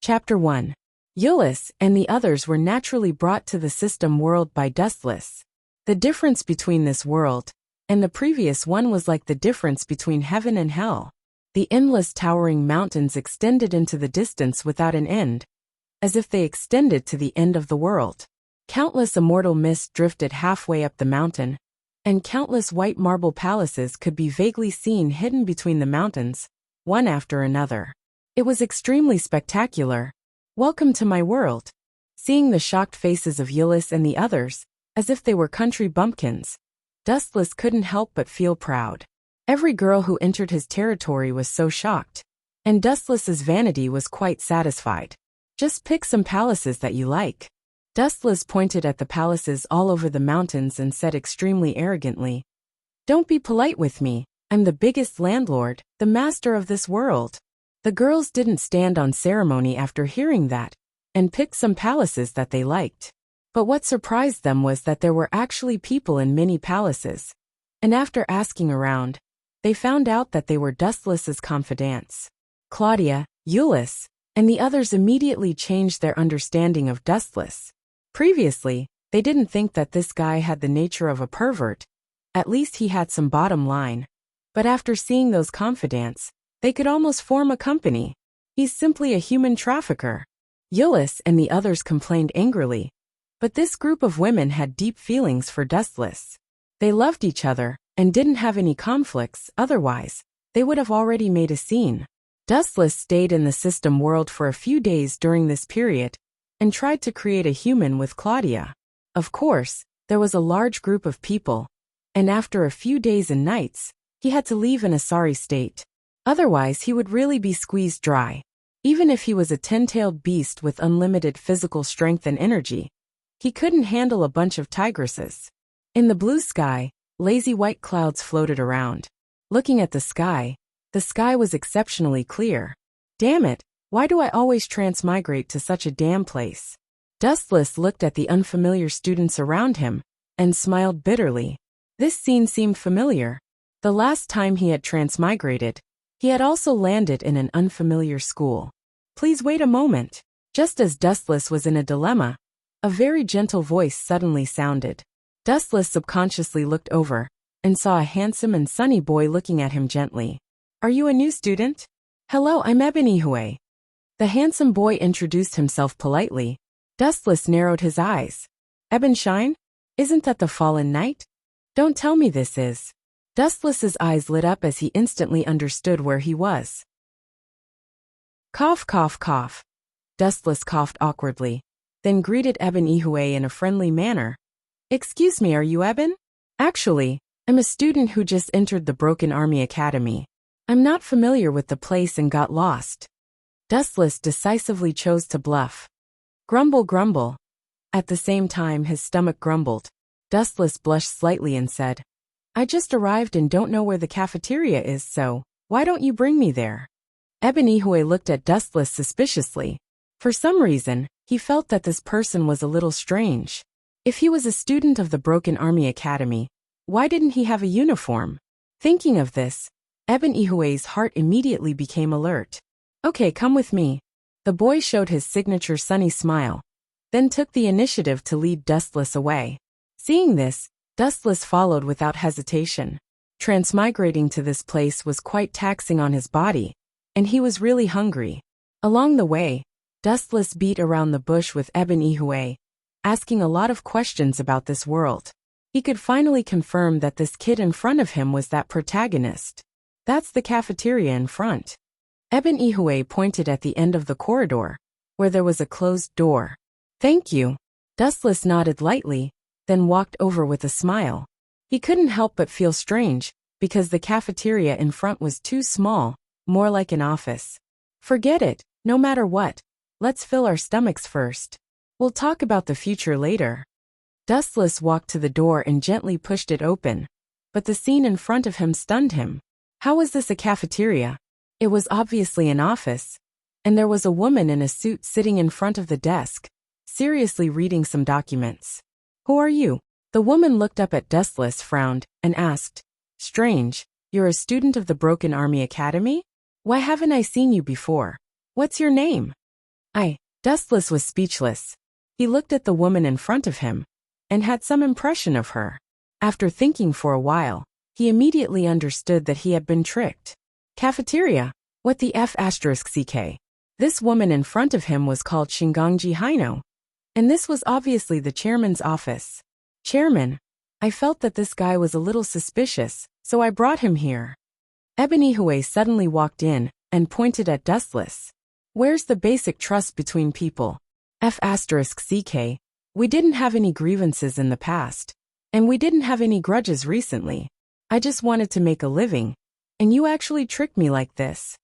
Chapter 1. Euless and the others were naturally brought to the system world by Dustless. The difference between this world and the previous one was like the difference between heaven and hell. The endless towering mountains extended into the distance without an end, as if they extended to the end of the world. Countless immortal mists drifted halfway up the mountain, and countless white marble palaces could be vaguely seen hidden between the mountains, one after another. It was extremely spectacular. Welcome to my world. Seeing the shocked faces of Euless and the others, as if they were country bumpkins, Dustless couldn't help but feel proud. Every girl who entered his territory was so shocked, and Dustless's vanity was quite satisfied. Just pick some palaces that you like. Dustless pointed at the palaces all over the mountains and said extremely arrogantly, "Don't be polite with me, I'm the biggest landlord, the master of this world." The girls didn't stand on ceremony after hearing that, and picked some palaces that they liked. But what surprised them was that there were actually people in many palaces, and after asking around, they found out that they were Dustless's confidants. Claudia, Euless, and the others immediately changed their understanding of Dustless. Previously, they didn't think that this guy had the nature of a pervert. At least he had some bottom line. But after seeing those confidants, they could almost form a company. He's simply a human trafficker. Euless and the others complained angrily, but this group of women had deep feelings for Dustless. They loved each other and didn't have any conflicts, otherwise, they would have already made a scene. Dustless stayed in the system world for a few days during this period and tried to create a human with Claudia. Of course, there was a large group of people, and after a few days and nights, he had to leave in a sorry state. Otherwise, he would really be squeezed dry. Even if he was a 10-tailed beast with unlimited physical strength and energy, he couldn't handle a bunch of tigresses. In the blue sky, lazy white clouds floated around. Looking at the sky was exceptionally clear. Damn it, why do I always transmigrate to such a damn place? Dustless looked at the unfamiliar students around him and smiled bitterly. This scene seemed familiar. The last time he had transmigrated, he had also landed in an unfamiliar school. Please wait a moment. Just as Dustless was in a dilemma, a very gentle voice suddenly sounded. Dustless subconsciously looked over and saw a handsome and sunny boy looking at him gently. "Are you a new student?" "Hello, I'm Ebonihue." The handsome boy introduced himself politely. Dustless narrowed his eyes. "Ebonshine? Isn't that the fallen knight? Don't tell me this is." Dustless's eyes lit up as he instantly understood where he was. Cough, cough, cough. Dustless coughed awkwardly, then greeted Ebonihue in a friendly manner. "Excuse me, are you Ebon?" "Actually, I'm a student who just entered the Broken Army Academy. I'm not familiar with the place and got lost." Dustless decisively chose to bluff. Grumble, grumble. At the same time his stomach grumbled. Dustless blushed slightly and said, "I just arrived and don't know where the cafeteria is, so why don't you bring me there?" Ebonihue looked at Dustless suspiciously. For some reason, he felt that this person was a little strange. If he was a student of the Broken Army Academy, why didn't he have a uniform? Thinking of this, Ebonihue's heart immediately became alert. "Okay, come with me." The boy showed his signature sunny smile, then took the initiative to lead Dustless away. Seeing this, Dustless followed without hesitation. Transmigrating to this place was quite taxing on his body, and he was really hungry. Along the way, Dustless beat around the bush with Ebonihue, asking a lot of questions about this world. He could finally confirm that this kid in front of him was that protagonist. "That's the cafeteria in front." Ebonihue pointed at the end of the corridor, where there was a closed door. "Thank you." Dustless nodded lightly, then walked over with a smile. He couldn't help but feel strange, because the cafeteria in front was too small, more like an office. "Forget it, no matter what. Let's fill our stomachs first. We'll talk about the future later." Dustless walked to the door and gently pushed it open, but the scene in front of him stunned him. How was this a cafeteria? It was obviously an office, and there was a woman in a suit sitting in front of the desk, seriously reading some documents. "Who are you?" The woman looked up at Dustless, frowned, and asked, "Strange, you're a student of the Broken Army Academy? Why haven't I seen you before? What's your name?" Dustless was speechless. He looked at the woman in front of him and had some impression of her. After thinking for a while, he immediately understood that he had been tricked. Cafeteria? What the F***ck? This woman in front of him was called Shingonji Hino. And this was obviously the chairman's office. Chairman, I felt that this guy was a little suspicious, so I brought him here. Ebony Hue suddenly walked in and pointed at Dustless. Where's the basic trust between people? F***ck. We didn't have any grievances in the past. And we didn't have any grudges recently. I just wanted to make a living. And you actually tricked me like this.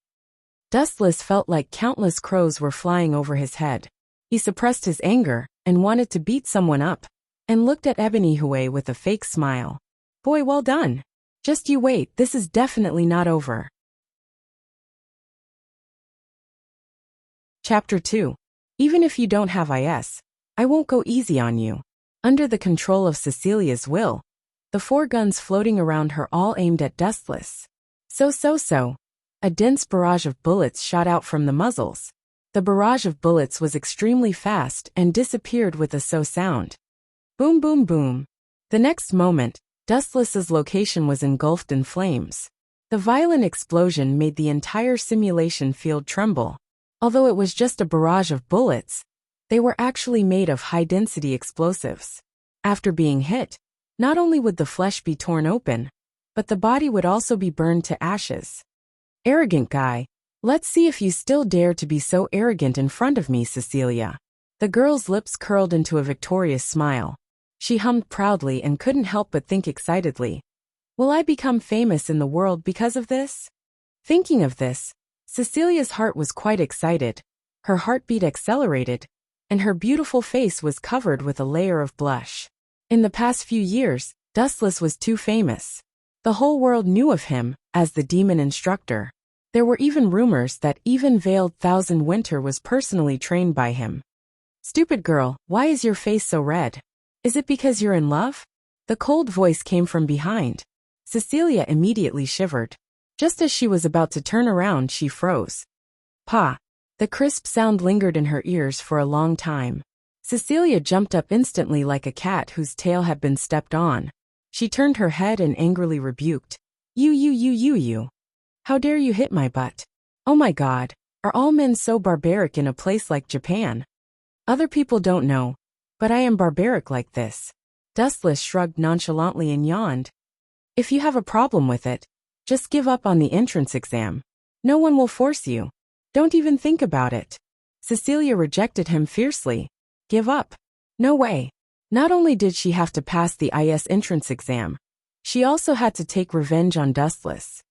Dustless felt like countless crows were flying over his head. He suppressed his anger and wanted to beat someone up, and looked at Ebony Hue with a fake smile. Boy, well done. Just you wait, this is definitely not over. Chapter 2. Even if you don't have IS, I won't go easy on you. Under the control of Cecilia's will, the 4 guns floating around her all aimed at Dustless. So. A dense barrage of bullets shot out from the muzzles. The barrage of bullets was extremely fast and disappeared with a so sound. Boom boom boom. The next moment, Dustless's location was engulfed in flames. The violent explosion made the entire simulation field tremble. Although it was just a barrage of bullets, they were actually made of high-density explosives. After being hit, not only would the flesh be torn open, but the body would also be burned to ashes. Arrogant guy, let's see if you still dare to be so arrogant in front of me, Cecilia. The girl's lips curled into a victorious smile. She hummed proudly and couldn't help but think excitedly. Will I become famous in the world because of this? Thinking of this, Cecilia's heart was quite excited. Her heartbeat accelerated, and her beautiful face was covered with a layer of blush. In the past few years, Dustless was too famous. The whole world knew of him as the demon instructor. There were even rumors that even veiled Thousand Winter was personally trained by him. Stupid girl, why is your face so red? Is it because you're in love? The cold voice came from behind. Cecilia immediately shivered. Just as she was about to turn around, she froze. Pa! The crisp sound lingered in her ears for a long time. Cecilia jumped up instantly like a cat whose tail had been stepped on. She turned her head and angrily rebuked. You. How dare you hit my butt? Oh my God, are all men so barbaric in a place like Japan? Other people don't know, but I am barbaric like this. Dustless shrugged nonchalantly and yawned. If you have a problem with it, just give up on the entrance exam. No one will force you. Don't even think about it. Cecilia rejected him fiercely. Give up? No way. Not only did she have to pass the IS entrance exam, she also had to take revenge on Dustless.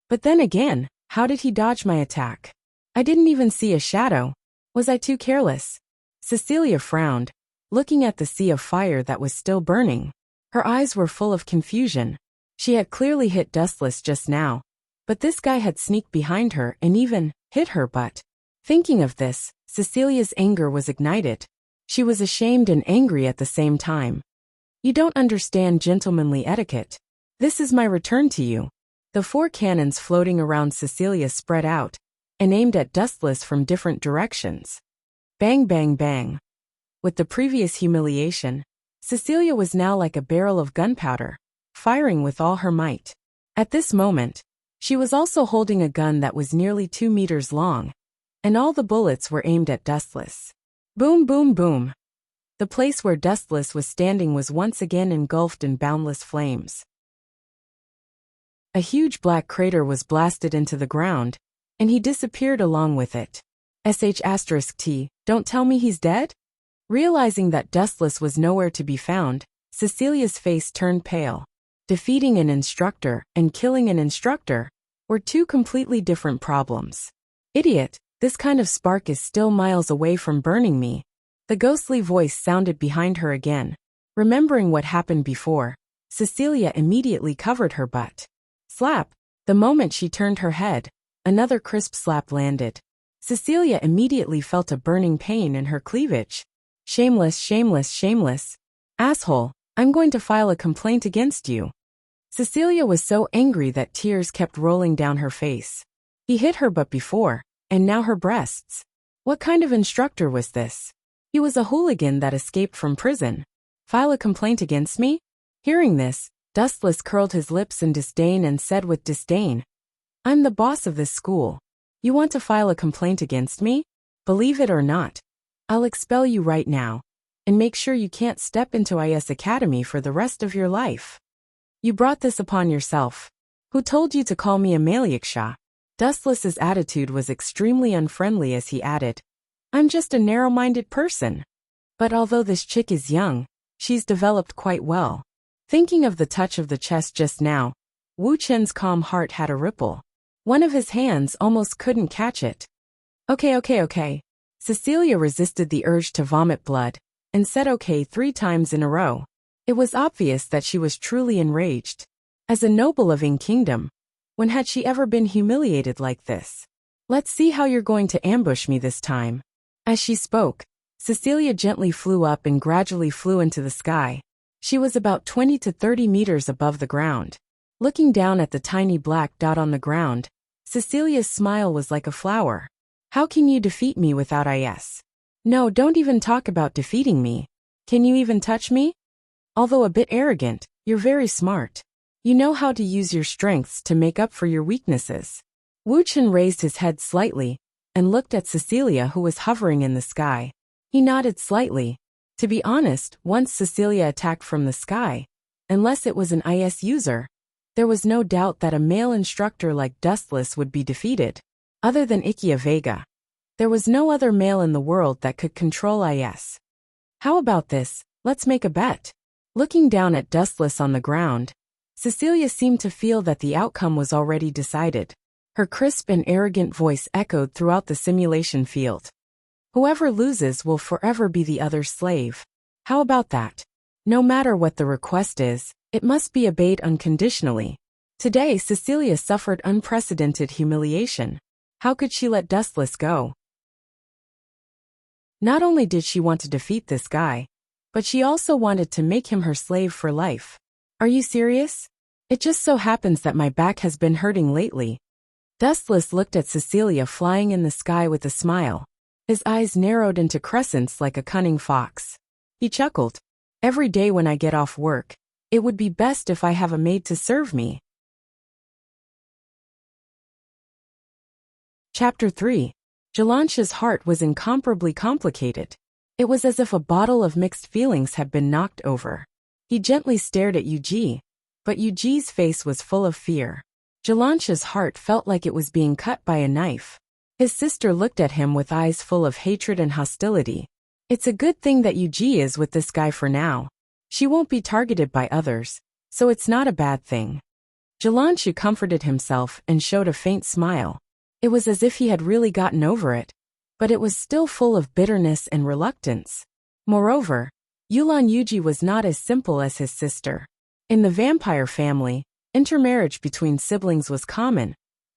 But then again, how did he dodge my attack? I didn't even see a shadow. Was I too careless? Cecilia frowned, looking at the sea of fire that was still burning. Her eyes were full of confusion. She had clearly hit Dustless just now, but this guy had sneaked behind her and even hit her butt. Thinking of this, Cecilia's anger was ignited. She was ashamed and angry at the same time. You don't understand gentlemanly etiquette. This is my return to you. The 4 cannons floating around Cecilia spread out and aimed at Dustless from different directions. Bang bang bang. With the previous humiliation, Cecilia was now like a barrel of gunpowder, firing with all her might. At this moment, she was also holding a gun that was nearly 2 meters long, and all the bullets were aimed at Dustless. Boom boom boom. The place where Dustless was standing was once again engulfed in boundless flames. A huge black crater was blasted into the ground, and he disappeared along with it. *T, don't tell me he's dead? Realizing that Dustless was nowhere to be found, Cecilia's face turned pale. Defeating an instructor and killing an instructor were 2 completely different problems. Idiot, this kind of spark is still miles away from burning me. The ghostly voice sounded behind her again. Remembering what happened before, Cecilia immediately covered her butt. Slap! The moment she turned her head, another crisp slap landed. Cecilia immediately felt a burning pain in her cleavage. Shameless, shameless, shameless. Asshole, I'm going to file a complaint against you. Cecilia was so angry that tears kept rolling down her face. He hit her butt before, and now her breasts. What kind of instructor was this? He was a hooligan that escaped from prison. File a complaint against me? Hearing this, Dustless curled his lips in disdain and said with disdain, I'm the boss of this school. You want to file a complaint against me? Believe it or not, I'll expel you right now, and make sure you can't step into IS Academy for the rest of your life. You brought this upon yourself. Who told you to call me a Maliksha? Dustless's attitude was extremely unfriendly as he added, I'm just a narrow-minded person. But although this chick is young, she's developed quite well. Thinking of the touch of the chest just now, Wu Chen's calm heart had a ripple. One of his hands almost couldn't catch it. Okay. Cecilia resisted the urge to vomit blood, and said okay 3 times in a row. It was obvious that she was truly enraged. As a noble of Ing Kingdom, when had she ever been humiliated like this? Let's see how you're going to ambush me this time. As she spoke, Cecilia gently flew up and gradually flew into the sky. She was about 20 to 30 meters above the ground. Looking down at the tiny black dot on the ground, Cecilia's smile was like a flower. How can you defeat me without IS? No, don't even talk about defeating me. Can you even touch me? Although a bit arrogant, you're very smart. You know how to use your strengths to make up for your weaknesses. Wu Chen raised his head slightly and looked at Cecilia, who was hovering in the sky. He nodded slightly. To be honest, once Cecilia attacked from the sky, unless it was an IS user, there was no doubt that a male instructor like Dustless would be defeated. Other than Ikia Vega, there was no other male in the world that could control IS. How about this? Let's make a bet. Looking down at Dustless on the ground, Cecilia seemed to feel that the outcome was already decided. Her crisp and arrogant voice echoed throughout the simulation field. Whoever loses will forever be the other's slave. How about that? No matter what the request is, it must be obeyed unconditionally. Today, Cecilia suffered unprecedented humiliation. How could she let Dustless go? Not only did she want to defeat this guy, but she also wanted to make him her slave for life. Are you serious? It just so happens that my back has been hurting lately. Dustless looked at Cecilia flying in the sky with a smile. His eyes narrowed into crescents like a cunning fox. He chuckled. Every day when I get off work, it would be best if I have a maid to serve me. Chapter 3. Jalansha's heart was incomparably complicated. It was as if a bottle of mixed feelings had been knocked over. He gently stared at Yuji, but Yuji's face was full of fear. Jalansha's heart felt like it was being cut by a knife. His sister looked at him with eyes full of hatred and hostility. It's a good thing that Yuji is with this guy for now. She won't be targeted by others, so it's not a bad thing. Jalansha comforted himself and showed a faint smile. It was as if he had really gotten over it, but it was still full of bitterness and reluctance. Moreover, Yulan Yuji was not as simple as his sister. In the vampire family, intermarriage between siblings was common,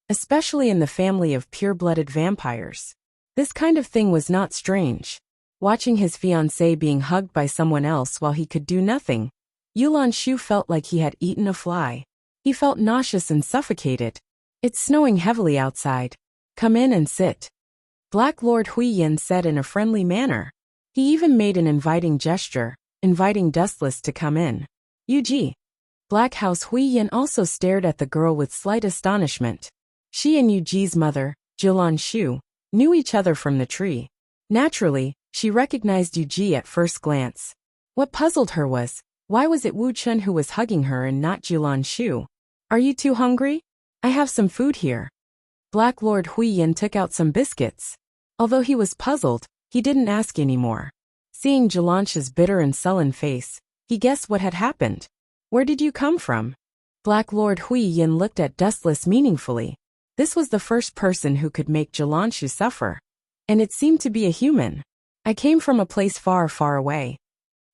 especially in the family of pure-blooded vampires. This kind of thing was not strange. Watching his fiancée being hugged by someone else while he could do nothing, Yulan Shu felt like he had eaten a fly. He felt nauseous and suffocated. It's snowing heavily outside. Come in and sit. Black Lord Huiyin said in a friendly manner. He even made an inviting gesture, inviting Dustless to come in. Yuji. Black House Huiyin also stared at the girl with slight astonishment. She and Yuji's mother, Jilan Shu, knew each other from the tree. Naturally, she recognized Yuji at first glance. What puzzled her was, why was it Wu Chun who was hugging her and not Jilan Shu? Are you too hungry? I have some food here. Black Lord Huiyin took out some biscuits. Although he was puzzled, he didn't ask anymore. Seeing Jalansha's bitter and sullen face, he guessed what had happened. Where did you come from? Black Lord Huiyin looked at Dustless meaningfully. This was the first person who could make Jalanshu suffer. And it seemed to be a human. I came from a place far, far away.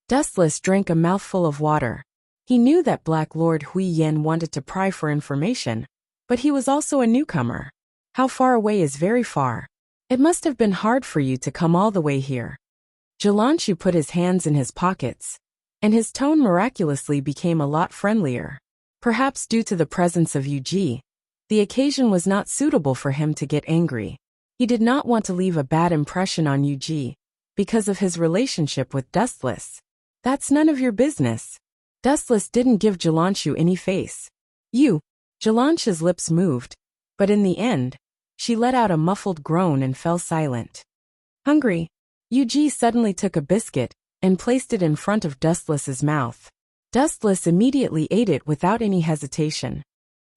Dustless drank a mouthful of water. He knew that Black Lord Huiyin wanted to pry for information, but he was also a newcomer. How far away is very far? It must have been hard for you to come all the way here. Jalanshu put his hands in his pockets, and his tone miraculously became a lot friendlier. Perhaps due to the presence of Yuji, the occasion was not suitable for him to get angry. He did not want to leave a bad impression on Yuji because of his relationship with Dustless. That's none of your business. Dustless didn't give Jalanshu any face. Jalanshu's lips moved, but in the end, she let out a muffled groan and fell silent. Hungry, Yuji suddenly took a biscuit and placed it in front of Dustless's mouth. Dustless immediately ate it without any hesitation.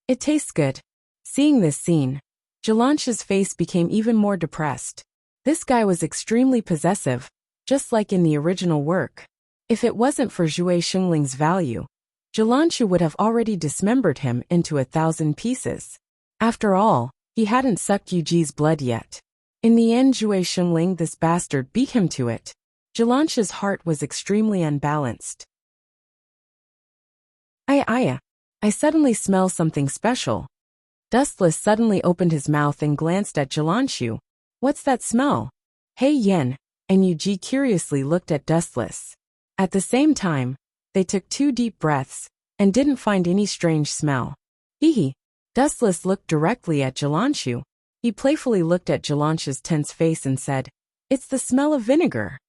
It tastes good. Seeing this scene, Jalanshu's face became even more depressed. This guy was extremely possessive, just like in the original work. If it wasn't for Zhui Xingling's value, Jalanshu would have already dismembered him into 1,000 pieces. After all, he hadn't sucked Yuji's blood yet. In the end, Zhui Xingling, this bastard, beat him to it. Jalanshu's heart was extremely unbalanced. I suddenly smell something special. Dustless suddenly opened his mouth and glanced at Jalanshu. What's that smell? Hey Yen, and Yuji curiously looked at Dustless. At the same time, they took 2 deep breaths and didn't find any strange smell. Hee. Dustless looked directly at Jalanshu. He playfully looked at Jalanshu's tense face and said, "It's the smell of vinegar.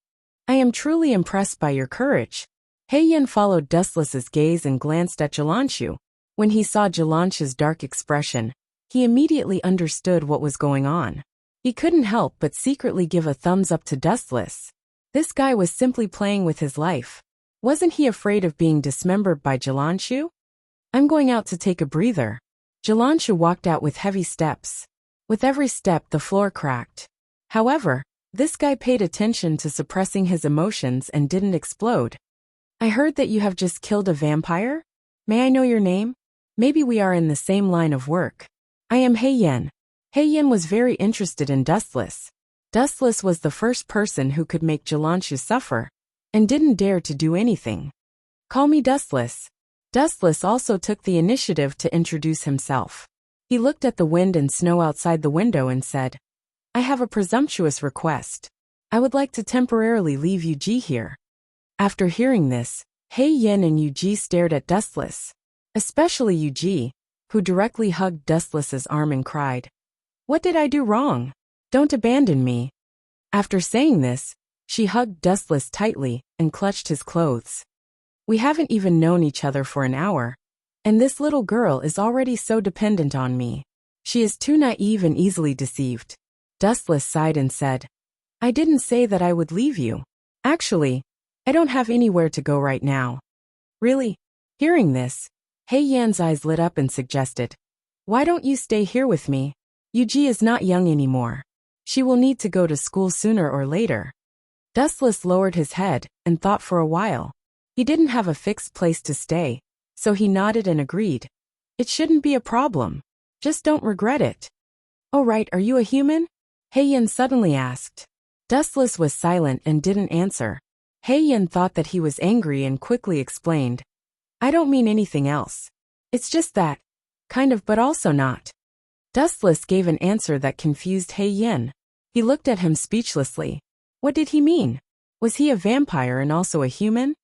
I am truly impressed by your courage." Yen followed Dustless's gaze and glanced at Jalanshu. When he saw Jalanshu's dark expression, he immediately understood what was going on. He couldn't help but secretly give a thumbs up to Dustless. This guy was simply playing with his life. Wasn't he afraid of being dismembered by Jalanshu? I'm going out to take a breather. Jalanshu walked out with heavy steps. With every step, the floor cracked. However, this guy paid attention to suppressing his emotions and didn't explode. I heard that you have just killed a vampire? May I know your name? Maybe we are in the same line of work. I am Yen. Yen was very interested in Dustless. Dustless was the first person who could make Jalanshu suffer, and didn't dare to do anything. Call me Dustless. Dustless also took the initiative to introduce himself. He looked at the wind and snow outside the window and said, I have a presumptuous request. I would like to temporarily leave Yuji here. After hearing this, Yen and Yuji stared at Dustless. Especially Yuji, who directly hugged Dustless's arm and cried, What did I do wrong? Don't abandon me. After saying this, she hugged Dustless tightly and clutched his clothes. We haven't even known each other for an hour, and this little girl is already so dependent on me. She is too naive and easily deceived. Dustless sighed and said, I didn't say that I would leave you. Actually, I don't have anywhere to go right now. Really? Hearing this, Yen's eyes lit up and suggested, Why don't you stay here with me? Yuji is not young anymore. She will need to go to school sooner or later. Dustless lowered his head and thought for a while. He didn't have a fixed place to stay, so he nodded and agreed. It shouldn't be a problem. Just don't regret it. Oh right, are you a human? Yen suddenly asked. Dustless was silent and didn't answer. Yen thought that he was angry and quickly explained. I don't mean anything else. It's just that. Kind of, but also not. Dustless gave an answer that confused Yen. He looked at him speechlessly. What did he mean? Was he a vampire and also a human?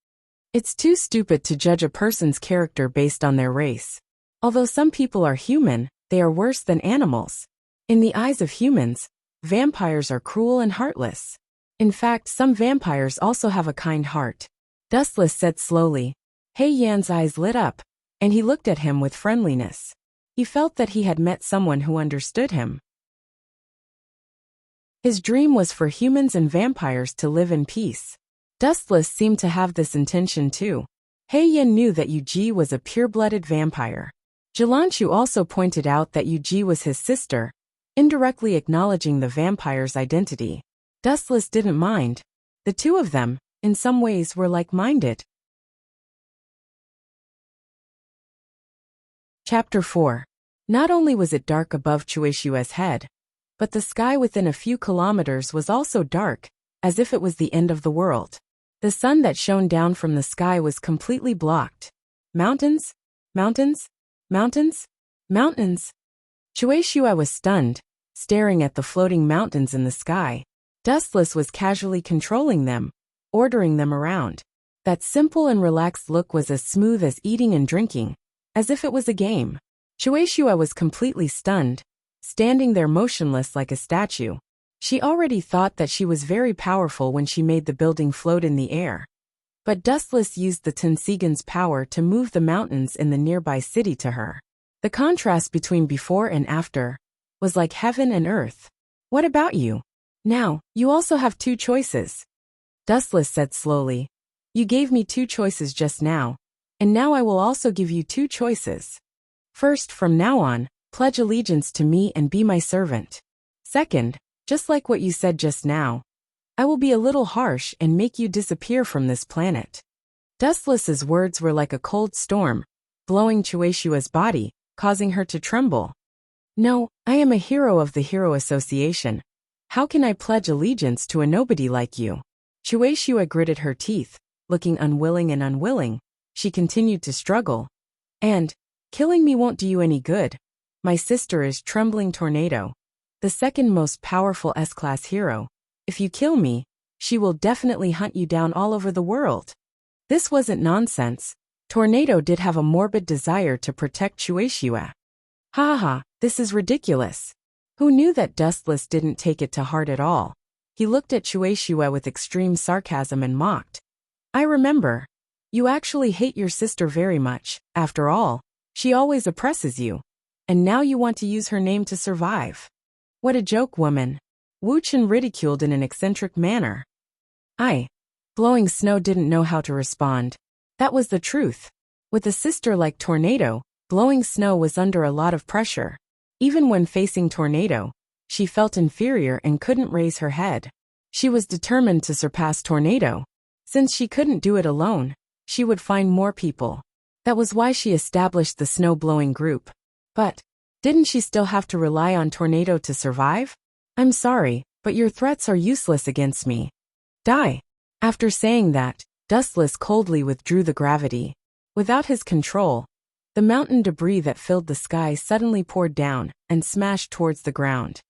It's too stupid to judge a person's character based on their race. Although some people are human, they are worse than animals. In the eyes of humans, vampires are cruel and heartless. In fact, some vampires also have a kind heart. Dustless said slowly. Yen's eyes lit up, and he looked at him with friendliness. He felt that he had met someone who understood him. His dream was for humans and vampires to live in peace. Dustless seemed to have this intention too. Yen knew that Yuji was a pure-blooded vampire. Jalanshu also pointed out that Yuji was his sister, indirectly acknowledging the vampire's identity. Dustless didn't mind. The two of them, in some ways, were like-minded. Chapter 4. Not only was it dark above Chueshua's head, but the sky within a few kilometers was also dark, as if it was the end of the world. The sun that shone down from the sky was completely blocked. Mountains? Mountains? Mountains? Mountains? Chueshua was stunned, staring at the floating mountains in the sky. Dustless was casually controlling them, ordering them around. That simple and relaxed look was as smooth as eating and drinking, as if it was a game. Chueshua was completely stunned. standing there motionless like a statue. She already thought that she was very powerful when she made the building float in the air. But Dustless used the Tensigan's power to move the mountains in the nearby city to her. The contrast between before and after was like heaven and earth. What about you? Now, you also have two choices. Dustless said slowly. You gave me two choices just now, and now I will also give you two choices. First, from now on, pledge allegiance to me and be my servant. Second, just like what you said just now, I will be a little harsh and make you disappear from this planet. Dustless's words were like a cold storm, blowing Chueshua's body, causing her to tremble. No, I am a hero of the Hero Association. How can I pledge allegiance to a nobody like you? Chueshua gritted her teeth, looking unwilling and unwilling. She continued to struggle. And, killing me won't do you any good. My sister is Trembling Tornado, the second most powerful S-class hero. If you kill me, she will definitely hunt you down all over the world. This wasn't nonsense. Tornado did have a morbid desire to protect Chueshua. Ha ha, this is ridiculous. Who knew that Dustless didn't take it to heart at all? He looked at Chueshua with extreme sarcasm and mocked. I remember. You actually hate your sister very much. After all, she always oppresses you. And now you want to use her name to survive. What a joke, woman. Wu Chen ridiculed in an eccentric manner. Blowing Snow didn't know how to respond. That was the truth. With a sister like Tornado, Blowing Snow was under a lot of pressure. Even when facing Tornado, she felt inferior and couldn't raise her head. She was determined to surpass Tornado. Since she couldn't do it alone, she would find more people. That was why she established the snow-blowing group. But, didn't she still have to rely on Tornado to survive? I'm sorry, but your threats are useless against me. Die. After saying that, Dustless coldly withdrew the gravity. Without his control, the mountain debris that filled the sky suddenly poured down and smashed towards the ground.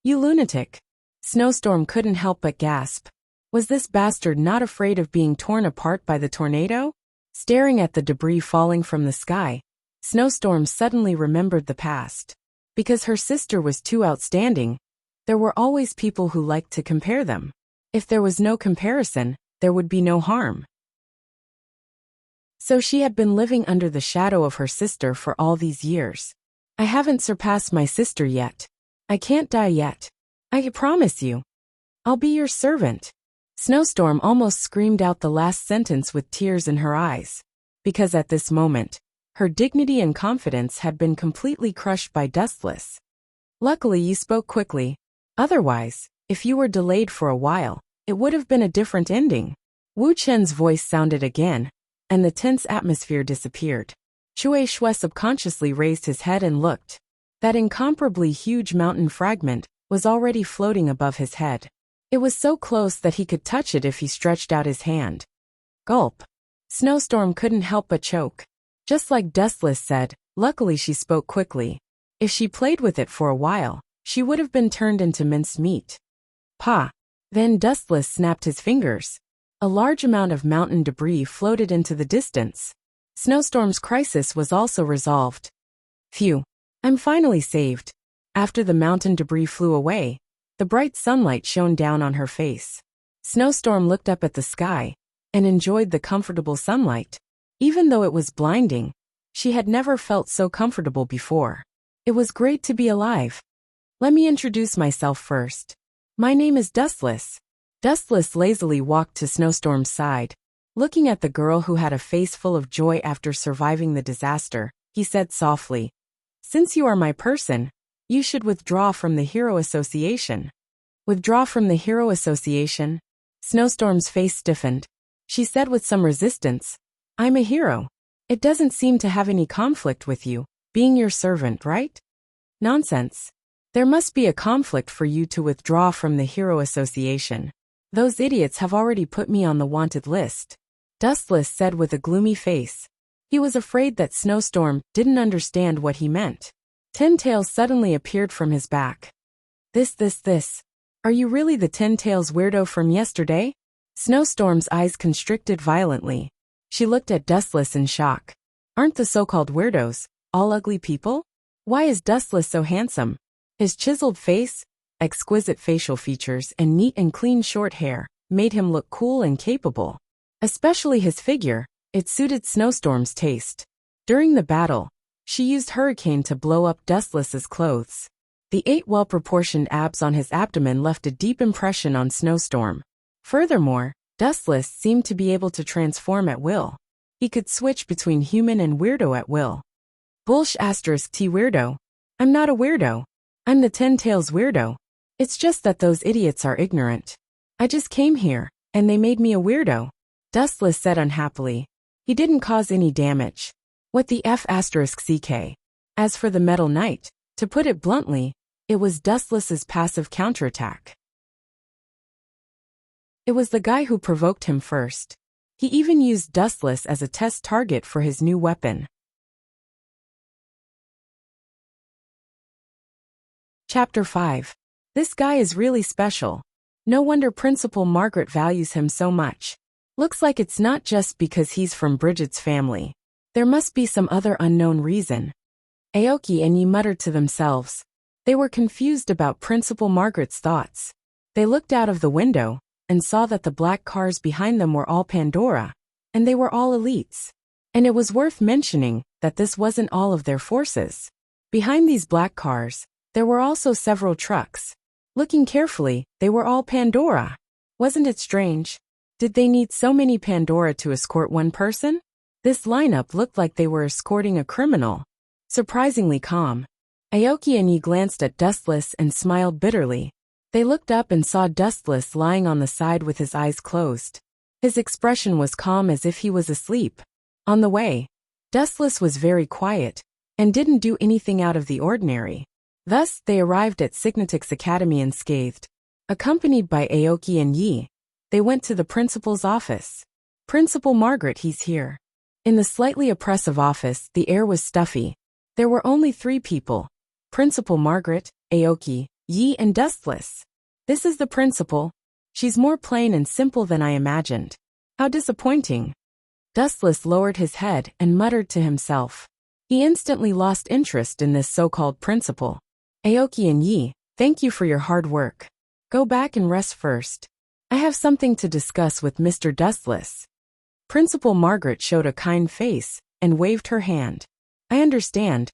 You lunatic. Snowstorm couldn't help but gasp. Was this bastard not afraid of being torn apart by the tornado? Staring at the debris falling from the sky, Snowstorm suddenly remembered the past. Because her sister was too outstanding, there were always people who liked to compare them. If there was no comparison, there would be no harm. So she had been living under the shadow of her sister for all these years. I haven't surpassed my sister yet. I can't die yet. I promise you. I'll be your servant. Snowstorm almost screamed out the last sentence with tears in her eyes. Because at this moment, her dignity and confidence had been completely crushed by Dustless. Luckily you spoke quickly. Otherwise, if you were delayed for a while, it would have been a different ending. Wu Chen's voice sounded again, and the tense atmosphere disappeared. Chueshua subconsciously raised his head and looked. That incomparably huge mountain fragment was already floating above his head. It was so close that he could touch it if he stretched out his hand. Gulp. Snowstorm couldn't help but choke. Just like Dustless said, luckily she spoke quickly. If she played with it for a while, she would have been turned into minced meat. Pa. Then Dustless snapped his fingers. A large amount of mountain debris floated into the distance. Snowstorm's crisis was also resolved. Phew. I'm finally saved. After the mountain debris flew away, the bright sunlight shone down on her face. Snowstorm looked up at the sky and enjoyed the comfortable sunlight. Even though it was blinding, she had never felt so comfortable before. It was great to be alive. Let me introduce myself first. My name is Dustless. Dustless lazily walked to Snowstorm's side. Looking at the girl who had a face full of joy after surviving the disaster, he said softly, Since you are my person, you should withdraw from the Hero Association. Withdraw from the Hero Association? Snowstorm's face stiffened. She said with some resistance, I'm a hero. It doesn't seem to have any conflict with you, being your servant, right? Nonsense. There must be a conflict for you to withdraw from the Hero Association. Those idiots have already put me on the wanted list. Dustless said with a gloomy face. He was afraid that Snowstorm didn't understand what he meant. Ten-Tails suddenly appeared from his back. This. Are you really the Ten-Tails weirdo from yesterday? Snowstorm's eyes constricted violently. She looked at Dustless in shock. Aren't the so-called weirdos all ugly people? Why is Dustless so handsome? His chiseled face, exquisite facial features, and neat and clean short hair made him look cool and capable. Especially his figure, it suited Snowstorm's taste. During the battle, she used Hurricane to blow up Dustless's clothes. The 8 well-proportioned abs on his abdomen left a deep impression on Snowstorm. Furthermore, Dustless seemed to be able to transform at will. He could switch between human and weirdo at will. Bullsh**t weirdo. I'm not a weirdo. I'm the 10 Tails weirdo. It's just that those idiots are ignorant. I just came here, and they made me a weirdo. Dustless said unhappily. He didn't cause any damage. What the F***ck? As for the Metal Knight, to put it bluntly, it was Dustless's passive counterattack. It was the guy who provoked him first. He even used Dustless as a test target for his new weapon. Chapter 5. This guy is really special. No wonder Principal Margaret values him so much. Looks like it's not just because he's from Bridget's family. There must be some other unknown reason. Aoki and Yi muttered to themselves. They were confused about Principal Margaret's thoughts. They looked out of the window and saw that the black cars behind them were all Pandora, and they were all elites. And it was worth mentioning that this wasn't all of their forces. Behind these black cars, there were also several trucks. Looking carefully, they were all Pandora. Wasn't it strange? Did they need so many Pandora to escort one person? This lineup looked like they were escorting a criminal. Surprisingly calm. Aoki and Yi glanced at Dustless and smiled bitterly. They looked up and saw Dustless lying on the side with his eyes closed. His expression was calm as if he was asleep. On the way, Dustless was very quiet and didn't do anything out of the ordinary. Thus, they arrived at Signatix Academy unscathed. Accompanied by Aoki and Yi, they went to the principal's office. Principal Margaret, he's here. In the slightly oppressive office, the air was stuffy. There were only 3 people. Principal Margaret, Aoki, Yi, and Dustless. This is the principal. She's more plain and simple than I imagined. How disappointing. Dustless lowered his head and muttered to himself. He instantly lost interest in this so-called principal. Aoki and Yi, thank you for your hard work. Go back and rest first. I have something to discuss with Mr. Dustless. Principal Margaret showed a kind face and waved her hand. I understand.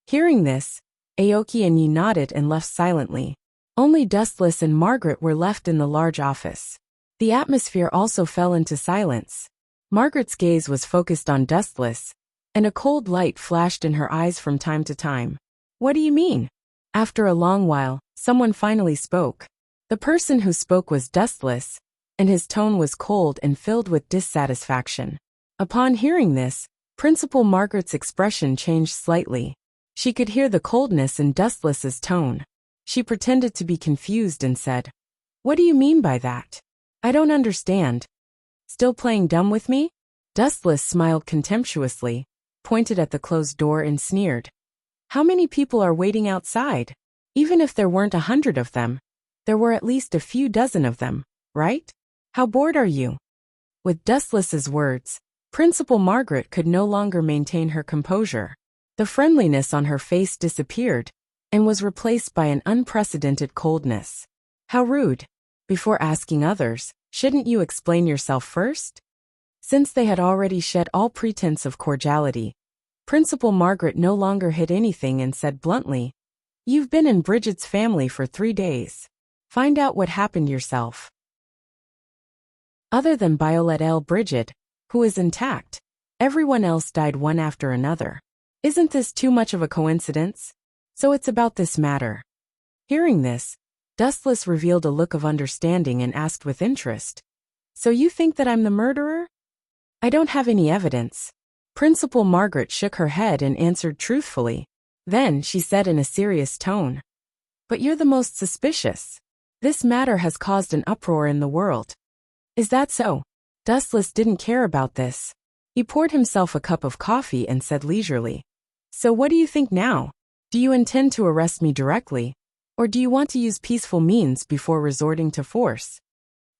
Hearing this, Aoki and Yi nodded and left silently. Only Dustless and Margaret were left in the large office. The atmosphere also fell into silence. Margaret's gaze was focused on Dustless, and a cold light flashed in her eyes from time to time. What do you mean? After a long while, someone finally spoke. The person who spoke was Dustless, and his tone was cold and filled with dissatisfaction. Upon hearing this, Principal Margaret's expression changed slightly. She could hear the coldness in Dustless's tone. She pretended to be confused and said, "What do you mean by that? I don't understand. Still playing dumb with me?" Dustless smiled contemptuously, pointed at the closed door and sneered. How many people are waiting outside? Even if there weren't 100 of them, there were at least a few dozen of them, right? How bored are you? With Dustless's words, Principal Margaret could no longer maintain her composure. The friendliness on her face disappeared and was replaced by an unprecedented coldness. How rude. Before asking others, shouldn't you explain yourself first? Since they had already shed all pretense of cordiality, Principal Margaret no longer hid anything and said bluntly, "You've been in Bridget's family for 3 days. Find out what happened yourself." Other than Violet L. Bridget, who is intact, everyone else died one after another. Isn't this too much of a coincidence? So it's about this matter. Hearing this, Dustless revealed a look of understanding and asked with interest, "So you think that I'm the murderer?" "I don't have any evidence." Principal Margaret shook her head and answered truthfully. Then she said in a serious tone, "But you're the most suspicious. This matter has caused an uproar in the world." "Is that so?" Dustless didn't care about this. He poured himself a cup of coffee and said leisurely, "So what do you think now? Do you intend to arrest me directly, or do you want to use peaceful means before resorting to force?"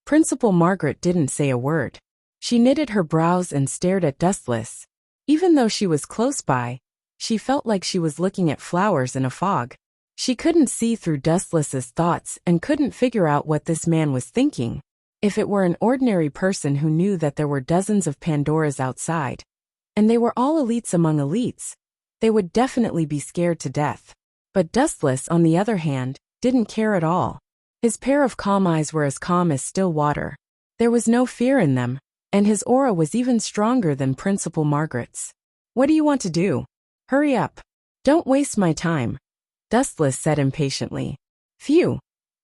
Principal Margaret didn't say a word. She knitted her brows and stared at Dustless. Even though she was close by, she felt like she was looking at flowers in a fog. She couldn't see through Dustless's thoughts and couldn't figure out what this man was thinking. If it were an ordinary person who knew that there were dozens of Pandoras outside, and they were all elites among elites, they would definitely be scared to death. But Dustless, on the other hand, didn't care at all. His pair of calm eyes were as calm as still water. There was no fear in them, and his aura was even stronger than Principal Margaret's. "What do you want to do? Hurry up. Don't waste my time," Dustless said impatiently. "Phew."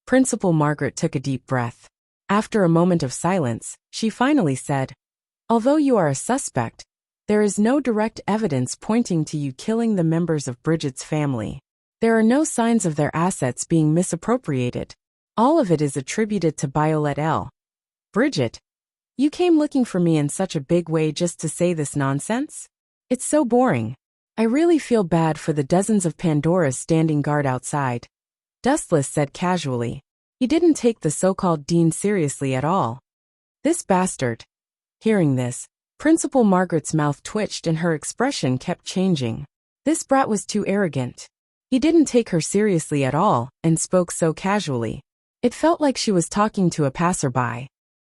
Principal Margaret took a deep breath. After a moment of silence, she finally said, "Although you are a suspect, there is no direct evidence pointing to you killing the members of Bridget's family. There are no signs of their assets being misappropriated. All of it is attributed to Violet L. Bridget, you came looking for me in such a big way just to say this nonsense? It's so boring. I really feel bad for the dozens of Pandoras standing guard outside," Dustless said casually. He didn't take the so-called dean seriously at all. This bastard. Hearing this, Principal Margaret's mouth twitched and her expression kept changing. This brat was too arrogant. He didn't take her seriously at all and spoke so casually. It felt like she was talking to a passerby.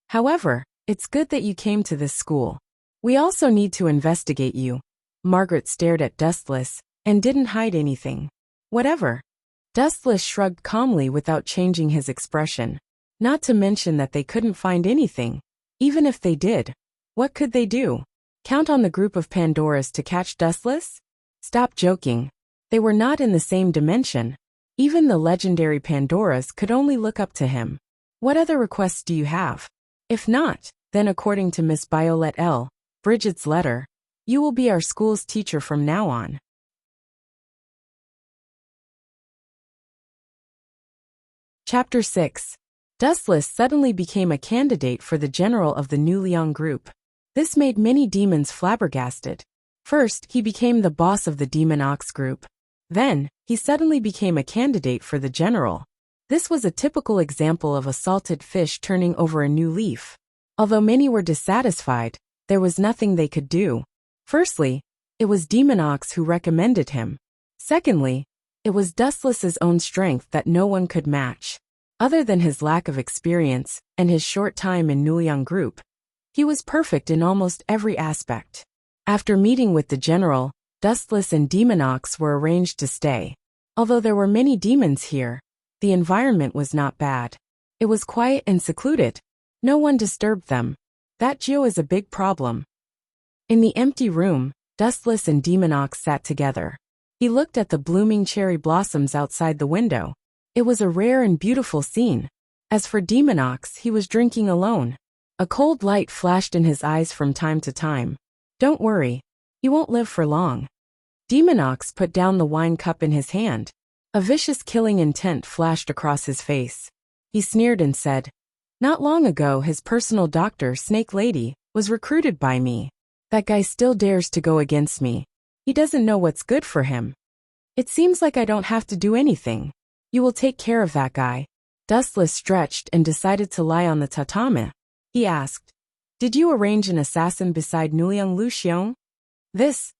"However, it's good that you came to this school. We also need to investigate you." Margaret stared at Dustless and didn't hide anything. "Whatever." Dustless shrugged calmly without changing his expression. Not to mention that they couldn't find anything. Even if they did, what could they do? Count on the group of Pandoras to catch Dustless? Stop joking. They were not in the same dimension. Even the legendary Pandoras could only look up to him. "What other requests do you have? If not, then according to Miss Violet L. Bridget's letter, you will be our school's teacher from now on." Chapter 6. Dustless suddenly became a candidate for the general of the New Liang group. This made many demons flabbergasted. First, he became the boss of the Demon Ox group. Then, he suddenly became a candidate for the general. This was a typical example of a salted fish turning over a new leaf. Although many were dissatisfied, there was nothing they could do. Firstly, it was Demon Ox who recommended him. Secondly, it was Dustless's own strength that no one could match. Other than his lack of experience and his short time in Nuliang group, he was perfect in almost every aspect. After meeting with the general, Dustless and Demon Ox were arranged to stay. Although there were many demons here, the environment was not bad. It was quiet and secluded. No one disturbed them. That Geo is a big problem. In the empty room, Dustless and Demon Ox sat together. He looked at the blooming cherry blossoms outside the window. It was a rare and beautiful scene. As for Demon Ox, he was drinking alone. A cold light flashed in his eyes from time to time. "Don't worry. You won't live for long." Demon Ox put down the wine cup in his hand. A vicious killing intent flashed across his face. He sneered and said, "Not long ago his personal doctor, Snake Lady, was recruited by me. That guy still dares to go against me. He doesn't know what's good for him. It seems like I don't have to do anything. You will take care of that guy." Dustless stretched and decided to lie on the tatami. He asked, "Did you arrange an assassin beside Nuliang Lu Xiong?" "This."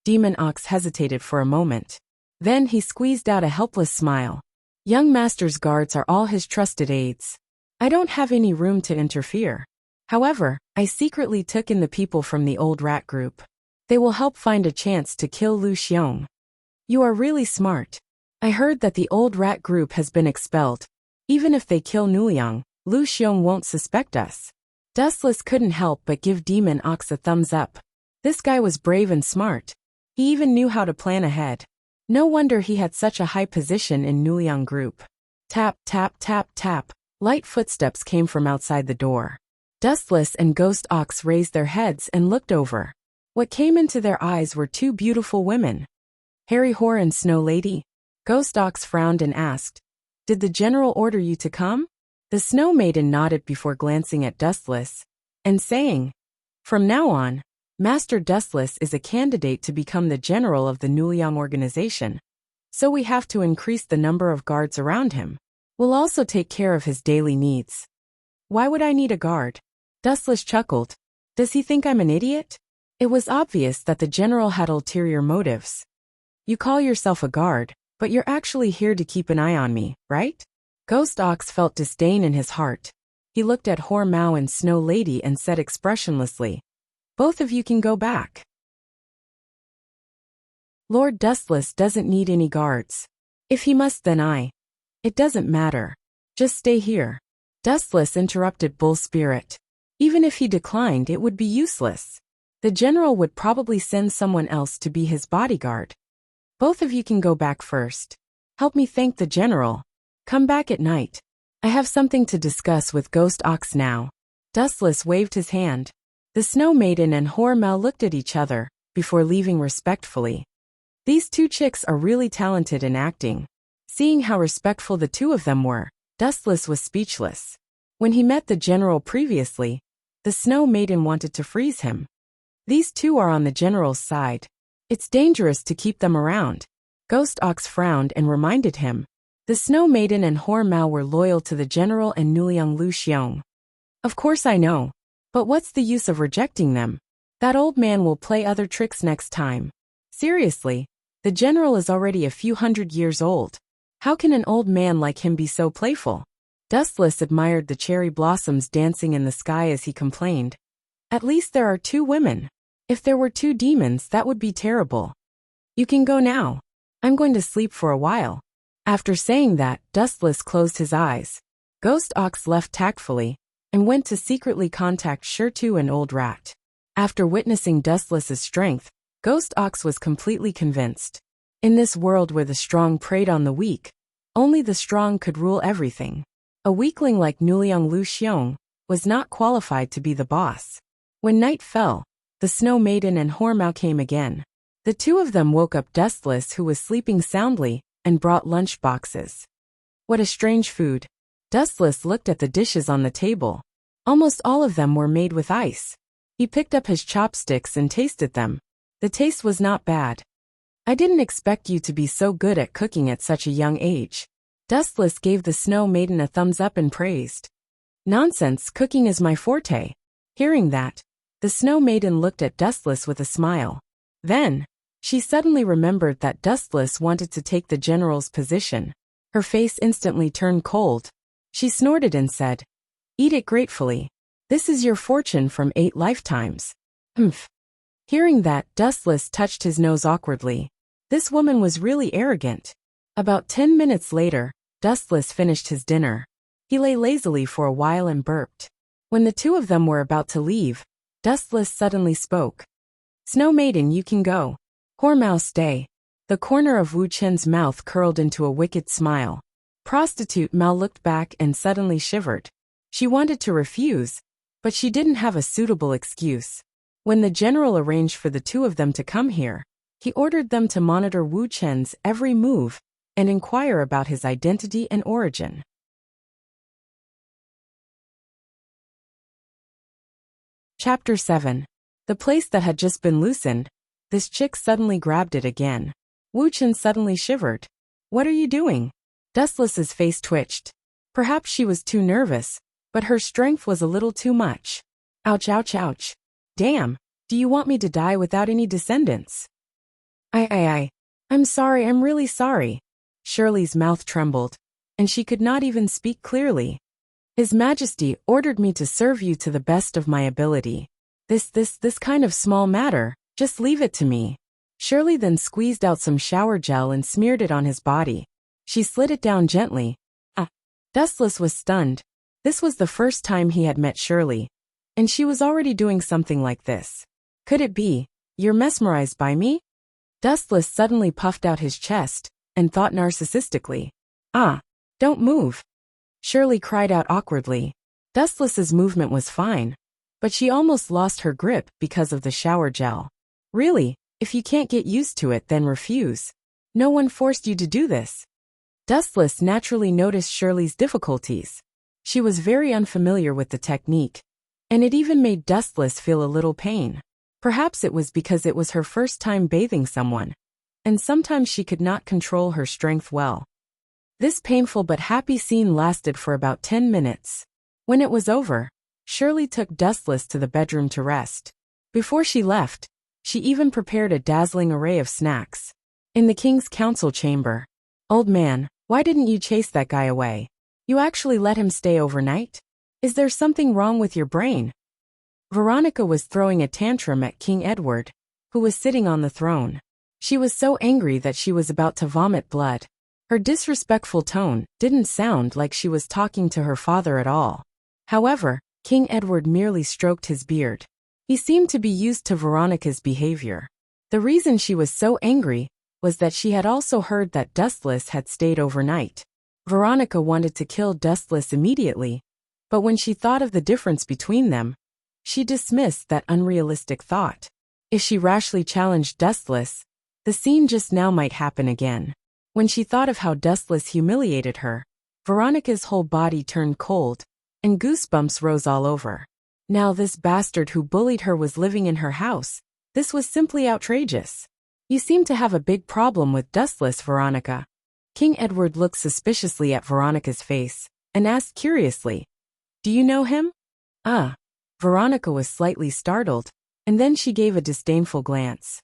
Demon Ox hesitated for a moment. Then he squeezed out a helpless smile. "Young Master's guards are all his trusted aides. I don't have any room to interfere. However, I secretly took in the people from the old rat group. They will help find a chance to kill Lu Xiong." "You are really smart. I heard that the old rat group has been expelled. Even if they kill Nuliang, Lu Xiong won't suspect us." Dustless couldn't help but give Demon Ox a thumbs up. This guy was brave and smart. He even knew how to plan ahead. No wonder he had such a high position in Nuliang group. Tap, tap, tap, tap. Light footsteps came from outside the door. Dustless and Ghost Ox raised their heads and looked over. What came into their eyes were two beautiful women. "Harry Hoare and Snow Lady?" Ghost Ox frowned and asked, "Did the general order you to come?" The Snow Maiden nodded before glancing at Dustless and saying, "From now on, Master Dustless is a candidate to become the general of the Nuliang organization, so we have to increase the number of guards around him. We'll also take care of his daily needs." "Why would I need a guard?" Dustless chuckled. "Does he think I'm an idiot?" It was obvious that the general had ulterior motives. "You call yourself a guard, But you're actually here to keep an eye on me, right? Ghost Ox felt disdain in his heart. He looked at Hormao and Snow Lady and said expressionlessly, "Both of you can go back. Lord Dustless doesn't need any guards. If he must, then It doesn't matter. Just stay here." Dustless interrupted Bull Spirit. Even if he declined, it would be useless. The general would probably send someone else to be his bodyguard. "Both of you can go back first. Help me thank the general. Come back at night. I have something to discuss with Ghost Ox now." Dustless waved his hand. The Snow Maiden and Hormel looked at each other, before leaving respectfully. These two chicks are really talented in acting. Seeing how respectful the two of them were, Dustless was speechless. When he met the general previously, the Snow Maiden wanted to freeze him. These two are on the general's side. It's dangerous to keep them around. Ghost Ox frowned and reminded him. The Snow Maiden and Hormao were loyal to the general and Nuliang Lu Xiong. Of course I know. But what's the use of rejecting them? That old man will play other tricks next time. Seriously, the general is already a few hundred years old. How can an old man like him be so playful? Dustless admired the cherry blossoms dancing in the sky as he complained. At least there are two women. If there were two demons, that would be terrible. You can go now. I'm going to sleep for a while. After saying that, Dustless closed his eyes. Ghost Ox left tactfully, and went to secretly contact Shirtu and Old Rat. After witnessing Dustless's strength, Ghost Ox was completely convinced. In this world where the strong preyed on the weak, only the strong could rule everything. A weakling like Nuliang Lu Xiong was not qualified to be the boss. When night fell, the Snow Maiden and Hormao came again. The two of them woke up Dustless, who was sleeping soundly, and brought lunch boxes. What a strange food. Dustless looked at the dishes on the table. Almost all of them were made with ice. He picked up his chopsticks and tasted them. The taste was not bad. I didn't expect you to be so good at cooking at such a young age. Dustless gave the Snow Maiden a thumbs up and praised. Nonsense, cooking is my forte. Hearing that, the Snow Maiden looked at Dustless with a smile. Then, she suddenly remembered that Dustless wanted to take the general's position. Her face instantly turned cold. She snorted and said, "Eat it gratefully. This is your fortune from 8 lifetimes. Humph." Hearing that, Dustless touched his nose awkwardly. This woman was really arrogant. About 10 minutes later, Dustless finished his dinner. He lay lazily for a while and burped. When the two of them were about to leave, Dustless suddenly spoke. "Snow Maiden, you can go. Hormao, stay." The corner of Wu Chen's mouth curled into a wicked smile. Prostitute Mao looked back and suddenly shivered. She wanted to refuse, but she didn't have a suitable excuse. When the general arranged for the two of them to come here, he ordered them to monitor Wu Chen's every move and inquire about his identity and origin. Chapter 7. The place that had just been loosened, this chick suddenly grabbed it again. Wu Chen suddenly shivered. "What are you doing?" Dustless's face twitched. Perhaps she was too nervous, but her strength was a little too much. Ouch, ouch, ouch. Damn, do you want me to die without any descendants? I'm sorry, I'm really sorry. Shirley's mouth trembled, and she could not even speak clearly. His Majesty ordered me to serve you to the best of my ability. This kind of small matter, just leave it to me. Shirley then squeezed out some shower gel and smeared it on his body. She slid it down gently. Dustless was stunned. This was the first time he had met Shirley, and she was already doing something like this. Could it be, you're mesmerized by me? Dustless suddenly puffed out his chest, and thought narcissistically. Don't move. Shirley cried out awkwardly. Dustless's movement was fine, but she almost lost her grip because of the shower gel. Really, if you can't get used to it, then refuse. No one forced you to do this. Dustless naturally noticed Shirley's difficulties. She was very unfamiliar with the technique, and it even made Dustless feel a little pain. Perhaps it was because it was her first time bathing someone, and sometimes she could not control her strength well. This painful but happy scene lasted for about 10 minutes. When it was over, Shirley took Dustless to the bedroom to rest. Before she left, she even prepared a dazzling array of snacks. In the king's council chamber, Old man, why didn't you chase that guy away? You actually let him stay overnight? Is there something wrong with your brain? Veronica was throwing a tantrum at King Edward, who was sitting on the throne. She was so angry that she was about to vomit blood. Her disrespectful tone didn't sound like she was talking to her father at all. However, King Edward merely stroked his beard. He seemed to be used to Veronica's behavior. The reason she was so angry was that she had also heard that Dustless had stayed overnight. Veronica wanted to kill Dustless immediately, but when she thought of the difference between them, she dismissed that unrealistic thought. If she rashly challenged Dustless, the scene just now might happen again. When she thought of how Dustless humiliated her, Veronica's whole body turned cold, and goosebumps rose all over. Now this bastard who bullied her was living in her house. This was simply outrageous. You seem to have a big problem with Dustless, Veronica. King Edward looked suspiciously at Veronica's face, and asked curiously, "Do you know him?" Veronica was slightly startled, and then she gave a disdainful glance.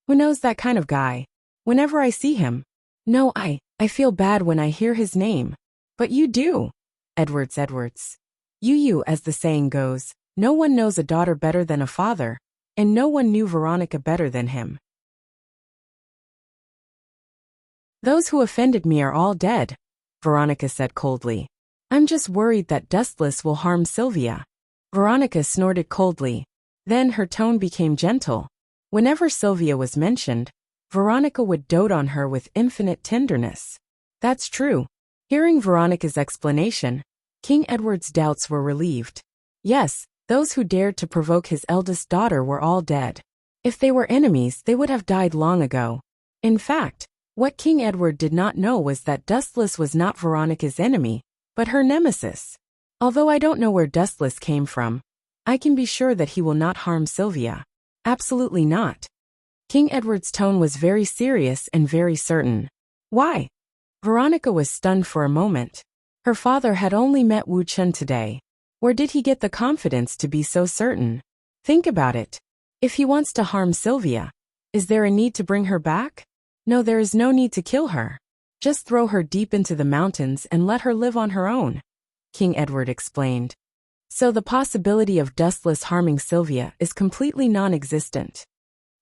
"Who knows that kind of guy? Whenever I see him. No, I feel bad when I hear his name. But you do. Edwards. You, as the saying goes, no one knows a daughter better than a father, and no one knew Veronica better than him. Those who offended me are all dead," Veronica said coldly. "I'm just worried that Dustless will harm Sylvia." Veronica snorted coldly. Then her tone became gentle. Whenever Sylvia was mentioned, Veronica would dote on her with infinite tenderness. That's true. Hearing Veronica's explanation, King Edward's doubts were relieved. Yes, those who dared to provoke his eldest daughter were all dead. If they were enemies, they would have died long ago. In fact, what King Edward did not know was that Dustless was not Veronica's enemy, but her nemesis. Although I don't know where Dustless came from, I can be sure that he will not harm Sylvia. Absolutely not. King Edward's tone was very serious and very certain. Why? Veronica was stunned for a moment. Her father had only met Wu Chen today. Where did he get the confidence to be so certain? Think about it. If he wants to harm Sylvia, is there a need to bring her back? No, there is no need to kill her. Just throw her deep into the mountains and let her live on her own, King Edward explained. So the possibility of Dustless harming Sylvia is completely non-existent.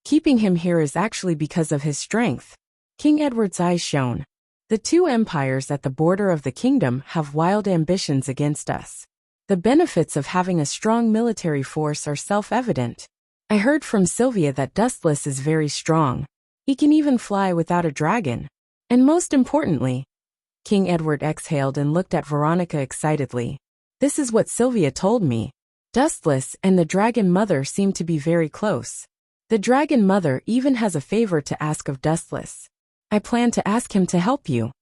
Keeping him here is actually because of his strength. King Edward's eyes shone. The two empires at the border of the kingdom have wild ambitions against us. The benefits of having a strong military force are self-evident. I heard from Sylvia that Dustless is very strong. He can even fly without a dragon. And most importantly, King Edward exhaled and looked at Veronica excitedly. This is what Sylvia told me. Dustless and the Dragon Mother seem to be very close. The Dragon Mother even has a favor to ask of Dustless. I plan to ask him to help you.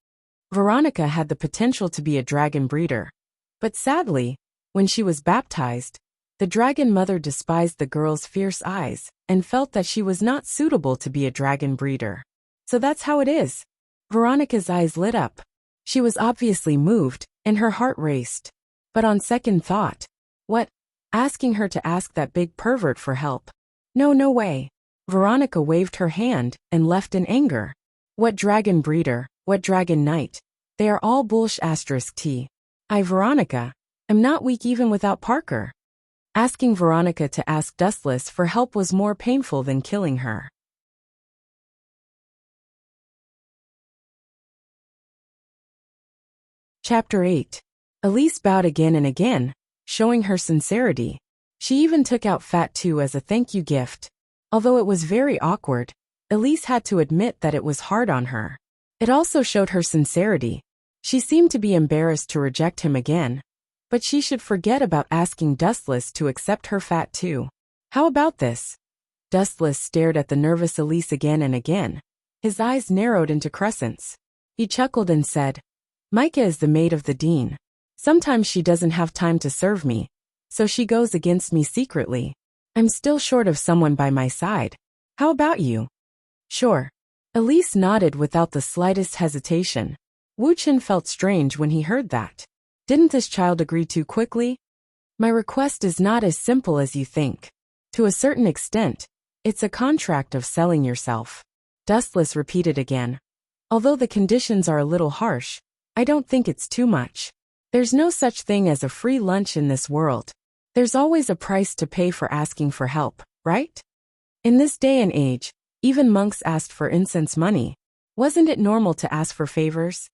Veronica had the potential to be a dragon breeder. But sadly, when she was baptized, the Dragon Mother despised the girl's fierce eyes and felt that she was not suitable to be a dragon breeder. So that's how it is. Veronica's eyes lit up. She was obviously moved, and her heart raced. But on second thought, what? Asking her to ask that big pervert for help? No way. Veronica waved her hand and left in anger. What dragon breeder, what dragon knight? They are all bullsh*t. Veronica, am not weak even without Parker. Asking Veronica to ask Dustless for help was more painful than killing her. Chapter 8. Elise bowed again and again, showing her sincerity. She even took out Fat 2 as a thank you gift. Although it was very awkward, Elise had to admit that it was hard on her. It also showed her sincerity. She seemed to be embarrassed to reject him again, but she should forget about asking Dustless to accept her Fat 2. How about this? Dustless stared at the nervous Elise again and again. His eyes narrowed into crescents. He chuckled and said, Micah is the maid of the dean. Sometimes she doesn't have time to serve me, so she goes against me secretly. I'm still short of someone by my side. How about you? Sure. Elise nodded without the slightest hesitation. Wu Chen felt strange when he heard that. Didn't this child agree too quickly? My request is not as simple as you think. To a certain extent, it's a contract of selling yourself. Dustless repeated again. Although the conditions are a little harsh, I don't think it's too much. There's no such thing as a free lunch in this world. There's always a price to pay for asking for help, right? In this day and age, even monks asked for incense money. Wasn't it normal to ask for favors?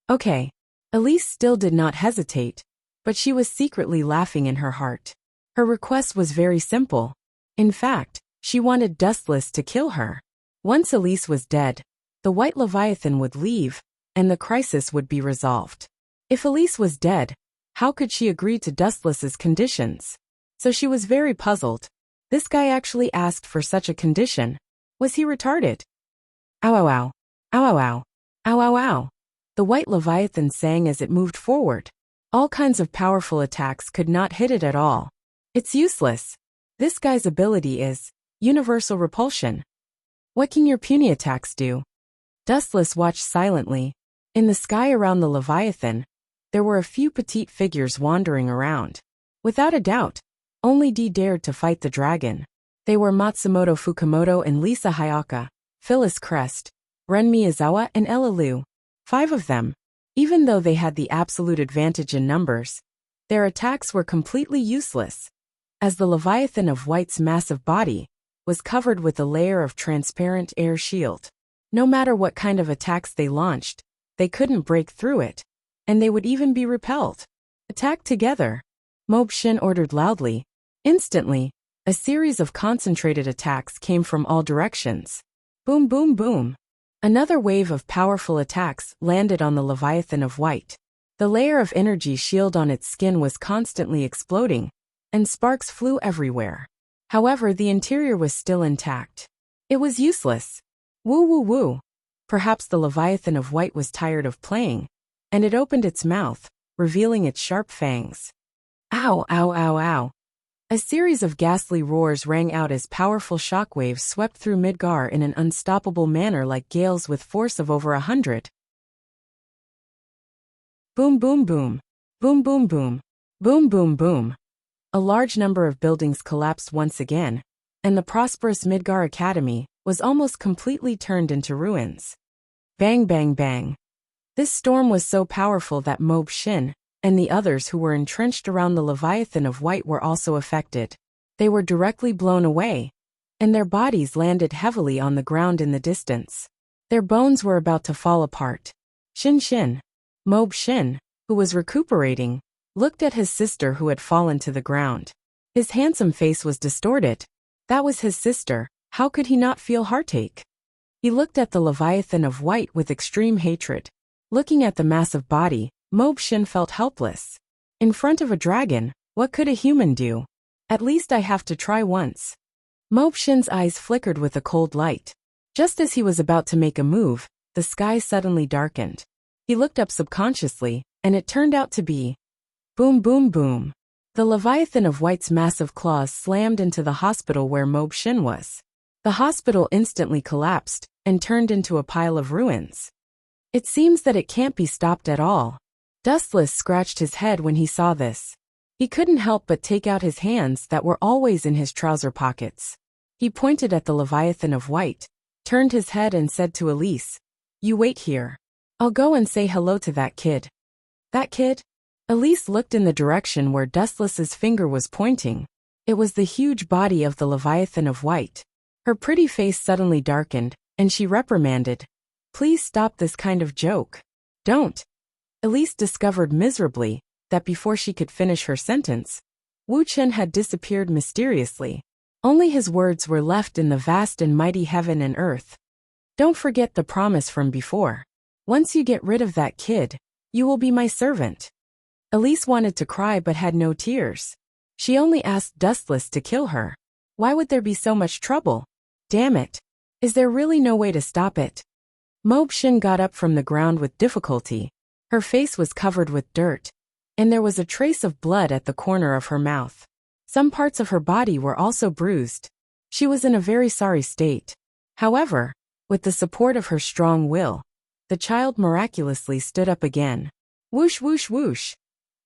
Okay. Elise still did not hesitate, but she was secretly laughing in her heart. Her request was very simple. In fact, she wanted Dustless to kill her. Once Elise was dead, the White Leviathan would leave, and the crisis would be resolved. If Elise was dead, how could she agree to Dustless's conditions? So she was very puzzled. This guy actually asked for such a condition. Was he retarded? Ow ow ow. Ow ow ow. Ow ow ow. The White Leviathan sang as it moved forward. All kinds of powerful attacks could not hit it at all. It's useless. This guy's ability is universal repulsion. What can your puny attacks do? Dustless watched silently. In the sky around the Leviathan, there were a few petite figures wandering around. Without a doubt, only D dared to fight the dragon. They were Matsumoto Fukumoto and Lisa Hayaka, Phyllis Crest, Ren Miyazawa and Ella Liu. 5 of them. Even though they had the absolute advantage in numbers, their attacks were completely useless, as the Leviathan of White's massive body was covered with a layer of transparent air shield. No matter what kind of attacks they launched, they couldn't break through it, and they would even be repelled. Attack together, Mob Shin ordered loudly. Instantly, a series of concentrated attacks came from all directions. Boom boom boom. Another wave of powerful attacks landed on the Leviathan of White. The layer of energy shield on its skin was constantly exploding, and sparks flew everywhere. However, the interior was still intact. It was useless. Woo woo woo. Perhaps the Leviathan of White was tired of playing, and it opened its mouth, revealing its sharp fangs. Ow, ow, ow, ow. A series of ghastly roars rang out as powerful shockwaves swept through Midgar in an unstoppable manner like gales with force of over 100. Boom boom boom. Boom boom boom. Boom boom boom. A large number of buildings collapsed once again, and the prosperous Midgar Academy was almost completely turned into ruins. Bang bang bang. This storm was so powerful that Mob Shin and the others who were entrenched around the Leviathan of White were also affected. They were directly blown away, and their bodies landed heavily on the ground in the distance. Their bones were about to fall apart. Shin Shin, Mob Shin, who was recuperating, looked at his sister who had fallen to the ground. His handsome face was distorted. That was his sister. How could he not feel heartache? He looked at the Leviathan of White with extreme hatred. Looking at the massive body, Mob Shin felt helpless. In front of a dragon, what could a human do? At least I have to try once. Mob Shin's eyes flickered with a cold light. Just as he was about to make a move, the sky suddenly darkened. He looked up subconsciously, and it turned out to be boom boom boom. The Leviathan of White's massive claws slammed into the hospital where Mob Shin was. The hospital instantly collapsed and turned into a pile of ruins. It seems that it can't be stopped at all. Dustless scratched his head when he saw this. He couldn't help but take out his hands that were always in his trouser pockets. He pointed at the Leviathan of White, turned his head and said to Elise, "You wait here. I'll go and say hello to that kid." That kid? Elise looked in the direction where Dustless's finger was pointing. It was the huge body of the Leviathan of White. Her pretty face suddenly darkened, and she reprimanded, "Please stop this kind of joke. Don't." Elise discovered miserably that before she could finish her sentence, Wu Chen had disappeared mysteriously. Only his words were left in the vast and mighty heaven and earth. Don't forget the promise from before. Once you get rid of that kid, you will be my servant. Elise wanted to cry but had no tears. She only asked Dustless to kill her. Why would there be so much trouble? Damn it. Is there really no way to stop it? Mob Shin got up from the ground with difficulty. Her face was covered with dirt, and there was a trace of blood at the corner of her mouth. Some parts of her body were also bruised. She was in a very sorry state. However, with the support of her strong will, the child miraculously stood up again. Whoosh whoosh whoosh.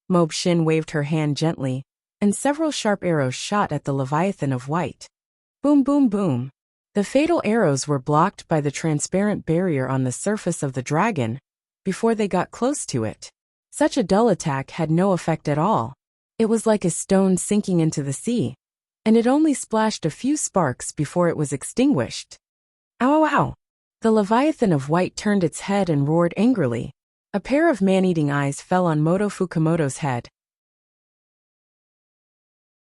Mob Shin waved her hand gently, and several sharp arrows shot at the Leviathan of White. Boom boom boom. The fatal arrows were blocked by the transparent barrier on the surface of the dragon before they got close to it. Such a dull attack had no effect at all. It was like a stone sinking into the sea, and it only splashed a few sparks before it was extinguished. Ow, ow, ow! The Leviathan of White turned its head and roared angrily. A pair of man-eating eyes fell on Moto Fukamoto's head.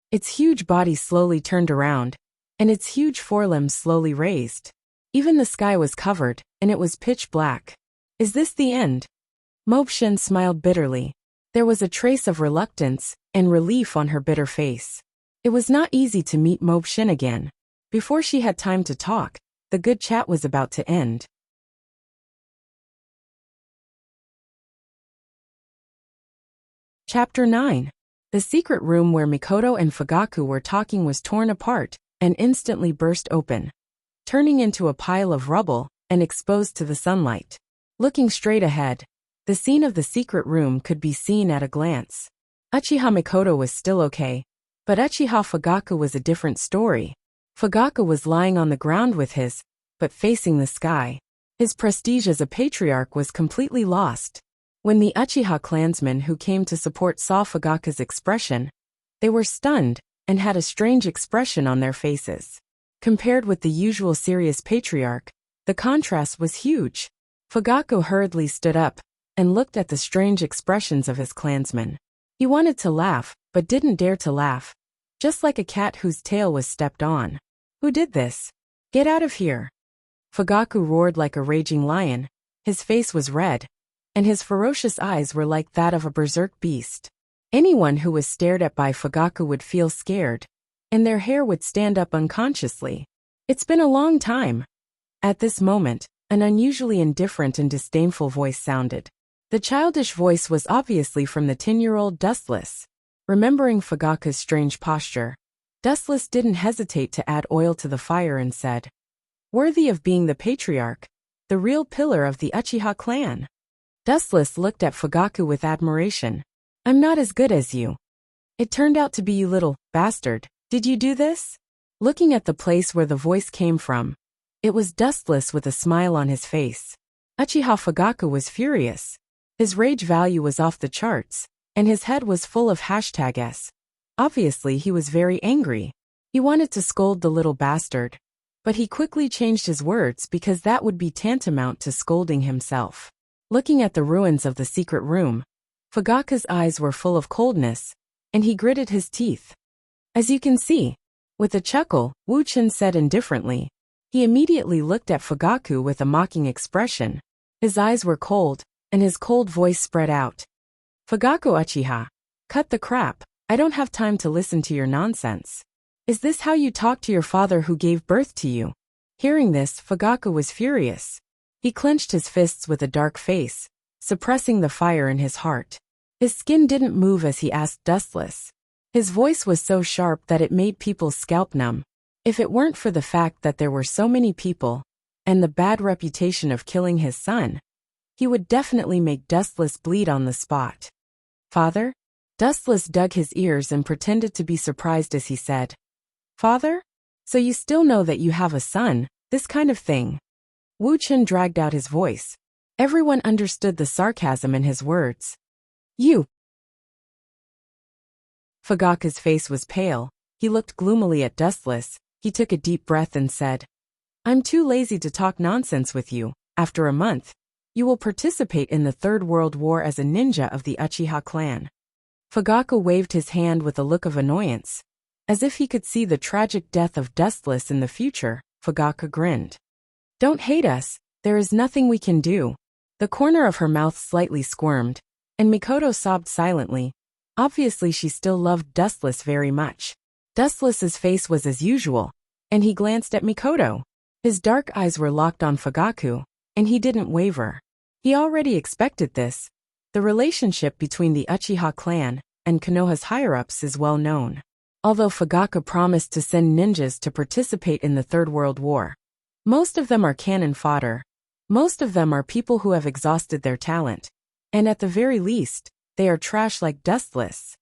Its huge body slowly turned around, and its huge forelimbs slowly raised. Even the sky was covered, and it was pitch black. Is this the end? Mobshin smiled bitterly. There was a trace of reluctance and relief on her bitter face. It was not easy to meet Mobshin again. Before she had time to talk, the good chat was about to end. Chapter 9. The secret room where Mikoto and Fugaku were talking was torn apart and instantly burst open, turning into a pile of rubble and exposed to the sunlight. Looking straight ahead, the scene of the secret room could be seen at a glance. Uchiha Mikoto was still okay, but Uchiha Fugaku was a different story. Fugaku was lying on the ground with but facing the sky. His prestige as a patriarch was completely lost. When the Uchiha clansmen who came to support saw Fugaku's expression, they were stunned and had a strange expression on their faces. Compared with the usual serious patriarch, the contrast was huge. Fugaku hurriedly stood up and looked at the strange expressions of his clansmen. He wanted to laugh, but didn't dare to laugh, just like a cat whose tail was stepped on. Who did this? Get out of here! Fugaku roared like a raging lion. His face was red, and his ferocious eyes were like that of a berserk beast. Anyone who was stared at by Fugaku would feel scared, and their hair would stand up unconsciously. It's been a long time. At this moment, an unusually indifferent and disdainful voice sounded. The childish voice was obviously from the 10-year-old Dustless. Remembering Fugaku's strange posture, Dustless didn't hesitate to add oil to the fire and said, "Worthy of being the patriarch, the real pillar of the Uchiha clan." Dustless looked at Fugaku with admiration. "I'm not as good as you. It turned out to be you little bastard. Did you do this?" Looking at the place where the voice came from, it was Dustless with a smile on his face. Uchiha Fugaku was furious. His rage value was off the charts, and his head was full of #S. Obviously he was very angry. He wanted to scold the little bastard, but he quickly changed his words because that would be tantamount to scolding himself. Looking at the ruins of the secret room, Fugaku's eyes were full of coldness, and he gritted his teeth. "As you can see." With a chuckle, Wu-chan said indifferently. He immediately looked at Fugaku with a mocking expression. His eyes were cold, and his cold voice spread out. "Fugaku Uchiha, cut the crap. I don't have time to listen to your nonsense. Is this how you talk to your father who gave birth to you?" Hearing this, Fugaku was furious. He clenched his fists with a dark face, suppressing the fire in his heart. His skin didn't move as he asked Dustless. His voice was so sharp that it made people's scalp numb. If it weren't for the fact that there were so many people, and the bad reputation of killing his son, he would definitely make Dustless bleed on the spot. "Father?" Dustless dug his ears and pretended to be surprised as he said, "Father? So you still know that you have a son, this kind of thing?" Wu-chan dragged out his voice. Everyone understood the sarcasm in his words. "You!" Fugaku's face was pale. He looked gloomily at Dustless. He took a deep breath and said, "I'm too lazy to talk nonsense with you. After a month, you will participate in the Third World War as a ninja of the Uchiha clan." Fugaku waved his hand with a look of annoyance. As if he could see the tragic death of Dustless in the future, Fugaku grinned. "Don't hate us, there is nothing we can do." The corner of her mouth slightly squirmed, and Mikoto sobbed silently. Obviously she still loved Dustless very much. Dustless's face was as usual, and he glanced at Mikoto. His dark eyes were locked on Fugaku, and he didn't waver. He already expected this. The relationship between the Uchiha clan and Konoha's higher-ups is well known. Although Fugaku promised to send ninjas to participate in the Third World War, most of them are cannon fodder. Most of them are people who have exhausted their talent, and at the very least, they are trash like Dustless.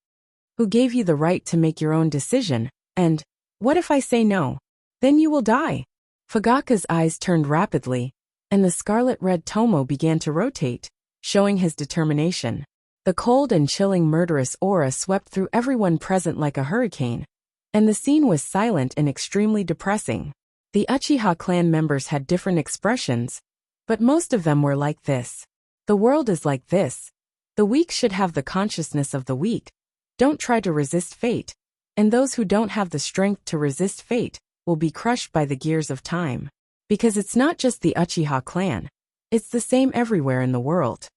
Who gave you the right to make your own decision, and, what if I say no? Then you will die. Fugaka's eyes turned rapidly, and the scarlet-red Tomo began to rotate, showing his determination. The cold and chilling murderous aura swept through everyone present like a hurricane, and the scene was silent and extremely depressing. The Uchiha clan members had different expressions, but most of them were like this. The world is like this. The weak should have the consciousness of the weak. Don't try to resist fate, and those who don't have the strength to resist fate will be crushed by the gears of time. Because it's not just the Uchiha clan. It's the same everywhere in the world.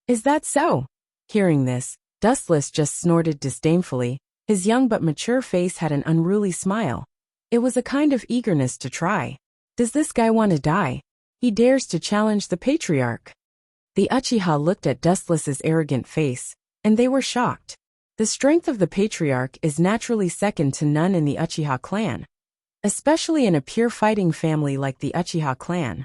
Is that so? Hearing this, Dustless just snorted disdainfully. His young but mature face had an unruly smile. It was a kind of eagerness to try. Does this guy want to die? He dares to challenge the patriarch. The Uchiha looked at Dustless's arrogant face, and they were shocked. The strength of the patriarch is naturally second to none in the Uchiha clan, especially in a pure fighting family like the Uchiha clan.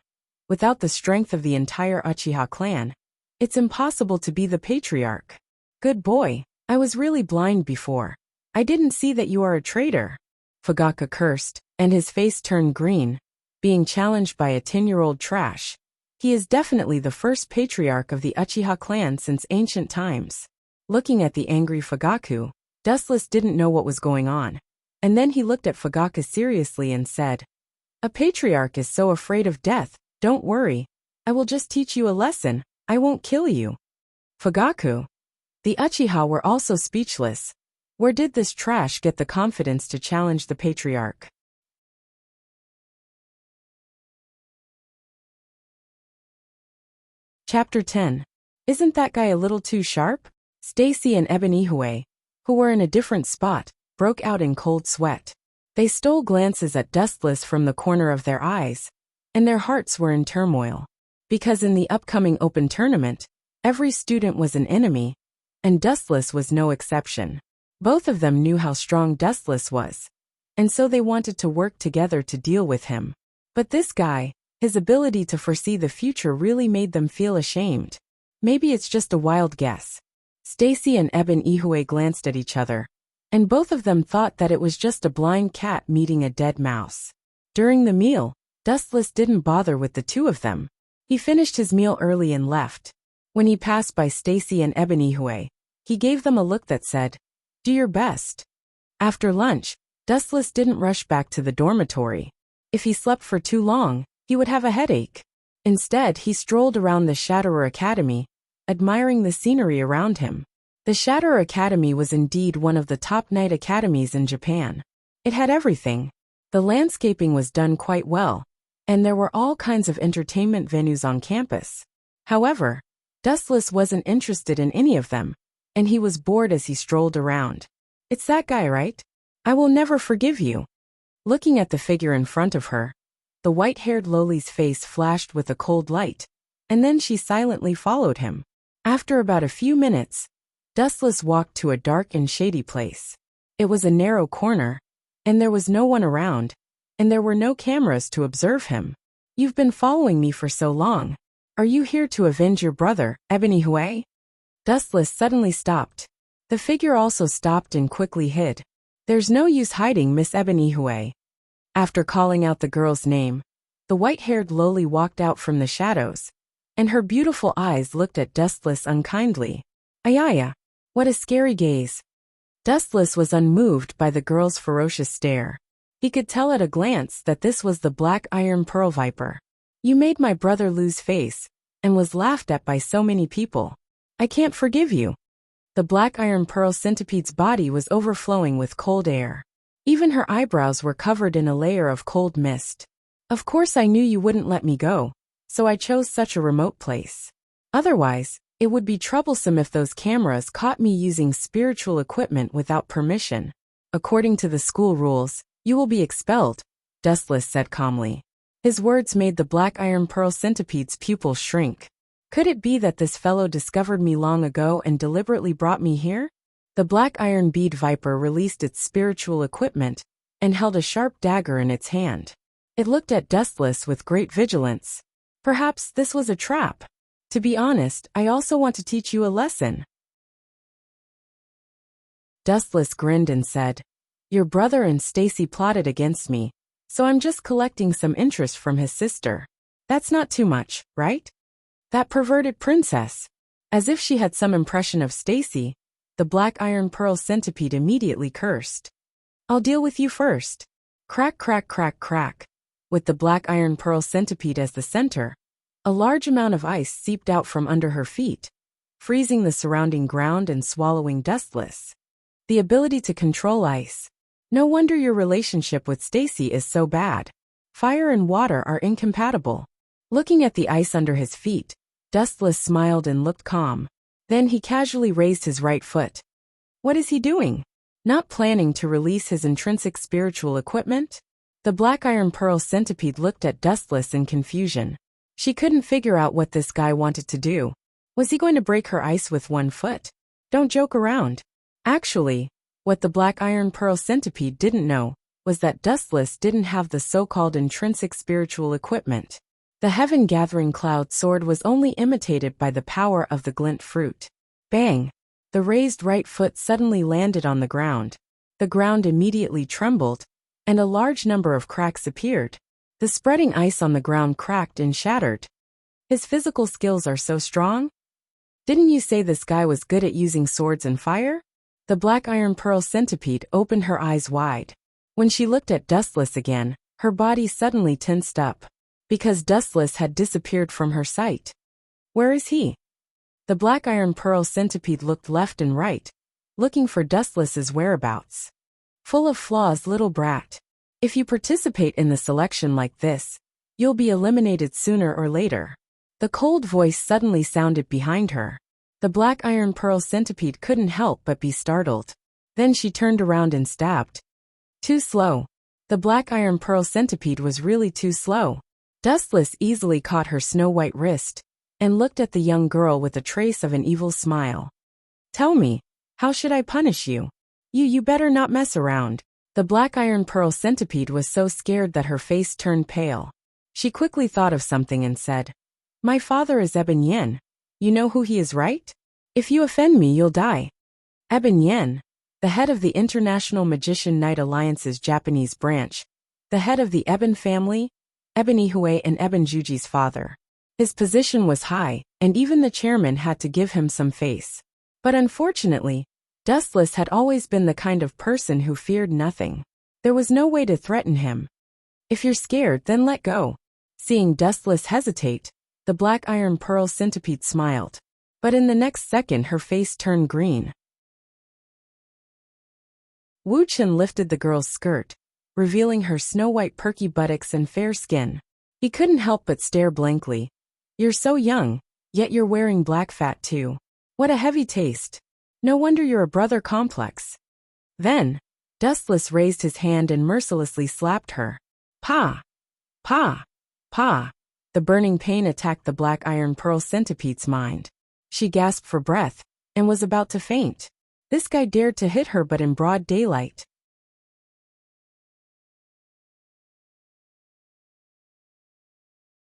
Without the strength of the entire Uchiha clan, it's impossible to be the patriarch. Good boy, I was really blind before. I didn't see that you are a traitor. Fugaka cursed, and his face turned green. Being challenged by a 10-year-old trash. He is definitely the first patriarch of the Uchiha clan since ancient times. Looking at the angry Fugaku, Dustless didn't know what was going on. And then he looked at Fugaka seriously and said, "A patriarch is so afraid of death, don't worry. I will just teach you a lesson, I won't kill you." Fugaku. The Uchiha were also speechless. Where did this trash get the confidence to challenge the patriarch? Chapter 10. Isn't that guy a little too sharp? Stacy and Ebenihue, who were in a different spot, broke out in cold sweat. They stole glances at Dustless from the corner of their eyes, and their hearts were in turmoil. Because in the upcoming open tournament, every student was an enemy, and Dustless was no exception. Both of them knew how strong Dustless was, and so they wanted to work together to deal with him. But this guy, his ability to foresee the future really made them feel ashamed. Maybe it's just a wild guess. Stacy and Ebenihue glanced at each other, and both of them thought that it was just a blind cat meeting a dead mouse. During the meal, Dustless didn't bother with the two of them. He finished his meal early and left. When he passed by Stacy and Ebenihue, he gave them a look that said, "Do your best." After lunch, Dustless didn't rush back to the dormitory. If he slept for too long, he would have a headache. Instead, he strolled around the Shatterer Academy, admiring the scenery around him. The Shatterer Academy was indeed one of the top night academies in Japan. It had everything. The landscaping was done quite well, and there were all kinds of entertainment venues on campus. However, Dustless wasn't interested in any of them, and he was bored as he strolled around. "It's that guy, right? I will never forgive you." Looking at the figure in front of her, the white-haired Loli's face flashed with a cold light, and then she silently followed him. After about a few minutes, Dustless walked to a dark and shady place. It was a narrow corner, and there was no one around, and there were no cameras to observe him. "You've been following me for so long. Are you here to avenge your brother, Ebenihue?" Dustless suddenly stopped. The figure also stopped and quickly hid. "There's no use hiding, Miss Ebenihue." After calling out the girl's name, the white-haired Loli walked out from the shadows, and her beautiful eyes looked at Dustless unkindly. Ayaya, what a scary gaze. Dustless was unmoved by the girl's ferocious stare. He could tell at a glance that this was the Black Iron Pearl Viper. "You made my brother lose face, and was laughed at by so many people. I can't forgive you." The Black Iron Pearl Centipede's body was overflowing with cold air. Even her eyebrows were covered in a layer of cold mist. "Of course I knew you wouldn't let me go, so I chose such a remote place. Otherwise, it would be troublesome if those cameras caught me using spiritual equipment without permission. According to the school rules, you will be expelled," Dustless said calmly. His words made the Black Iron Pearl Centipede's pupils shrink. Could it be that this fellow discovered me long ago and deliberately brought me here? The Black Iron Bead Viper released its spiritual equipment and held a sharp dagger in its hand. It looked at Dustless with great vigilance. Perhaps this was a trap. "To be honest, I also want to teach you a lesson." Dustless grinned and said, "Your brother and Stacy plotted against me, so I'm just collecting some interest from his sister. That's not too much, right? That perverted princess. As if she had some impression of Stacy, the black iron pearl centipede immediately cursed. I'll deal with you first. Crack, crack, crack, crack. With the black iron pearl centipede as the center, a large amount of ice seeped out from under her feet, freezing the surrounding ground and swallowing Dustless. The ability to control ice. No wonder your relationship with Stacy is so bad. Fire and water are incompatible. Looking at the ice under his feet, Dustless smiled and looked calm. Then he casually raised his right foot. What is he doing? Not planning to release his intrinsic spiritual equipment? The black iron pearl centipede looked at Dustless in confusion. She couldn't figure out what this guy wanted to do. Was he going to break her ice with one foot? Don't joke around. Actually, what the black iron pearl centipede didn't know was that Dustless didn't have the so-called intrinsic spiritual equipment. The heaven-gathering cloud sword was only imitated by the power of the glint fruit. Bang! The raised right foot suddenly landed on the ground. The ground immediately trembled, and a large number of cracks appeared. The spreading ice on the ground cracked and shattered. His physical skills are so strong? Didn't you say this guy was good at using swords and fire? The black iron pearl centipede opened her eyes wide. When she looked at Dustless again, her body suddenly tensed up, because Dustless had disappeared from her sight. Where is he? The black iron pearl centipede looked left and right, looking for Dustless's whereabouts. Full of flaws, little brat. If you participate in the selection like this, you'll be eliminated sooner or later. The cold voice suddenly sounded behind her. The black iron pearl centipede couldn't help but be startled. Then she turned around and stabbed. Too slow. The black iron pearl centipede was really too slow. Dustless easily caught her snow-white wrist and looked at the young girl with a trace of an evil smile. Tell me, how should I punish you? You better not mess around. The black iron pearl centipede was so scared that her face turned pale. She quickly thought of something and said, My father is Eben Yen. You know who he is, right? If you offend me, you'll die. Eben Yen, the head of the International Magician Knight Alliance's Japanese branch, the head of the Eben family, Eben Ihue and Eben Juji's father. His position was high, and even the chairman had to give him some face. But unfortunately, Dustless had always been the kind of person who feared nothing. There was no way to threaten him. If you're scared, then let go. Seeing Dustless hesitate, the black iron pearl centipede smiled. But in the next second her face turned green. Wu Chen lifted the girl's skirt, revealing her snow-white perky buttocks and fair skin. He couldn't help but stare blankly. You're so young, yet you're wearing black fat too. What a heavy taste. No wonder you're a brother complex. Then, Dustless raised his hand and mercilessly slapped her. Pa! Pa! Pa! The burning pain attacked the black iron pearl centipede's mind. She gasped for breath and was about to faint. This guy dared to hit her, but in broad daylight.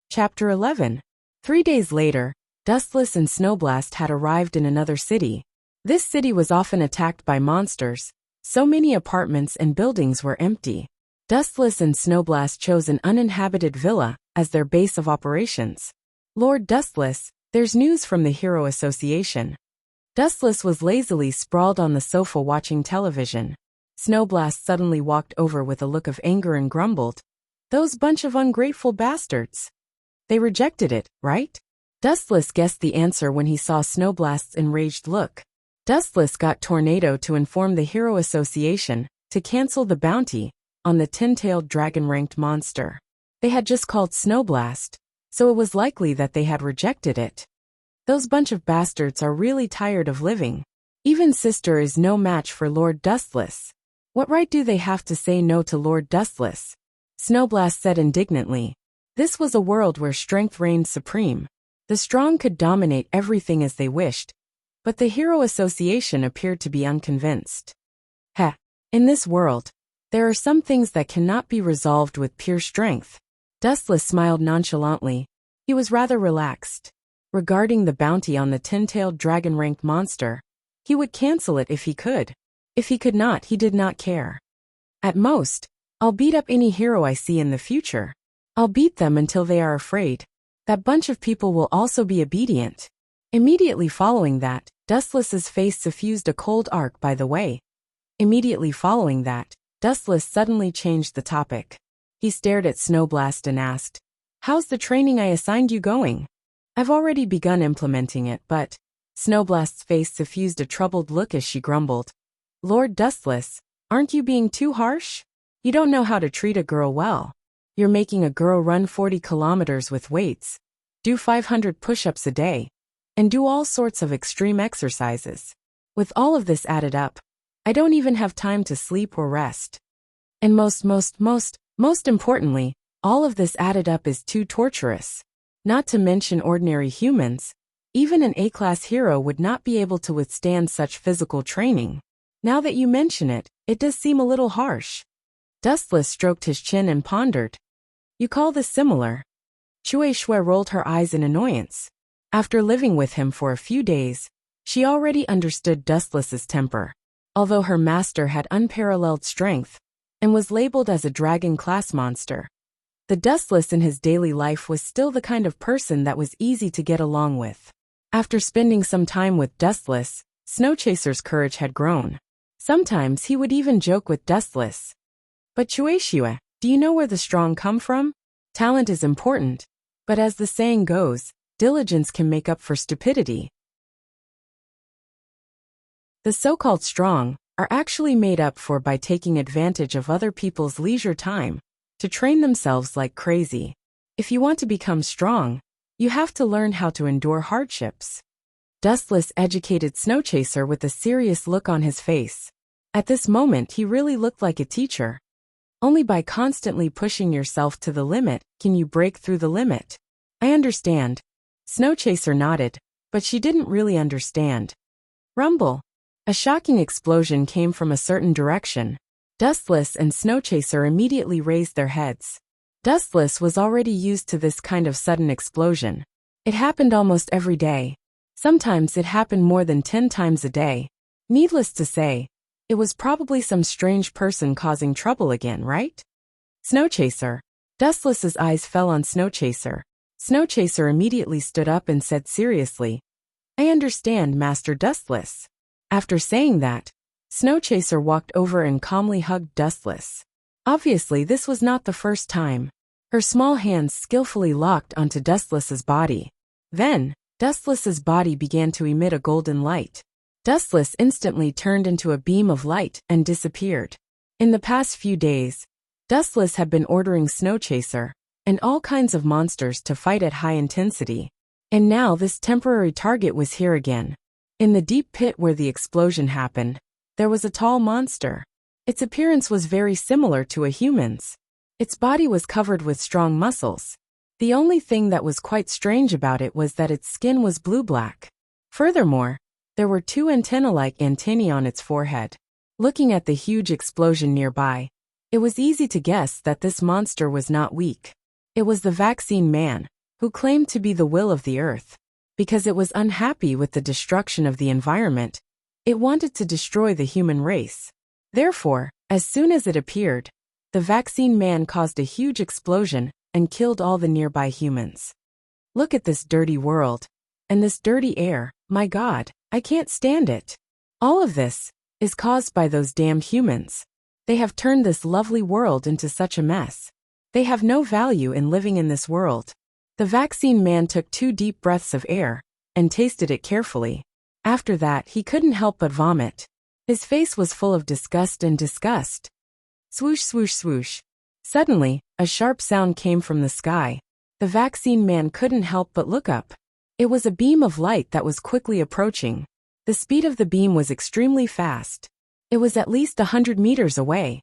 Chapter 11. 3 days later, Dustless and Snowblast had arrived in another city. This city was often attacked by monsters. So many apartments and buildings were empty. Dustless and Snowblast chose an uninhabited villa as their base of operations. Lord Dustless, there's news from the Hero Association. Dustless was lazily sprawled on the sofa watching television. Snowblast suddenly walked over with a look of anger and grumbled. Those bunch of ungrateful bastards. They rejected it, right? Dustless guessed the answer when he saw Snowblast's enraged look. Dustless got Tornado to inform the Hero Association to cancel the bounty on the tin-tailed dragon-ranked monster. They had just called Snowblast, so it was likely that they had rejected it. Those bunch of bastards are really tired of living. Even Sister is no match for Lord Dustless. What right do they have to say no to Lord Dustless? Snowblast said indignantly. This was a world where strength reigned supreme. The strong could dominate everything as they wished, but the Hero Association appeared to be unconvinced. Heh, in this world, there are some things that cannot be resolved with pure strength. Dustless smiled nonchalantly. He was rather relaxed. Regarding the bounty on the tin-tailed dragon-ranked monster, he would cancel it if he could. If he could not, he did not care. At most, I'll beat up any hero I see in the future. I'll beat them until they are afraid. That bunch of people will also be obedient. Immediately following that, Dustless's face suffused a cold arc. By the way. Immediately following that, Dustless suddenly changed the topic. He stared at Snowblast and asked, "How's the training I assigned you going?" "I've already begun implementing it, but..." Snowblast's face suffused a troubled look as she grumbled. "Lord Dustless, aren't you being too harsh? You don't know how to treat a girl well. You're making a girl run 40 kilometers with weights, do 500 push-ups a day, and do all sorts of extreme exercises. With all of this added up, I don't even have time to sleep or rest. And most importantly, all of this added up is too torturous. Not to mention ordinary humans. Even an A-class hero would not be able to withstand such physical training. Now that you mention it, it does seem a little harsh." Dustless stroked his chin and pondered. "You call this similar?" Cui Shui rolled her eyes in annoyance. After living with him for a few days, she already understood Dustless's temper. Although her master had unparalleled strength and was labeled as a dragon-class monster, the Dustless in his daily life was still the kind of person that was easy to get along with. After spending some time with Dustless, Snowchaser's courage had grown. Sometimes he would even joke with Dustless. "But Chueshue, do you know where the strong come from? Talent is important, but as the saying goes, diligence can make up for stupidity." The so-called strong are actually made up for by taking advantage of other people's leisure time to train themselves like crazy. If you want to become strong, you have to learn how to endure hardships. Dustless educated Snowchaser with a serious look on his face. At this moment he really looked like a teacher. Only by constantly pushing yourself to the limit can you break through the limit. "I understand." Snowchaser nodded, but she didn't really understand. Rumble. A shocking explosion came from a certain direction. Dustless and Snowchaser immediately raised their heads. Dustless was already used to this kind of sudden explosion. It happened almost every day. Sometimes it happened more than 10 times a day. Needless to say, it was probably some strange person causing trouble again, right? Snowchaser. Dustless's eyes fell on Snowchaser. Snowchaser immediately stood up and said seriously, "I understand, Master Dustless." After saying that, Snowchaser walked over and calmly hugged Dustless. Obviously this was not the first time. Her small hands skillfully locked onto Dustless's body. Then, Dustless's body began to emit a golden light. Dustless instantly turned into a beam of light and disappeared. In the past few days, Dustless had been ordering Snowchaser and all kinds of monsters to fight at high intensity. And now this temporary target was here again. In the deep pit where the explosion happened, there was a tall monster. Its appearance was very similar to a human's. Its body was covered with strong muscles. The only thing that was quite strange about it was that its skin was blue-black. Furthermore, there were 2 antenna-like antennae on its forehead. Looking at the huge explosion nearby, it was easy to guess that this monster was not weak. It was the Vaccine Man, who claimed to be the will of the earth. Because it was unhappy with the destruction of the environment, it wanted to destroy the human race. Therefore, as soon as it appeared, the Vaccine Man caused a huge explosion and killed all the nearby humans. Look at this dirty world. And this dirty air, my God, I can't stand it. All of this is caused by those damned humans. They have turned this lovely world into such a mess. They have no value in living in this world. The Vaccine Man took 2 deep breaths of air and tasted it carefully. After that, he couldn't help but vomit. His face was full of disgust and disgust. Swoosh, swoosh, swoosh. Suddenly, a sharp sound came from the sky. The Vaccine Man couldn't help but look up. It was a beam of light that was quickly approaching. The speed of the beam was extremely fast. It was at least 100 meters away.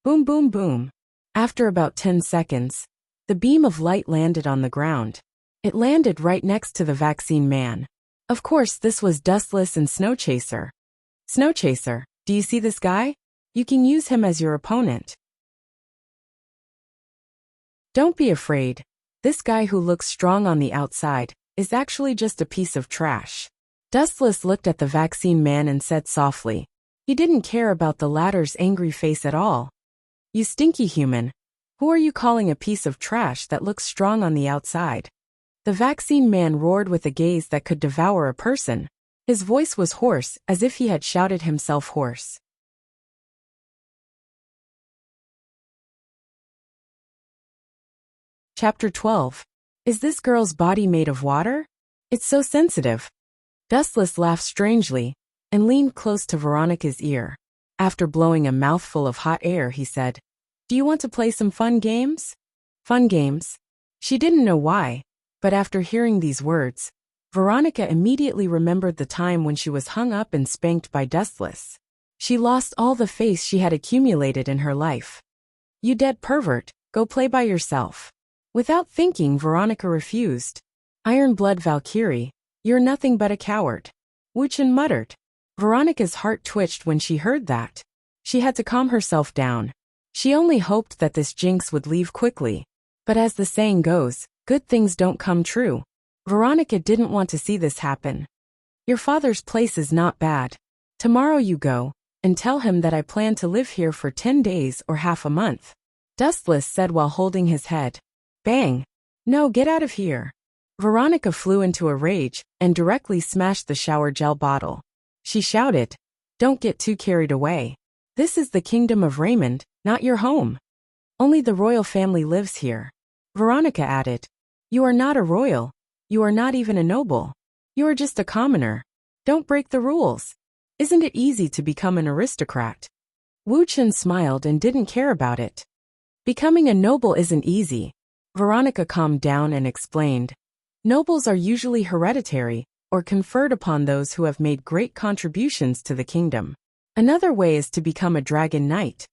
Boom, boom, boom. After about 10 seconds, the beam of light landed on the ground. It landed right next to the Vaccine Man. Of course, this was Dustless and Snowchaser. Snowchaser, do you see this guy? You can use him as your opponent. Don't be afraid. This guy who looks strong on the outside is actually just a piece of trash. Dustless looked at the Vaccine Man and said softly. He didn't care about the latter's angry face at all. You stinky human. Who are you calling a piece of trash that looks strong on the outside? The vaccine man roared with a gaze that could devour a person. His voice was hoarse, as if he had shouted himself hoarse. Chapter 12. Is this girl's body made of water? It's so sensitive. Dustless laughed strangely and leaned close to Veronica's ear. After blowing a mouthful of hot air, he said, "Do you want to play some fun games?" Fun games? She didn't know why, but after hearing these words, Veronica immediately remembered the time when she was hung up and spanked by Dustless. She lost all the faith she had accumulated in her life. "You dead pervert, go play by yourself." Without thinking, Veronica refused. "Iron Blood Valkyrie, you're nothing but a coward," Wu Chen muttered. Veronica's heart twitched when she heard that. She had to calm herself down. She only hoped that this jinx would leave quickly. But as the saying goes, good things don't come true. Veronica didn't want to see this happen. "Your father's place is not bad. Tomorrow you go and tell him that I plan to live here for 10 days or half a month," Dustless said while holding his head. Bang! "No, get out of here." Veronica flew into a rage and directly smashed the shower gel bottle. She shouted, "Don't get too carried away. This is the kingdom of Raymond, not your home. Only the royal family lives here." Veronica added, "You are not a royal. You are not even a noble. You are just a commoner. Don't break the rules. Isn't it easy to become an aristocrat?" Wu Chen smiled and didn't care about it. "Becoming a noble isn't easy." Veronica calmed down and explained, "Nobles are usually hereditary or conferred upon those who have made great contributions to the kingdom. Another way is to become a dragon knight."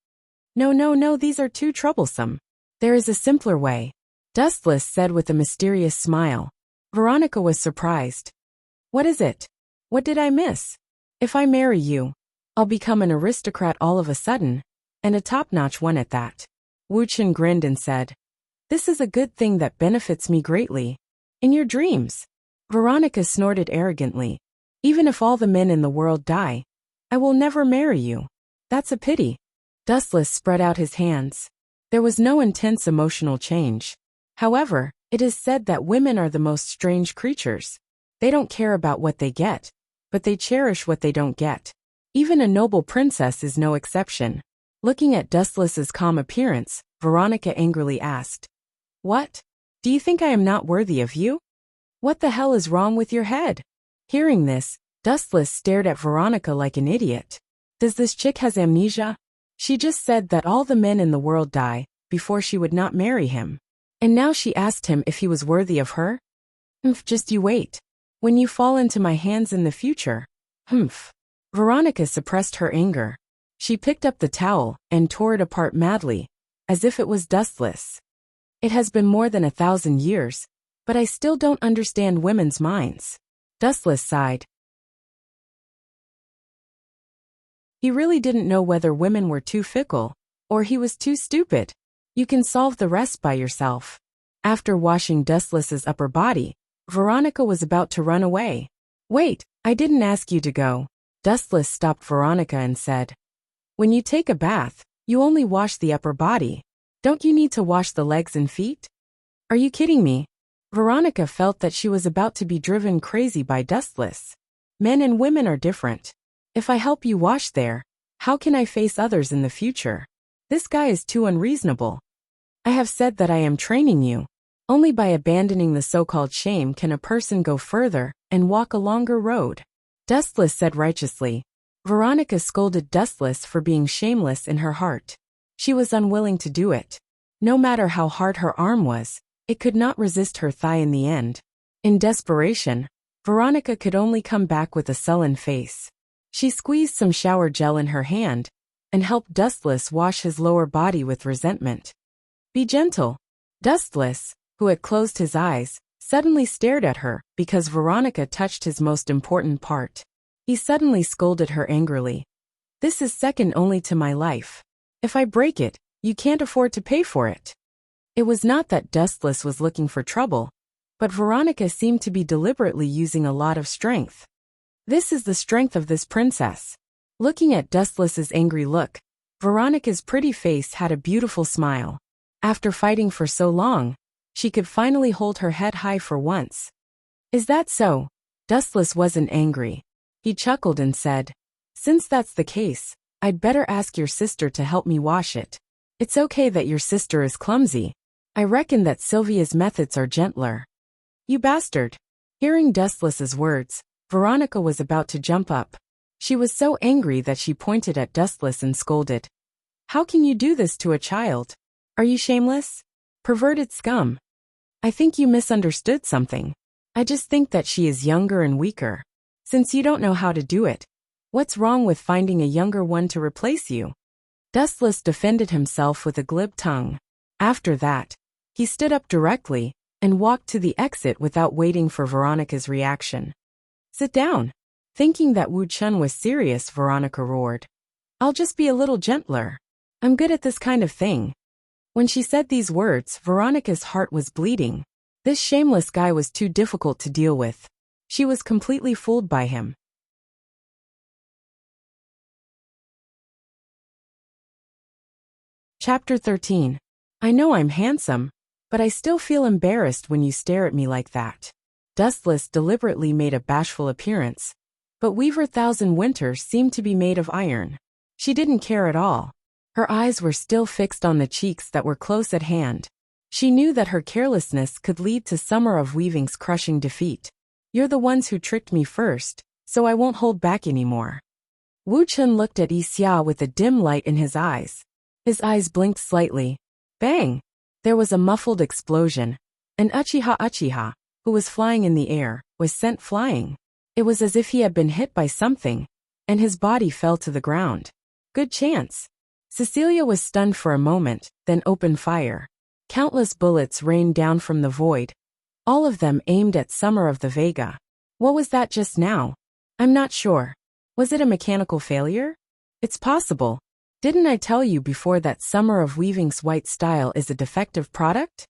No, these are too troublesome. There is a simpler way," Dustless said with a mysterious smile. Veronica was surprised. "What is it? What did I miss?" "If I marry you, I'll become an aristocrat all of a sudden, and a top-notch one at that." Wu Chen grinned and said, "This is a good thing that benefits me greatly. In your dreams." Veronica snorted arrogantly. "Even if all the men in the world die, I will never marry you. That's a pity." Dustless spread out his hands. There was no intense emotional change. However, it is said that women are the most strange creatures. They don't care about what they get, but they cherish what they don't get. Even a noble princess is no exception. Looking at Dustless's calm appearance, Veronica angrily asked, "What? Do you think I am not worthy of you? What the hell is wrong with your head?" Hearing this, Dustless stared at Veronica like an idiot. Does this chick has amnesia? She just said that all the men in the world die before she would not marry him. And now she asked him if he was worthy of her? Just you wait. When you fall into my hands in the future. Veronica suppressed her anger. She picked up the towel and tore it apart madly, as if it was Dustless. "It has been more than 1,000 years, but I still don't understand women's minds." Dustless sighed. He really didn't know whether women were too fickle, or he was too stupid. You can solve the rest by yourself. After washing Dustless's upper body, Veronica was about to run away. "Wait, I didn't ask you to go." Dustless stopped Veronica and said, "When you take a bath, you only wash the upper body. Don't you need to wash the legs and feet?" "Are you kidding me?" Veronica felt that she was about to be driven crazy by Dustless. Men and women are different. If I help you wash there, how can I face others in the future? This guy is too unreasonable. I have said that I am training you. Only by abandoning the so-called shame can a person go further and walk a longer road. Dustless said righteously. Veronica scolded Dustless for being shameless in her heart. She was unwilling to do it. No matter how hard her arm was, it could not resist her thigh in the end. In desperation, Veronica could only come back with a sullen face. She squeezed some shower gel in her hand and helped Dustless wash his lower body with resentment. "Be gentle." Dustless, who had closed his eyes, suddenly stared at her because Veronica touched his most important part. He suddenly scolded her angrily. "This is second only to my life. If I break it, you can't afford to pay for it." It was not that Dustless was looking for trouble, but Veronica seemed to be deliberately using a lot of strength. "This is the strength of this princess." Looking at Dustless's angry look, Veronica's pretty face had a beautiful smile. After fighting for so long, she could finally hold her head high for once. Is that so? Dustless wasn't angry. He chuckled and said, since that's the case, I'd better ask your sister to help me wash it. It's okay that your sister is clumsy. I reckon that Sylvia's methods are gentler. You bastard. Hearing Dustless's words, Veronica was about to jump up. She was so angry that she pointed at Dustless and scolded. How can you do this to a child? Are you shameless? Perverted scum. I think you misunderstood something. I just think that she is younger and weaker. Since you don't know how to do it, what's wrong with finding a younger one to replace you? Dustless defended himself with a glib tongue. After that, he stood up directly and walked to the exit without waiting for Veronica's reaction. Sit down. Thinking that Wu Chun was serious, Veronica roared. I'll just be a little gentler. I'm good at this kind of thing. When she said these words, Veronica's heart was bleeding. This shameless guy was too difficult to deal with. She was completely fooled by him. Chapter 13. I know I'm handsome, but I still feel embarrassed when you stare at me like that. Dustless deliberately made a bashful appearance, but Weaver Thousand Winter seemed to be made of iron. She didn't care at all. Her eyes were still fixed on the cheeks that were close at hand. She knew that her carelessness could lead to Summer of Weaving's crushing defeat. You're the ones who tricked me first, so I won't hold back anymore. Wu Chun looked at Xia with a dim light in his eyes. His eyes blinked slightly. Bang! There was a muffled explosion. And Uchiha, who was flying in the air, was sent flying. It was as if he had been hit by something, and his body fell to the ground. Good chance. Cecilia was stunned for a moment, then opened fire. Countless bullets rained down from the void, all of them aimed at Summer of the Vega. What was that just now? I'm not sure. Was it a mechanical failure? It's possible. Didn't I tell you before that Summer of Weaving's white style is a defective product?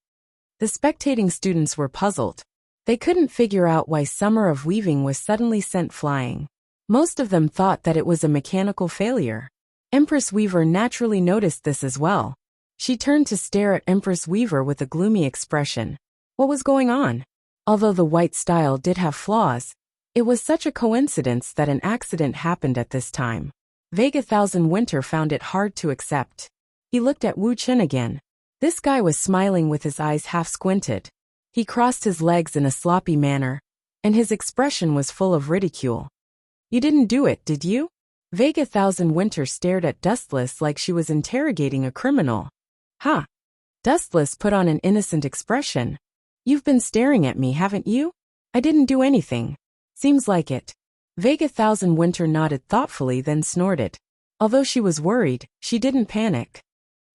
The spectating students were puzzled. They couldn't figure out why Summer of Weaving was suddenly sent flying. Most of them thought that it was a mechanical failure. Empress Weaver naturally noticed this as well. She turned to stare at Empress Weaver with a gloomy expression. What was going on? Although the white style did have flaws, it was such a coincidence that an accident happened at this time. Vega Thousand Winter found it hard to accept. He looked at Wu Chun again. This guy was smiling with his eyes half squinted. He crossed his legs in a sloppy manner, and his expression was full of ridicule. You didn't do it, did you? Vega Thousand Winter stared at Dustless like she was interrogating a criminal. Ha! Dustless put on an innocent expression. You've been staring at me, haven't you? I didn't do anything. Seems like it. Vega Thousand Winter nodded thoughtfully, then snorted. Although she was worried, she didn't panic.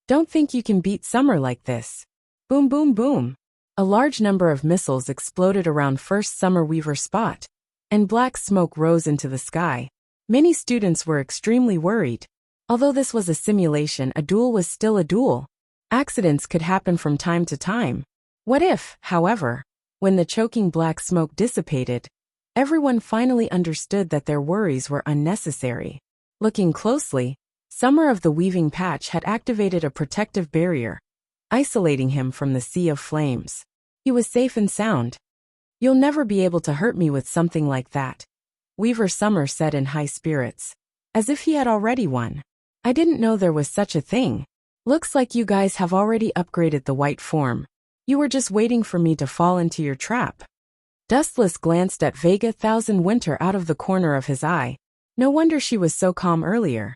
Don't think you can beat Summer like this. Boom boom boom. A large number of missiles exploded around First Summer Weaver spot, and black smoke rose into the sky. Many students were extremely worried. Although this was a simulation, a duel was still a duel. Accidents could happen from time to time. What if, however, when the choking black smoke dissipated, everyone finally understood that their worries were unnecessary? Looking closely, Summer of the Weaving Patch had activated a protective barrier, isolating him from the sea of flames. He was safe and sound. You'll never be able to hurt me with something like that, Weaver Summer said in high spirits, as if he had already won. I didn't know there was such a thing. Looks like you guys have already upgraded the white form. You were just waiting for me to fall into your trap. Dustless glanced at Vega Thousand Winter out of the corner of his eye. No wonder she was so calm earlier.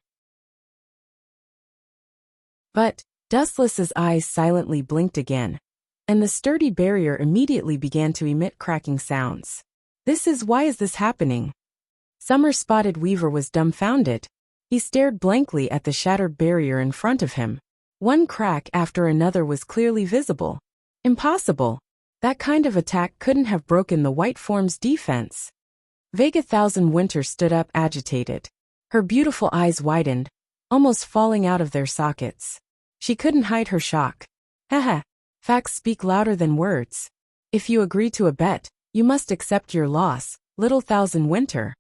But Dustless's eyes silently blinked again, and the sturdy barrier immediately began to emit cracking sounds. Why is this happening? Summer spotted Weaver was dumbfounded. He stared blankly at the shattered barrier in front of him. One crack after another was clearly visible. Impossible. That kind of attack couldn't have broken the white form's defense. Vega Thousand Winter stood up agitated. Her beautiful eyes widened, almost falling out of their sockets. She couldn't hide her shock. Haha. Facts speak louder than words. If you agree to a bet, you must accept your loss, little Thousand Winter.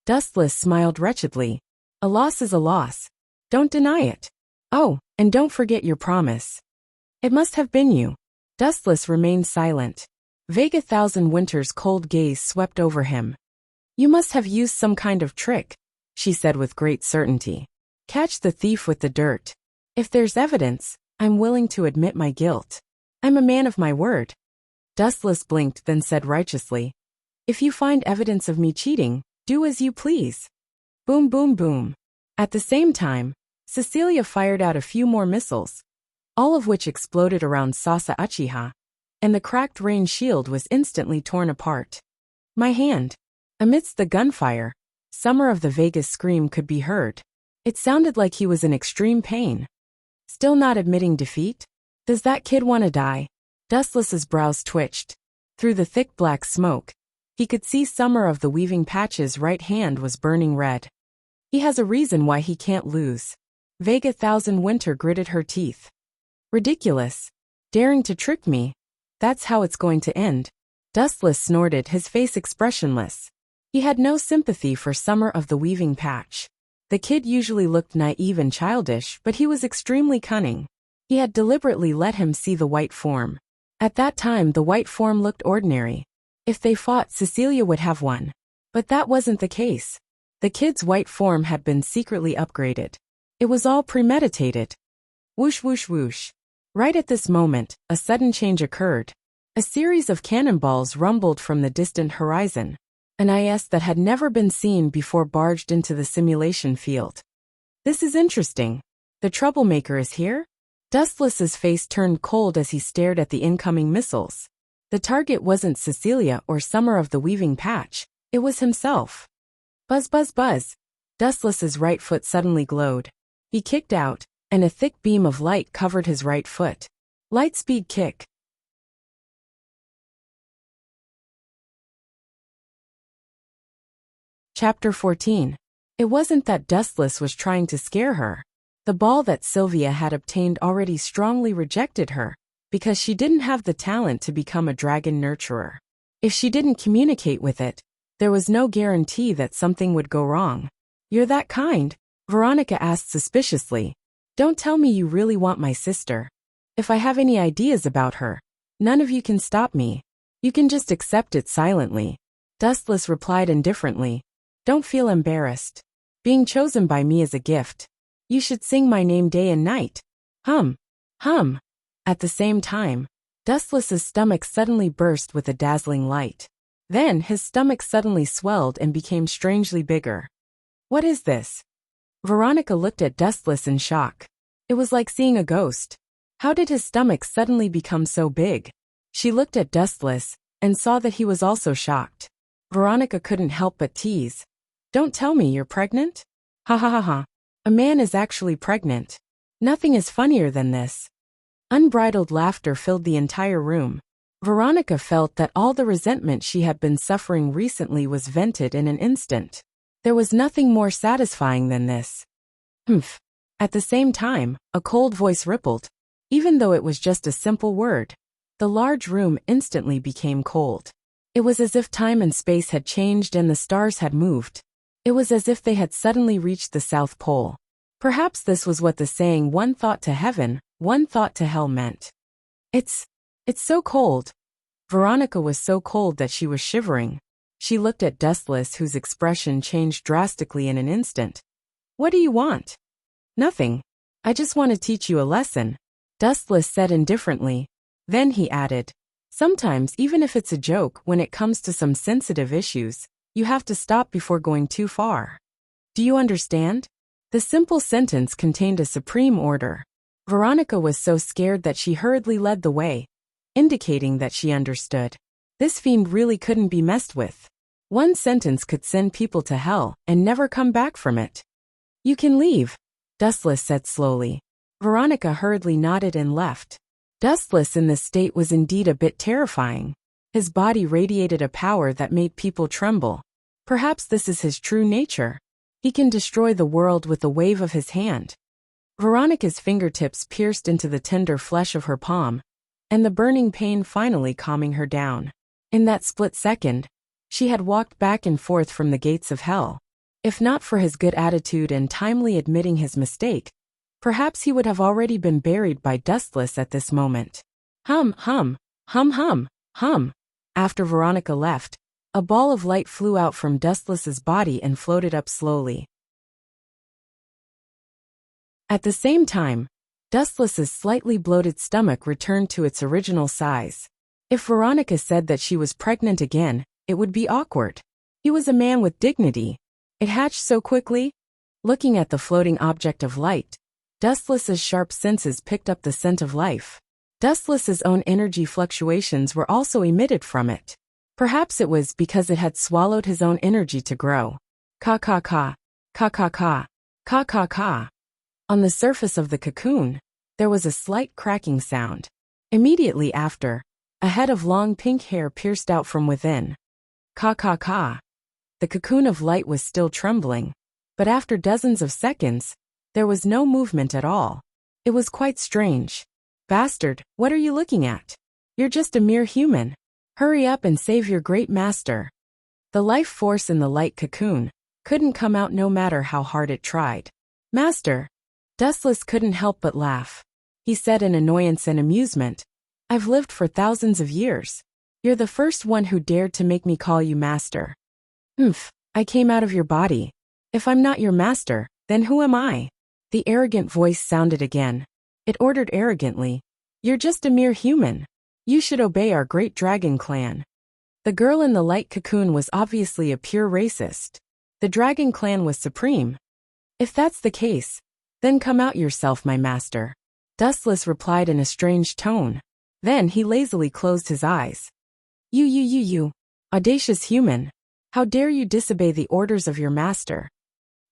Dustless smiled wretchedly. A loss is a loss. Don't deny it. Oh, and don't forget your promise. It must have been you. Dustless remained silent. Vague 1,000 Winter's cold gaze swept over him. You must have used some kind of trick, she said with great certainty. Catch the thief with the dirt. If there's evidence, I'm willing to admit my guilt. I'm a man of my word. Dustless blinked, then said righteously, if you find evidence of me cheating, do as you please. Boom, boom, boom. At the same time, Cecilia fired out a few more missiles, all of which exploded around Sasa Uchiha, and the cracked rain shield was instantly torn apart. My hand. Amidst the gunfire, Summer of the Vegas scream could be heard. It sounded like he was in extreme pain. Still not admitting defeat? Does that kid want to die? Dustless's brows twitched. Through the thick black smoke, he could see Summer of the Weaving Patch's right hand was burning red. He has a reason why he can't lose. Vague 1,000 Winter gritted her teeth. Ridiculous. Daring to trick me. That's how it's going to end. Dustless snorted, his face expressionless. He had no sympathy for Summer of the Weaving Patch. The kid usually looked naive and childish, but he was extremely cunning. He had deliberately let him see the white form. At that time the white form looked ordinary. If they fought, Cecilia would have won. But that wasn't the case. The kid's white form had been secretly upgraded. It was all premeditated. Whoosh whoosh whoosh. Right at this moment, a sudden change occurred. A series of cannonballs rumbled from the distant horizon. An IS that had never been seen before barged into the simulation field. This is interesting. The troublemaker is here? Dustless's face turned cold as he stared at the incoming missiles. The target wasn't Cecilia or Summer of the Weaving Patch. It was himself. Buzz buzz buzz. Dustless's right foot suddenly glowed. He kicked out, and a thick beam of light covered his right foot. Lightspeed kick. Chapter 14. It wasn't that Dustless was trying to scare her. The ball that Sylvia had obtained already strongly rejected her, because she didn't have the talent to become a dragon nurturer. If she didn't communicate with it, there was no guarantee that something would go wrong. You're that kind? Veronica asked suspiciously. Don't tell me you really want my sister. If I have any ideas about her, none of you can stop me. You can just accept it silently. Dustless replied indifferently. Don't feel embarrassed. Being chosen by me is a gift. You should sing my name day and night. Hum. Hum. At the same time, Dustless's stomach suddenly burst with a dazzling light. Then his stomach suddenly swelled and became strangely bigger. What is this? Veronica looked at Dustless in shock. It was like seeing a ghost. How did his stomach suddenly become so big? She looked at Dustless and saw that he was also shocked. Veronica couldn't help but tease. Don't tell me you're pregnant? Ha ha ha ha. A man is actually pregnant. Nothing is funnier than this. Unbridled laughter filled the entire room. Veronica felt that all the resentment she had been suffering recently was vented in an instant. There was nothing more satisfying than this. Humph. At the same time, a cold voice rippled. Even though it was just a simple word, the large room instantly became cold. It was as if time and space had changed and the stars had moved. It was as if they had suddenly reached the South Pole. Perhaps this was what the saying "one thought to heaven, one thought to hell" meant. It's so cold. Veronica was so cold that she was shivering. She looked at Dustless, whose expression changed drastically in an instant. What do you want? Nothing. I just want to teach you a lesson, Dustless said indifferently. Then he added, sometimes even if it's a joke, when it comes to some sensitive issues, you have to stop before going too far. Do you understand? The simple sentence contained a supreme order. Veronica was so scared that she hurriedly led the way, indicating that she understood. This fiend really couldn't be messed with. One sentence could send people to hell and never come back from it. You can leave, Dustless said slowly. Veronica hurriedly nodded and left. Dustless in this state was indeed a bit terrifying. His body radiated a power that made people tremble. Perhaps this is his true nature. He can destroy the world with a wave of his hand. Veronica's fingertips pierced into the tender flesh of her palm, and the burning pain finally calming her down. In that split second, she had walked back and forth from the gates of hell. If not for his good attitude and timely admitting his mistake, Perhaps he would have already been buried by Dustless at this moment. Hum, hum, hum, hum, hum. After Veronica left, a ball of light flew out from Dustless's body and floated up slowly. At the same time, Dustless's slightly bloated stomach returned to its original size. If Veronica said that she was pregnant again, it would be awkward. He was a man with dignity. It hatched so quickly. Looking at the floating object of light, Dustless's sharp senses picked up the scent of life. Dustless's own energy fluctuations were also emitted from it. Perhaps it was because it had swallowed his own energy to grow. Ka-ka-ka, ka-ka-ka, ka-ka-ka. On the surface of the cocoon, there was a slight cracking sound. Immediately after, a head of long pink hair pierced out from within. Ka-ka-ka. The cocoon of light was still trembling, but after dozens of seconds, there was no movement at all. It was quite strange. Bastard, what are you looking at? You're just a mere human. Hurry up and save your great master. The life force in the light cocoon couldn't come out no matter how hard it tried. Master. Dustless couldn't help but laugh. He said in annoyance and amusement, I've lived for thousands of years. You're the first one who dared to make me call you master. I came out of your body. If I'm not your master, then who am I? The arrogant voice sounded again. It ordered arrogantly, You're just a mere human. You should obey our great dragon clan. The girl in the light cocoon was obviously a pure racist. The dragon clan was supreme. If that's the case, then come out yourself, my master. Dustless replied in a strange tone. Then he lazily closed his eyes. You, audacious human. How dare you disobey the orders of your master?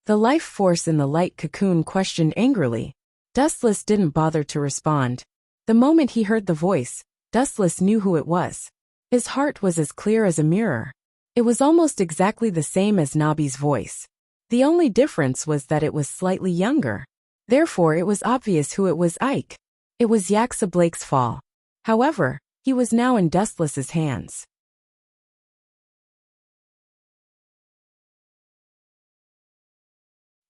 The life force in the light cocoon questioned angrily. Dustless didn't bother to respond. The moment he heard the voice, Dustless knew who it was. His heart was as clear as a mirror. It was almost exactly the same as Nobby's voice. The only difference was that it was slightly younger. Therefore it was obvious who it was. Ike. It was Yaksa Blake's fall. However, he was now in Dustless's hands.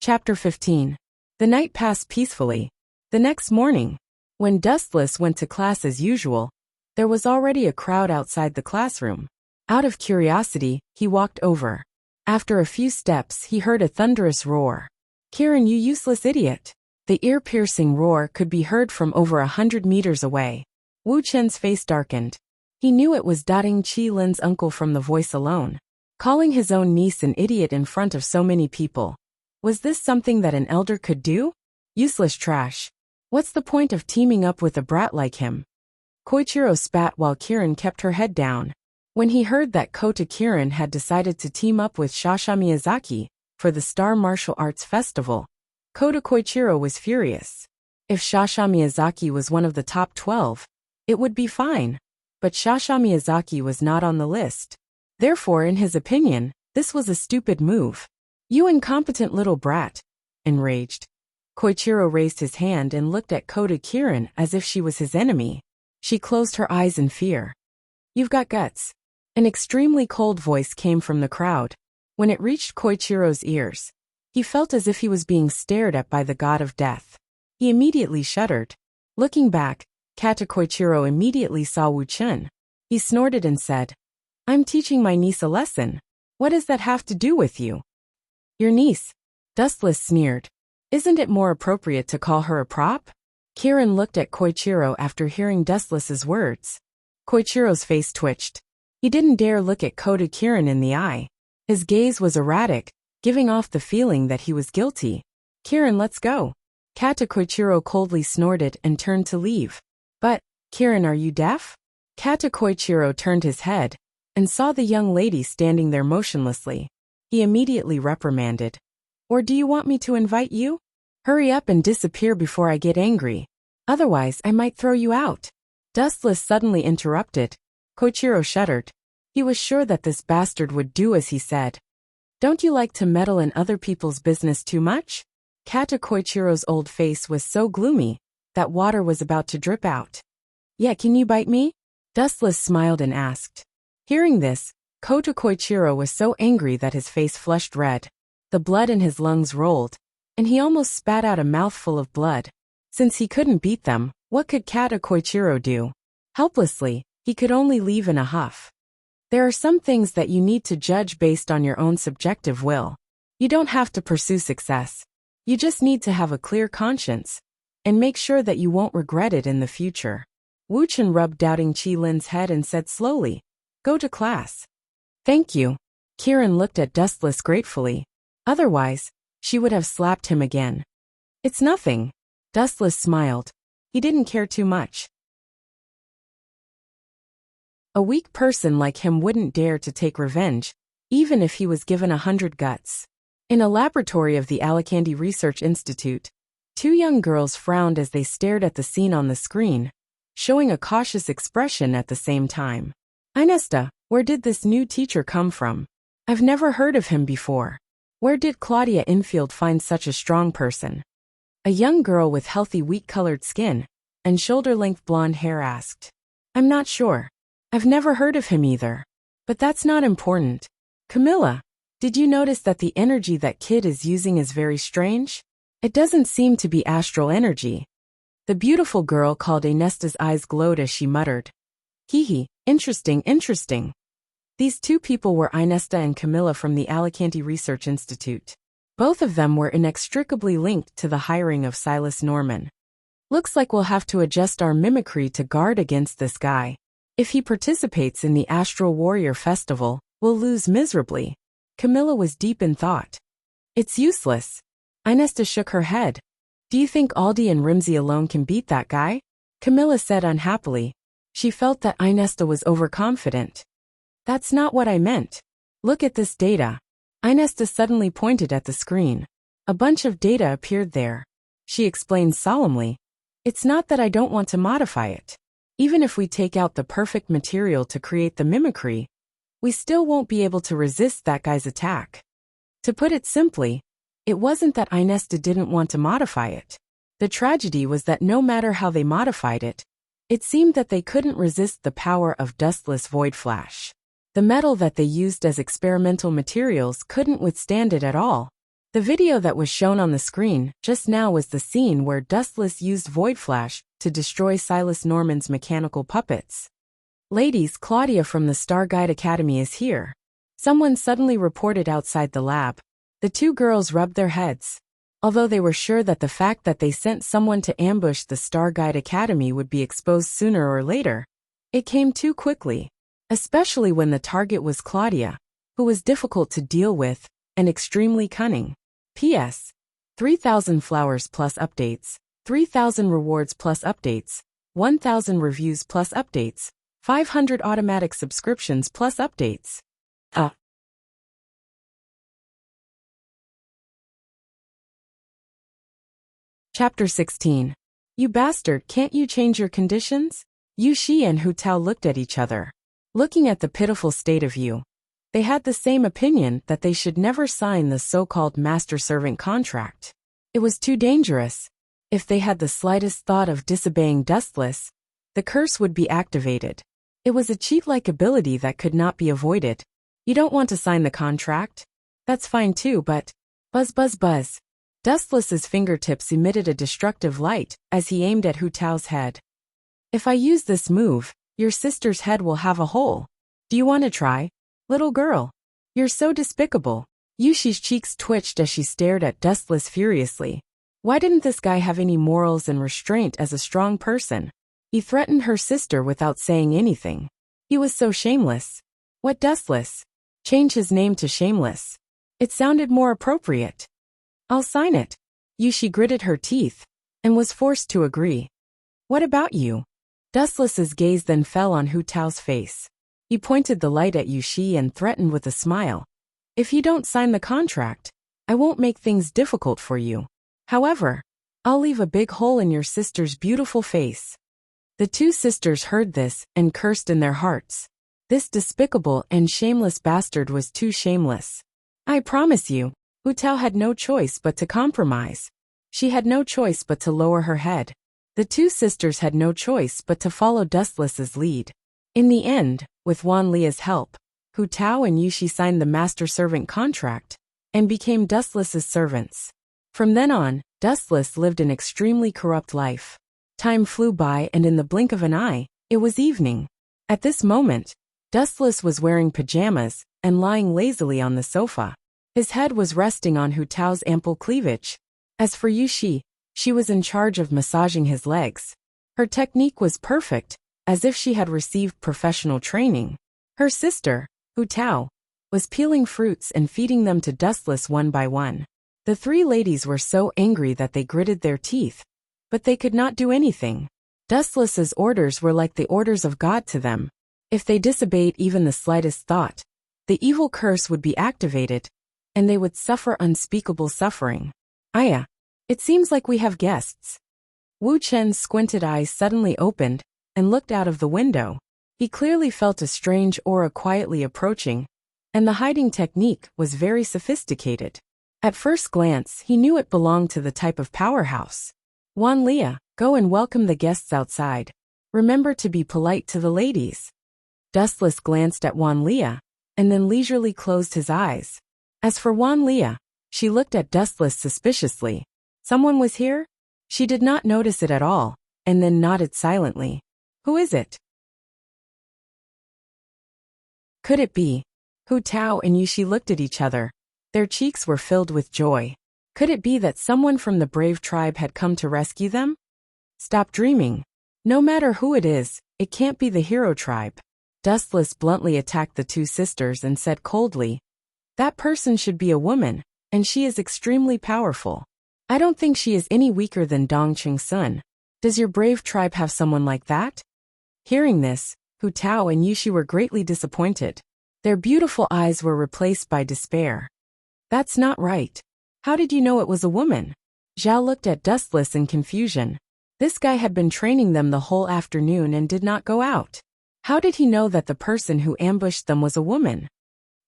Chapter 15. The night passed peacefully. The next morning, when Dustless went to class as usual, there was already a crowd outside the classroom. Out of curiosity, he walked over. After a few steps, he heard a thunderous roar. Kieran, you useless idiot. The ear-piercing roar could be heard from over 100 meters away. Wu Chen's face darkened. He knew it was Dating Chi Lin's uncle from the voice alone. Calling his own niece an idiot in front of so many people. Was this something that an elder could do? Useless trash. What's the point of teaming up with a brat like him? Koichiro spat while Kieran kept her head down. When he heard that Kota Kieran had decided to team up with Shasha Miyazaki for the Star Martial Arts Festival, Kota Koichiro was furious. If Shasha Miyazaki was one of the top 12, it would be fine. But Shasha Miyazaki was not on the list. Therefore, in his opinion, this was a stupid move. You incompetent little brat. Enraged, Koichiro raised his hand and looked at Kota Kieran as if she was his enemy. She closed her eyes in fear. You've got guts. An extremely cold voice came from the crowd. When it reached Koichiro's ears, he felt as if he was being stared at by the god of death. He immediately shuddered. Looking back, Kata Koichiro immediately saw Wu Chen. He snorted and said, I'm teaching my niece a lesson. What does that have to do with you? Your niece. Dustless sneered. Isn't it more appropriate to call her a prop? Kieran looked at Koichiro after hearing Dustless's words. Koichiro's face twitched. He didn't dare look at Kota Kieran in the eye. His gaze was erratic, giving off the feeling that he was guilty. Kieran, let's go. Kata Koichiro coldly snorted and turned to leave. But, Kieran, are you deaf? Kata Koichiro turned his head and saw the young lady standing there motionlessly. He immediately reprimanded. Or do you want me to invite you? Hurry up and disappear before I get angry. Otherwise, I might throw you out. Dustless suddenly interrupted. Koichiro shuddered. He was sure that this bastard would do as he said. Don't you like to meddle in other people's business too much? Kata Koichiro's old face was so gloomy that water was about to drip out. Yeah, can you bite me? Dustless smiled and asked. Hearing this, Kota Koichiro was so angry that his face flushed red. The blood in his lungs rolled, and he almost spat out a mouthful of blood. Since he couldn't beat them, what could Kata Koichiro do? Helplessly, he could only leave in a huff. There are some things that you need to judge based on your own subjective will. You don't have to pursue success. You just need to have a clear conscience and make sure that you won't regret it in the future. Wu Chen rubbed doubting Qi Lin's head and said slowly, "Go to class." "Thank you." Kieran looked at Dustless gratefully. Otherwise, she would have slapped him again. "It's nothing." Dustless smiled. He didn't care too much. A weak person like him wouldn't dare to take revenge, even if he was given 100 guts. In a laboratory of the Alicante Research Institute, two young girls frowned as they stared at the scene on the screen, showing a cautious expression at the same time. "Inesta, where did this new teacher come from? I've never heard of him before. Where did Claudia Infield find such a strong person?" A young girl with healthy wheat-colored skin and shoulder-length blonde hair asked. "I'm not sure. I've never heard of him either. But that's not important. Camilla, did you notice that the energy that kid is using is very strange? It doesn't seem to be astral energy." The beautiful girl called Inesta's eyes glowed as she muttered, "Hee, interesting, interesting." These two people were Inesta and Camilla from the Alicante Research Institute. Both of them were inextricably linked to the hiring of Silas Norman. "Looks like we'll have to adjust our mimicry to guard against this guy. If he participates in the Astral Warrior Festival, we'll lose miserably." Camilla was deep in thought. "It's useless." Inesta shook her head. "Do you think Aldi and Rimsey alone can beat that guy?" Camilla said unhappily. She felt that Inesta was overconfident. "That's not what I meant. Look at this data." Inesta suddenly pointed at the screen. A bunch of data appeared there. She explained solemnly, "It's not that I don't want to modify it. Even if we take out the perfect material to create the mimicry, we still won't be able to resist that guy's attack." To put it simply, it wasn't that Inesta didn't want to modify it. The tragedy was that no matter how they modified it, it seemed that they couldn't resist the power of Dustless Void Flash. The metal that they used as experimental materials couldn't withstand it at all. The video that was shown on the screen just now was the scene where Dustless used Void Flash to destroy Silas Norman's mechanical puppets. "Ladies, Claudia from the Star Guide Academy is here," someone suddenly reported outside the lab. The two girls rubbed their heads. Although they were sure that the fact that they sent someone to ambush the Star Guide Academy would be exposed sooner or later, it came too quickly, especially when the target was Claudia, who was difficult to deal with and extremely cunning. P.S. 3,000 flowers plus updates, 3,000 rewards plus updates, 1,000 reviews plus updates, 500 automatic subscriptions plus updates. Chapter 16. "You bastard, can't you change your conditions?" Yu Shi and Hu Tao looked at each other. Looking at the pitiful state of Yu, they had the same opinion that they should never sign the so-called master-servant contract. It was too dangerous. If they had the slightest thought of disobeying Dustless, the curse would be activated. It was a cheat-like ability that could not be avoided. "You don't want to sign the contract? That's fine too, but..." Buzz buzz buzz. Dustless's fingertips emitted a destructive light as he aimed at Hu Tao's head. "If I use this move, your sister's head will have a hole. Do you want to try, little girl?" "You're so despicable." Yushi's cheeks twitched as she stared at Dustless furiously. Why didn't this guy have any morals and restraint as a strong person? He threatened her sister without saying anything. He was so shameless. What Dustless? Change his name to Shameless. It sounded more appropriate. "I'll sign it." Yushi gritted her teeth and was forced to agree. "What about you?" Dustless's gaze then fell on Hu Tao's face. He pointed the light at Yushi and threatened with a smile. "If you don't sign the contract, I won't make things difficult for you. However, I'll leave a big hole in your sister's beautiful face." The two sisters heard this and cursed in their hearts. This despicable and shameless bastard was too shameless. "I promise you," Hu Tao had no choice but to compromise. She had no choice but to lower her head. The two sisters had no choice but to follow Dustless's lead. In the end, with Wan Lia's help, Hu Tao and Yushi signed the master-servant contract and became Dustless's servants. From then on, Dustless lived an extremely corrupt life. Time flew by and in the blink of an eye, it was evening. At this moment, Dustless was wearing pajamas and lying lazily on the sofa. His head was resting on Hu Tao's ample cleavage. As for Yushi, she was in charge of massaging his legs. Her technique was perfect, as if she had received professional training. Her sister, Hu Tao, was peeling fruits and feeding them to Dustless one by one. The three ladies were so angry that they gritted their teeth, but they could not do anything. Dustless's orders were like the orders of God to them. If they disobeyed even the slightest thought, the evil curse would be activated, and they would suffer unspeakable suffering. Aya, it seems like we have guests. Wu Chen's squinted eyes suddenly opened and looked out of the window. He clearly felt a strange aura quietly approaching, and the hiding technique was very sophisticated. At first glance, he knew it belonged to the type of powerhouse. Wan Lia, go and welcome the guests outside. Remember to be polite to the ladies. Dustless glanced at Wan Lia, and then leisurely closed his eyes. As for Wan Lia, she looked at Dustless suspiciously. Someone was here? She did not notice it at all, and then nodded silently. Who is it? Could it be? Hu Tao and Yushi looked at each other. Their cheeks were filled with joy. Could it be that someone from the brave tribe had come to rescue them? Stop dreaming. No matter who it is, it can't be the hero tribe. Dustless bluntly attacked the two sisters and said coldly, that person should be a woman, and she is extremely powerful. I don't think she is any weaker than Dongqing Sun. Does your brave tribe have someone like that? Hearing this, Hu Tao and Yushi were greatly disappointed. Their beautiful eyes were replaced by despair. That's not right. How did you know it was a woman? Zhao looked at Dustless in confusion. This guy had been training them the whole afternoon and did not go out. How did he know that the person who ambushed them was a woman?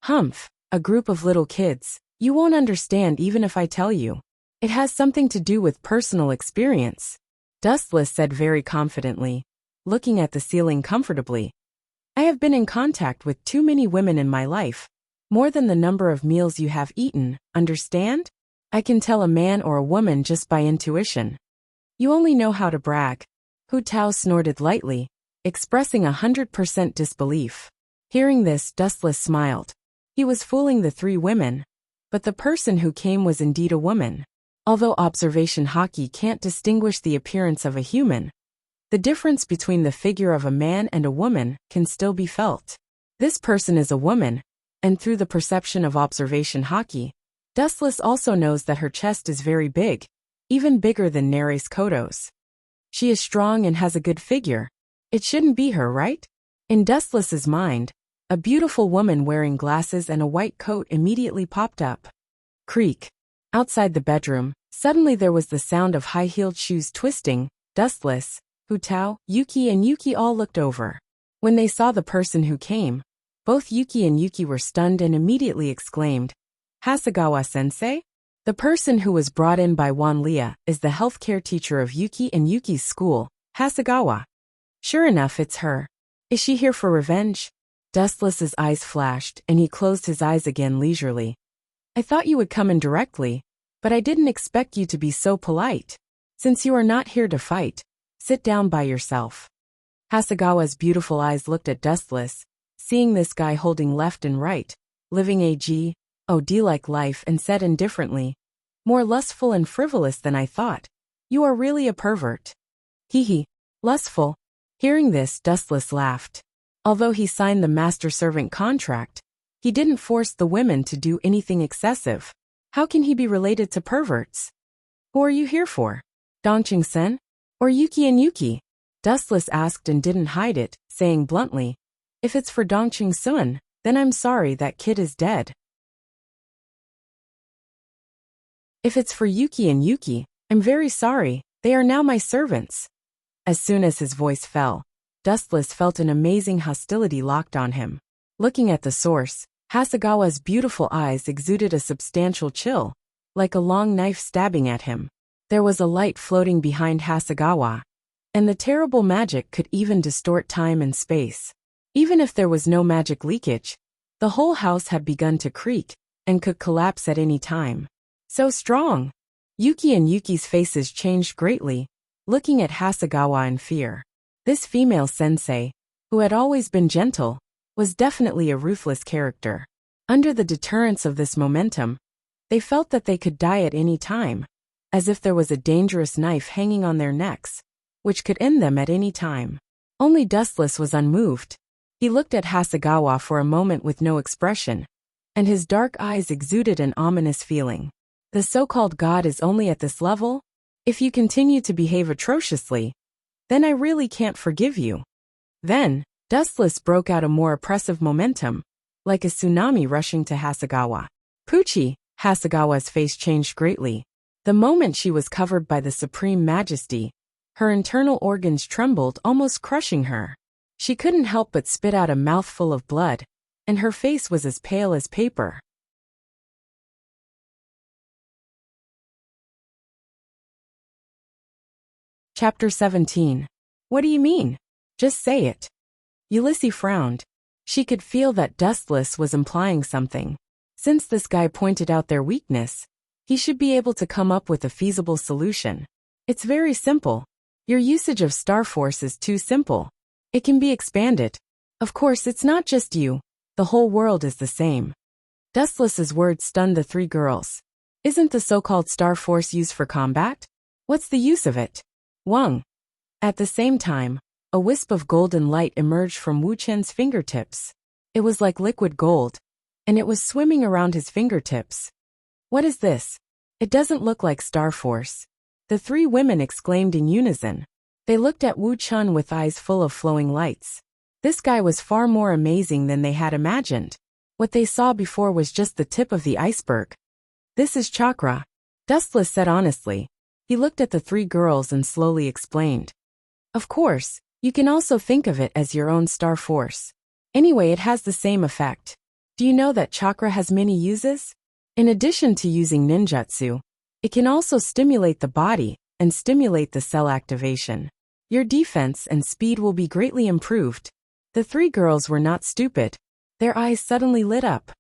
Humph, a group of little kids. You won't understand even if I tell you. It has something to do with personal experience. Dustless said very confidently, looking at the ceiling comfortably. I have been in contact with too many women in my life. More than the number of meals you have eaten, understand? I can tell a man or a woman just by intuition. You only know how to brag. Hu Tao snorted lightly, expressing 100% disbelief. Hearing this, Dustless smiled. He was fooling the three women, but the person who came was indeed a woman. Although observation hockey can't distinguish the appearance of a human, the difference between the figure of a man and a woman can still be felt. This person is a woman, and through the perception of observation hockey, Dustless also knows that her chest is very big, even bigger than Nere's Koto's. She is strong and has a good figure. It shouldn't be her, right? In Dustless's mind, a beautiful woman wearing glasses and a white coat immediately popped up. Creak. Outside the bedroom, suddenly there was the sound of high-heeled shoes twisting. Dustless, Hu Tao, Yuki and Yuki all looked over. When they saw the person who came, both Yuki and Yuki were stunned and immediately exclaimed, Hasegawa-sensei? The person who was brought in by Wan Lia is the healthcare teacher of Yuki and Yuki's school, Hasegawa. Sure enough, it's her. Is she here for revenge? Dustless's eyes flashed and he closed his eyes again leisurely. I thought you would come in directly, but I didn't expect you to be so polite. Since you are not here to fight, sit down by yourself. Hasegawa's beautiful eyes looked at Dustless, seeing this guy holding left and right, living a G.O.D. like life, and said indifferently, more lustful and frivolous than I thought. You are really a pervert. Hee, lustful. Hearing this, Dustless laughed. Although he signed the master-servant contract, he didn't force the women to do anything excessive. How can he be related to perverts? Who are you here for? Dongqing Sen? Or Yuki and Yuki? Dustless asked and didn't hide it, saying bluntly, if it's for Dongqing Sun, then I'm sorry, that kid is dead. If it's for Yuki and Yuki, I'm very sorry, they are now my servants. As soon as his voice fell, Dustless felt an amazing hostility locked on him. Looking at the source, Hasegawa's beautiful eyes exuded a substantial chill, like a long knife stabbing at him. There was a light floating behind Hasegawa, and the terrible magic could even distort time and space. Even if there was no magic leakage, the whole house had begun to creak and could collapse at any time. So strong. Yuki and Yuki's faces changed greatly, looking at Hasegawa in fear. This female sensei, who had always been gentle, was definitely a ruthless character. Under the deterrence of this momentum, they felt that they could die at any time, as if there was a dangerous knife hanging on their necks, which could end them at any time. Only Dustless was unmoved. He looked at Hasegawa for a moment with no expression, and his dark eyes exuded an ominous feeling. The so-called god is only at this level? If you continue to behave atrociously, then I really can't forgive you. Then, Dustless broke out a more oppressive momentum, like a tsunami rushing to Hasegawa. Pucci, Hasegawa's face changed greatly. The moment she was covered by the supreme majesty, her internal organs trembled, almost crushing her. She couldn't help but spit out a mouthful of blood, and her face was as pale as paper. Chapter 17. What do you mean? Just say it. Ulysses frowned. She could feel that Dustless was implying something. Since this guy pointed out their weakness, he should be able to come up with a feasible solution. It's very simple. Your usage of Star Force is too simple. It can be expanded. Of course, it's not just you. The whole world is the same. Dustless's words stunned the three girls. Isn't the so-called Star Force used for combat? What's the use of it? Wang. At the same time, a wisp of golden light emerged from Wu Chen's fingertips. It was like liquid gold, and it was swimming around his fingertips. What is this? It doesn't look like Star Force. The three women exclaimed in unison. They looked at Wu Chen with eyes full of flowing lights. This guy was far more amazing than they had imagined. What they saw before was just the tip of the iceberg. This is chakra, Dustless said honestly. He looked at the three girls and slowly explained. Of course, you can also think of it as your own Star Force. Anyway, it has the same effect. Do you know that chakra has many uses? In addition to using ninjutsu, it can also stimulate the body and stimulate the cell activation. Your defense and speed will be greatly improved. The three girls were not stupid. Their eyes suddenly lit up.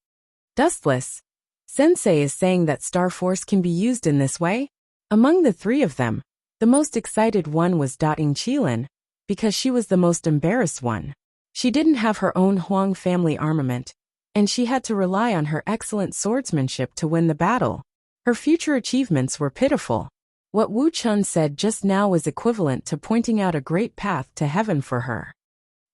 Dustless, Sensei is saying that Star Force can be used in this way? Among the three of them, the most excited one was Dating Qilin, because she was the most embarrassed one. She didn't have her own Huang family armament, and she had to rely on her excellent swordsmanship to win the battle. Her future achievements were pitiful. What Wu Chun said just now was equivalent to pointing out a great path to heaven for her.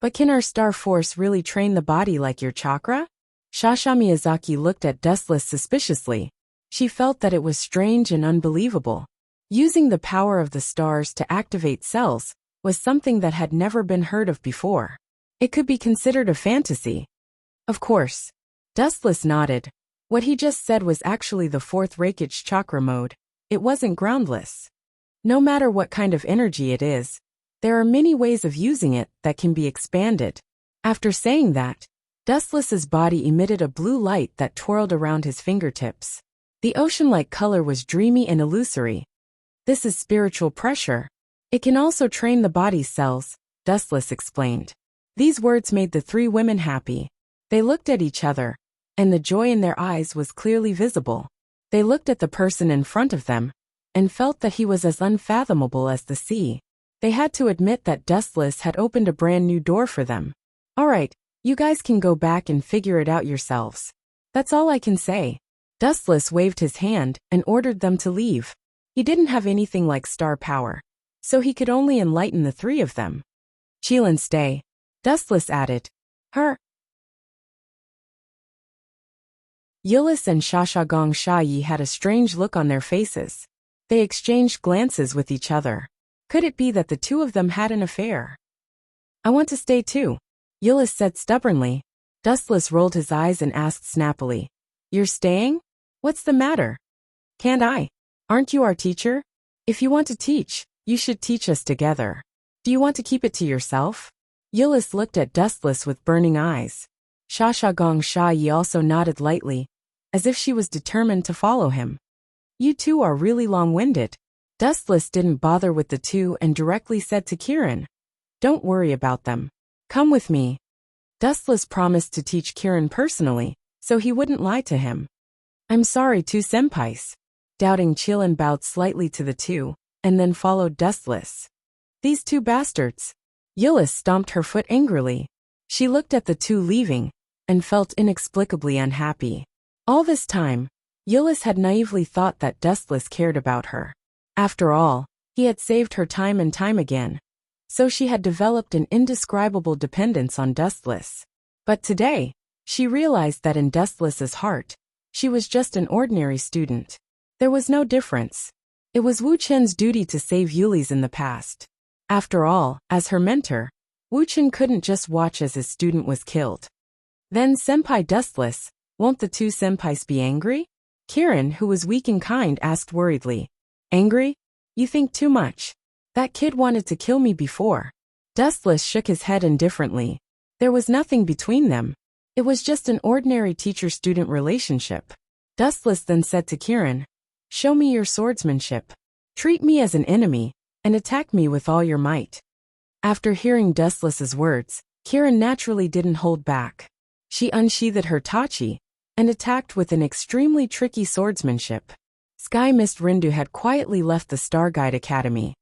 But can our Star Force really train the body like your chakra? Shasha Miyazaki looked at Dustless suspiciously. She felt that it was strange and unbelievable. Using the power of the stars to activate cells was something that had never been heard of before. It could be considered a fantasy. Of course. Dustless nodded. What he just said was actually the fourth Reikage chakra mode. It wasn't groundless. No matter what kind of energy it is, there are many ways of using it that can be expanded. After saying that, Dustless's body emitted a blue light that twirled around his fingertips. The ocean-like color was dreamy and illusory. This is spiritual pressure. It can also train the body's cells, Dustless explained. These words made the three women happy. They looked at each other, and the joy in their eyes was clearly visible. They looked at the person in front of them, and felt that he was as unfathomable as the sea. They had to admit that Dustless had opened a brand new door for them. All right, you guys can go back and figure it out yourselves. That's all I can say. Dustless waved his hand and ordered them to leave. He didn't have anything like star power, so he could only enlighten the three of them. Qilin, stay, Dustless added. Her. Yulis and Shashagong Shayi had a strange look on their faces. They exchanged glances with each other. Could it be that the two of them had an affair? I want to stay too, Yulis said stubbornly. Dustless rolled his eyes and asked snappily. You're staying? What's the matter? Can't I? Aren't you our teacher? If you want to teach, you should teach us together. Do you want to keep it to yourself? Yulis looked at Dustless with burning eyes. Shashagong Shayi also nodded lightly, as if she was determined to follow him. You two are really long-winded. Dustless didn't bother with the two and directly said to Kirin. Don't worry about them. Come with me. Dustless promised to teach Kirin personally, so he wouldn't lie to him. I'm sorry, two senpais. Doubting Qilin bowed slightly to the two, and then followed Dustless. These two bastards. Euless stomped her foot angrily. She looked at the two leaving, and felt inexplicably unhappy. All this time, Euless had naively thought that Dustless cared about her. After all, he had saved her time and time again. So she had developed an indescribable dependence on Dustless. But today, she realized that in Dustless's heart, she was just an ordinary student. There was no difference. It was Wu Chen's duty to save Yuli's in the past. After all, as her mentor, Wu Chen couldn't just watch as his student was killed. Then Senpai Dustless, won't the two senpais be angry? Kirin, who was weak and kind, asked worriedly. Angry? You think too much. That kid wanted to kill me before. Dustless shook his head indifferently. There was nothing between them. It was just an ordinary teacher-student relationship. Dustless then said to Kirin, show me your swordsmanship. Treat me as an enemy, and attack me with all your might. After hearing Dustless's words, Kirin naturally didn't hold back. She unsheathed her tachi, and attacked with an extremely tricky swordsmanship. Sky Mist Rindu had quietly left the Star Guide Academy.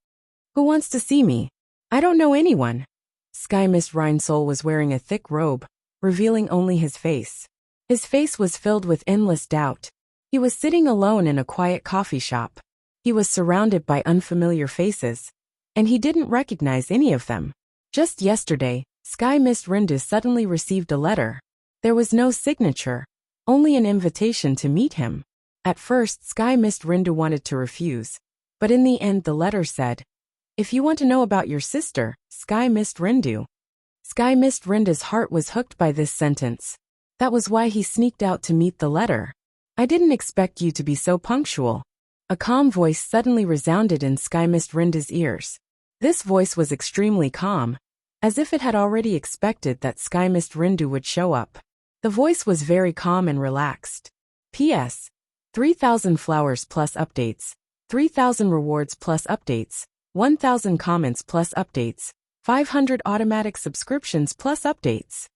Who wants to see me? I don't know anyone. Sky Mist Rhinesol was wearing a thick robe, revealing only his face. His face was filled with endless doubt. He was sitting alone in a quiet coffee shop. He was surrounded by unfamiliar faces, and he didn't recognize any of them. Just yesterday, Sky Mist Rindu suddenly received a letter. There was no signature, only an invitation to meet him. At first, Sky Mist Rindu wanted to refuse, but in the end the letter said, if you want to know about your sister, Sky Mist Rindu. Sky Mist Rindu's heart was hooked by this sentence. That was why he sneaked out to meet the letter. I didn't expect you to be so punctual. A calm voice suddenly resounded in Sky Mist Rindu's ears. This voice was extremely calm, as if it had already expected that Sky Mist Rindu would show up. The voice was very calm and relaxed. P.S. 3,000 flowers plus updates, 3,000 rewards plus updates, 1,000 comments plus updates, 500 automatic subscriptions plus updates.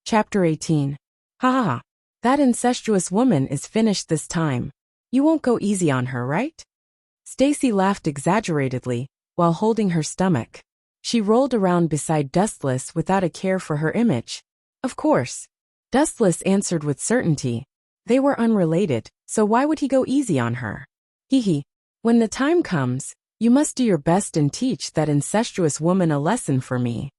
Chapter 18. Ha ha ha. That incestuous woman is finished this time. You won't go easy on her, right? Stacy laughed exaggeratedly, while holding her stomach. She rolled around beside Dustless without a care for her image. Of course. Dustless answered with certainty. They were unrelated, so why would he go easy on her? Hee hee. When the time comes, you must do your best and teach that incestuous woman a lesson for me.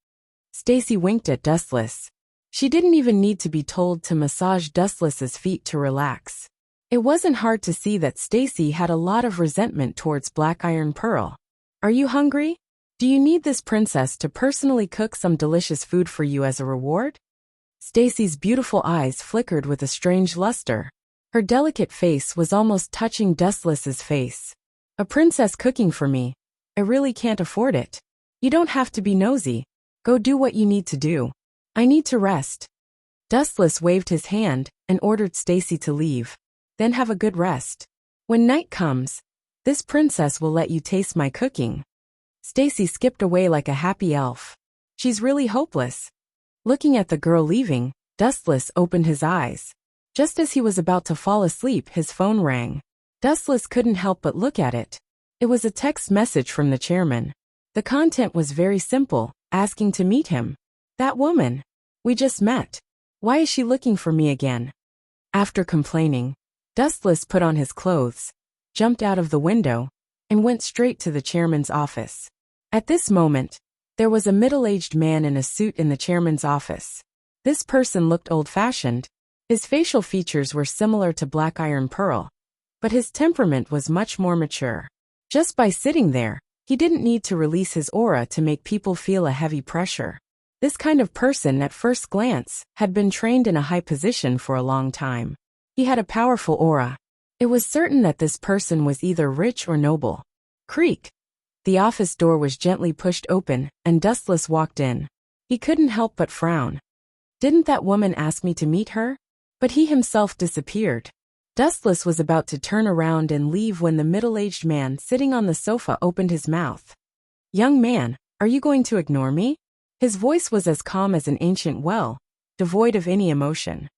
Stacy winked at Dustless. She didn't even need to be told to massage Dustless's feet to relax. It wasn't hard to see that Stacy had a lot of resentment towards Black Iron Pearl. Are you hungry? Do you need this princess to personally cook some delicious food for you as a reward? Stacy's beautiful eyes flickered with a strange luster. Her delicate face was almost touching Dustless's face. A princess cooking for me. I really can't afford it. You don't have to be nosy. Go do what you need to do. I need to rest. Dustless waved his hand and ordered Stacy to leave. Then have a good rest. When night comes, this princess will let you taste my cooking. Stacy skipped away like a happy elf. She's really hopeless. Looking at the girl leaving, Dustless opened his eyes. Just as he was about to fall asleep, his phone rang. Dustless couldn't help but look at it. It was a text message from the chairman. The content was very simple, asking to meet him. That woman. We just met. Why is she looking for me again? After complaining, Dustless put on his clothes, jumped out of the window, and went straight to the chairman's office. At this moment, there was a middle-aged man in a suit in the chairman's office. This person looked old-fashioned. His facial features were similar to Black Iron Pearl, but his temperament was much more mature. Just by sitting there, he didn't need to release his aura to make people feel a heavy pressure. This kind of person at first glance had been trained in a high position for a long time. He had a powerful aura. It was certain that this person was either rich or noble. Creak. The office door was gently pushed open, and Dustless walked in. He couldn't help but frown. Didn't that woman ask me to meet her? But he himself disappeared. Dustless was about to turn around and leave when the middle-aged man sitting on the sofa opened his mouth. Young man, are you going to ignore me? His voice was as calm as an ancient well, devoid of any emotion.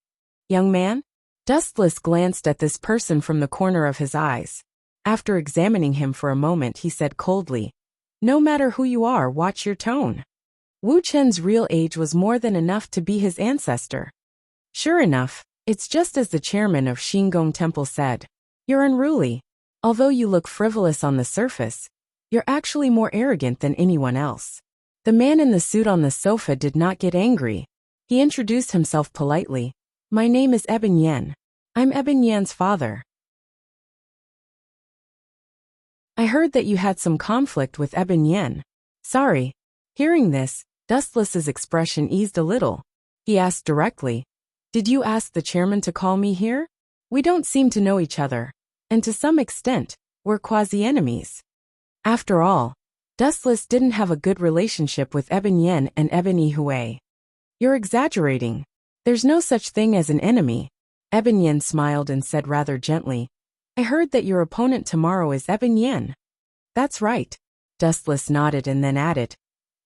Young man? Dustless glanced at this person from the corner of his eyes. After examining him for a moment, he said coldly, "No matter who you are, watch your tone." Wu Chen's real age was more than enough to be his ancestor. Sure enough, it's just as the chairman of Xingong Temple said. You're unruly. Although you look frivolous on the surface, you're actually more arrogant than anyone else. The man in the suit on the sofa did not get angry. He introduced himself politely. My name is Eben Yen. I'm Eben Yan's father. I heard that you had some conflict with Eben Yen. Sorry. Hearing this, Dustless's expression eased a little. He asked directly, Did you ask the chairman to call me here? We don't seem to know each other, and to some extent, we're quasi-enemies. After all, Dustless didn't have a good relationship with Eben Yen and Eben Yihui. You're exaggerating. There's no such thing as an enemy. Eben Yen smiled and said rather gently, I heard that your opponent tomorrow is Eben Yen. That's right. Dustless nodded and then added,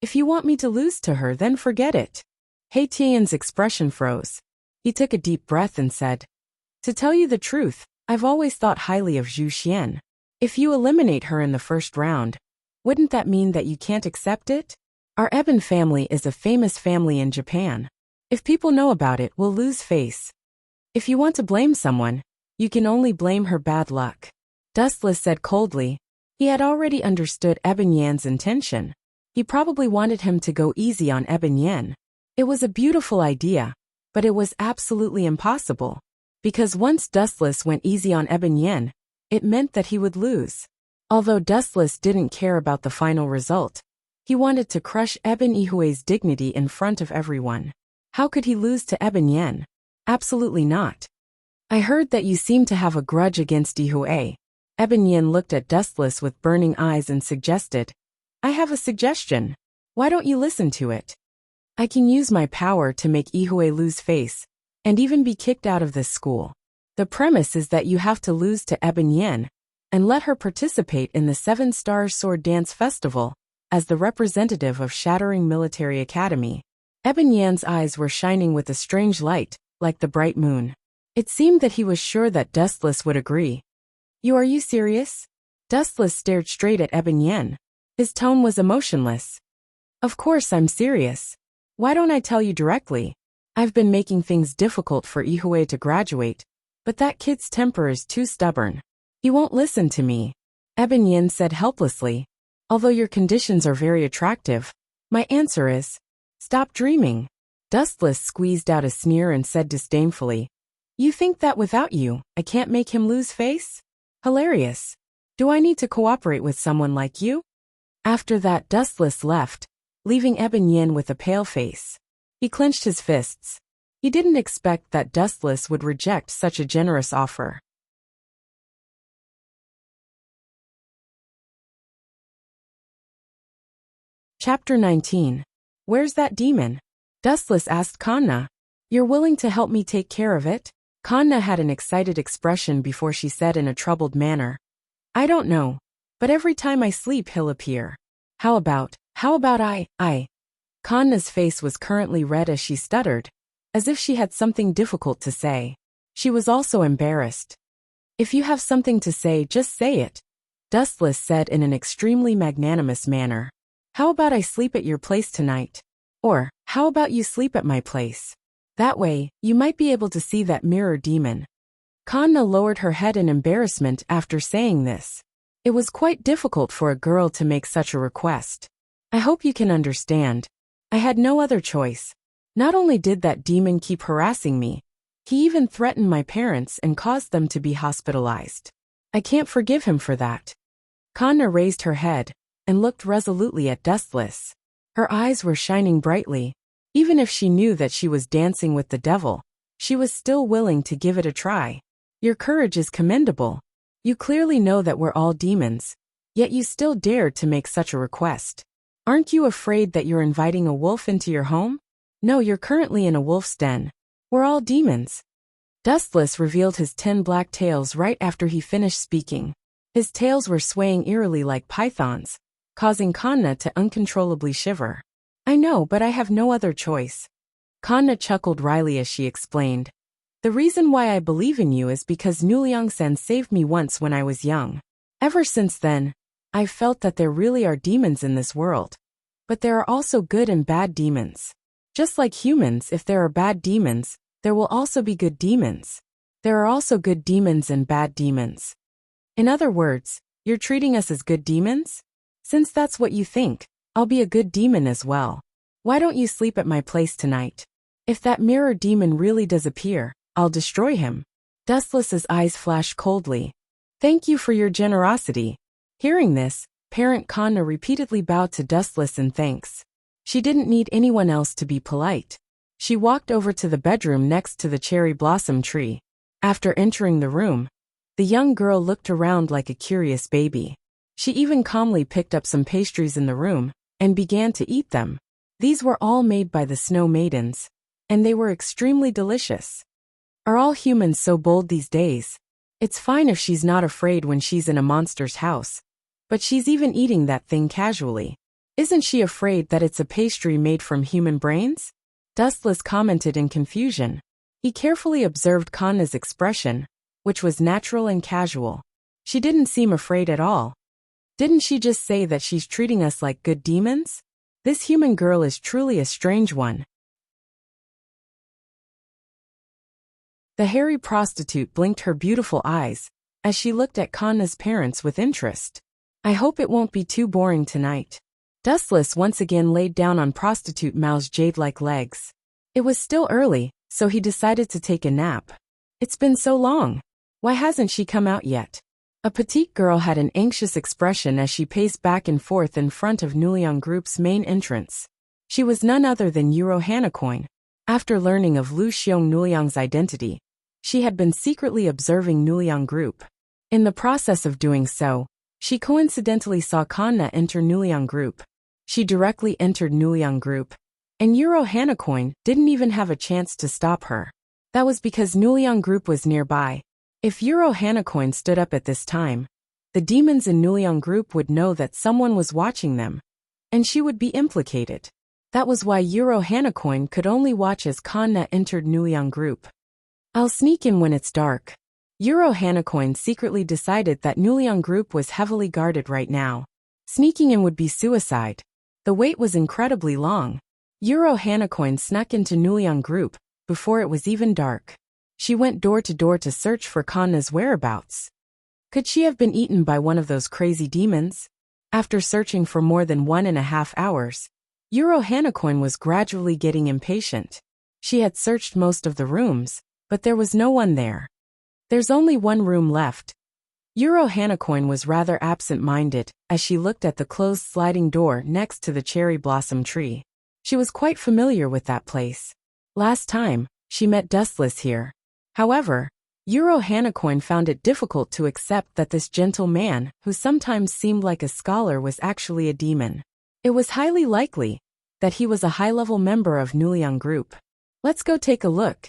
If you want me to lose to her, then forget it. He Tian's expression froze. He took a deep breath and said, To tell you the truth, I've always thought highly of Zhu Xian. If you eliminate her in the first round, wouldn't that mean that you can't accept it? Our Eben family is a famous family in Japan. If people know about it, we'll lose face. If you want to blame someone, you can only blame her bad luck. Dustless said coldly. He had already understood Eben Yan's intention. He probably wanted him to go easy on Eben Yan. It was a beautiful idea, but it was absolutely impossible. Because once Dustless went easy on Eben Yan, it meant that he would lose. Although Dustless didn't care about the final result, he wanted to crush Eben Yihui's dignity in front of everyone. How could he lose to Eben Yan? Absolutely not. I heard that you seem to have a grudge against Yihui. Eben Yan looked at Dustless with burning eyes and suggested, I have a suggestion. Why don't you listen to it? I can use my power to make Yihui lose face, and even be kicked out of this school. The premise is that you have to lose to Eben Yan, and let her participate in the 7 Stars Sword Dance Festival, as the representative of Shattering Military Academy. Eben Yan's eyes were shining with a strange light, like the bright moon. It seemed that he was sure that Dustless would agree. Are you serious? Dustless stared straight at Eben Yan. His tone was emotionless. Of course I'm serious. Why don't I tell you directly? I've been making things difficult for Yihui to graduate, but that kid's temper is too stubborn. He won't listen to me. Eben Yan said helplessly. Although your conditions are very attractive, my answer is, stop dreaming. Dustless squeezed out a sneer and said disdainfully, You think that without you, I can't make him lose face? Hilarious. Do I need to cooperate with someone like you? After that, Dustless left, leaving Eben Yan with a pale face. He clenched his fists. He didn't expect that Dustless would reject such a generous offer. Chapter 19. Where's that demon? Dustless asked Kanna. You're willing to help me take care of it? Kanna had an excited expression before she said in a troubled manner. I don't know, but every time I sleep he'll appear. How about I? Kanna's face was currently red as she stuttered, as if she had something difficult to say. She was also embarrassed. If you have something to say, just say it, Dustless said in an extremely magnanimous manner. How about I sleep at your place tonight? Or, how about you sleep at my place? That way, you might be able to see that mirror demon. Kanna lowered her head in embarrassment after saying this. It was quite difficult for a girl to make such a request. I hope you can understand. I had no other choice. Not only did that demon keep harassing me, he even threatened my parents and caused them to be hospitalized. I can't forgive him for that. Kanna raised her head and looked resolutely at Dustless. Her eyes were shining brightly. Even if she knew that she was dancing with the devil, she was still willing to give it a try. Your courage is commendable. You clearly know that we're all demons, yet you still dared to make such a request. Aren't you afraid that you're inviting a wolf into your home? No, you're currently in a wolf's den. We're all demons. Dustless revealed his 10 black tails right after he finished speaking. His tails were swaying eerily like pythons, causing Kanna to uncontrollably shiver. I know, but I have no other choice. Kanna chuckled wryly as she explained. The reason why I believe in you is because Nuliang-sen saved me once when I was young. Ever since then, I've felt that there really are demons in this world. But there are also good and bad demons. Just like humans, if there are bad demons, there will also be good demons. There are also good demons and bad demons. In other words, you're treating us as good demons? Since that's what you think, I'll be a good demon as well. Why don't you sleep at my place tonight? If that mirror demon really does appear, I'll destroy him. Dustless's eyes flashed coldly. Thank you for your generosity. Hearing this, Parent Kanna repeatedly bowed to Dustless in thanks. She didn't need anyone else to be polite. She walked over to the bedroom next to the cherry blossom tree. After entering the room, the young girl looked around like a curious baby. She even calmly picked up some pastries in the room and began to eat them. These were all made by the Snow Maidens, and they were extremely delicious. Are all humans so bold these days? It's fine if she's not afraid when she's in a monster's house, but she's even eating that thing casually. Isn't she afraid that it's a pastry made from human brains? Dustless commented in confusion. He carefully observed Kanna's expression, which was natural and casual. She didn't seem afraid at all. Didn't she just say that she's treating us like good demons? This human girl is truly a strange one. The hairy prostitute blinked her beautiful eyes as she looked at Kanna's parents with interest. I hope it won't be too boring tonight. Dustless once again laid down on prostitute Mao's jade-like legs. It was still early, so he decided to take a nap. It's been so long. Why hasn't she come out yet? A petite girl had an anxious expression as she paced back and forth in front of Nuliang Group's main entrance. She was none other than Yuro Hanacoin. After learning of Lu Xiong Nuliang's identity, she had been secretly observing Nuliang Group. In the process of doing so, she coincidentally saw Kanna enter Nuliang Group. She directly entered Nuliang Group, and Yuro Hanacoin didn't even have a chance to stop her. That was because Nuliang Group was nearby. If Yuro Hanacoin stood up at this time, the demons in Nuliang Group would know that someone was watching them, and she would be implicated. That was why Yuro Hanacoin could only watch as Kanna entered Nuliang Group. I'll sneak in when it's dark. Yuro Hanacoin secretly decided that Nuliang Group was heavily guarded right now. Sneaking in would be suicide. The wait was incredibly long. Yuro Hanacoin snuck into Nuliang Group before it was even dark. She went door to door to search for Kanna's whereabouts. Could she have been eaten by one of those crazy demons? After searching for more than 1.5 hours, Yuro Hanacoin was gradually getting impatient. She had searched most of the rooms, but there was no one there. There's only one room left. Yuro Hanacoin was rather absent-minded as she looked at the closed sliding door next to the cherry blossom tree. She was quite familiar with that place. Last time, she met Dustless here. However, Yuro Hanacoin found it difficult to accept that this gentle man, who sometimes seemed like a scholar, was actually a demon. It was highly likely that he was a high-level member of Nuliang Group. Let's go take a look.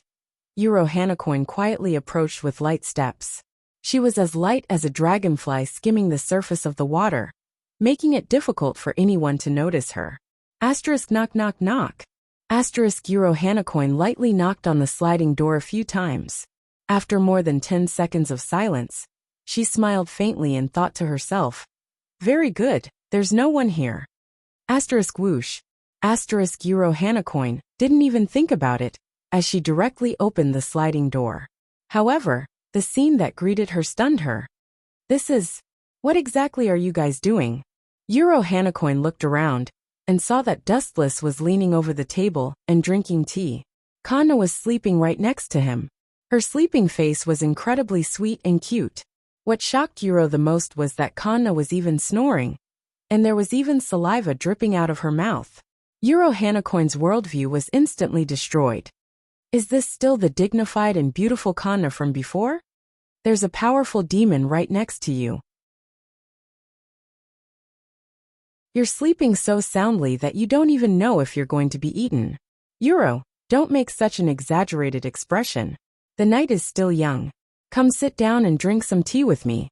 Yuro Hanacoin quietly approached with light steps. She was as light as a dragonfly skimming the surface of the water, making it difficult for anyone to notice her. Asterisk knock knock knock. Asterisk Yuro Hanacoin lightly knocked on the sliding door a few times. After more than 10 seconds of silence, she smiled faintly and thought to herself, very good, there's no one here. Asterisk whoosh. Asterisk Yuro Hanacoin didn't even think about it, as she directly opened the sliding door. However, the scene that greeted her stunned her. What exactly are you guys doing? Yuro Hanacoin looked around and saw that Dustless was leaning over the table and drinking tea. Kanna was sleeping right next to him. Her sleeping face was incredibly sweet and cute. What shocked Yuro the most was that Kanna was even snoring, and there was even saliva dripping out of her mouth. Yuro Hanacoin's worldview was instantly destroyed. Is this still the dignified and beautiful Kanna from before? There's a powerful demon right next to you. You're sleeping so soundly that you don't even know if you're going to be eaten. Yuro, don't make such an exaggerated expression. The night is still young. Come sit down and drink some tea with me.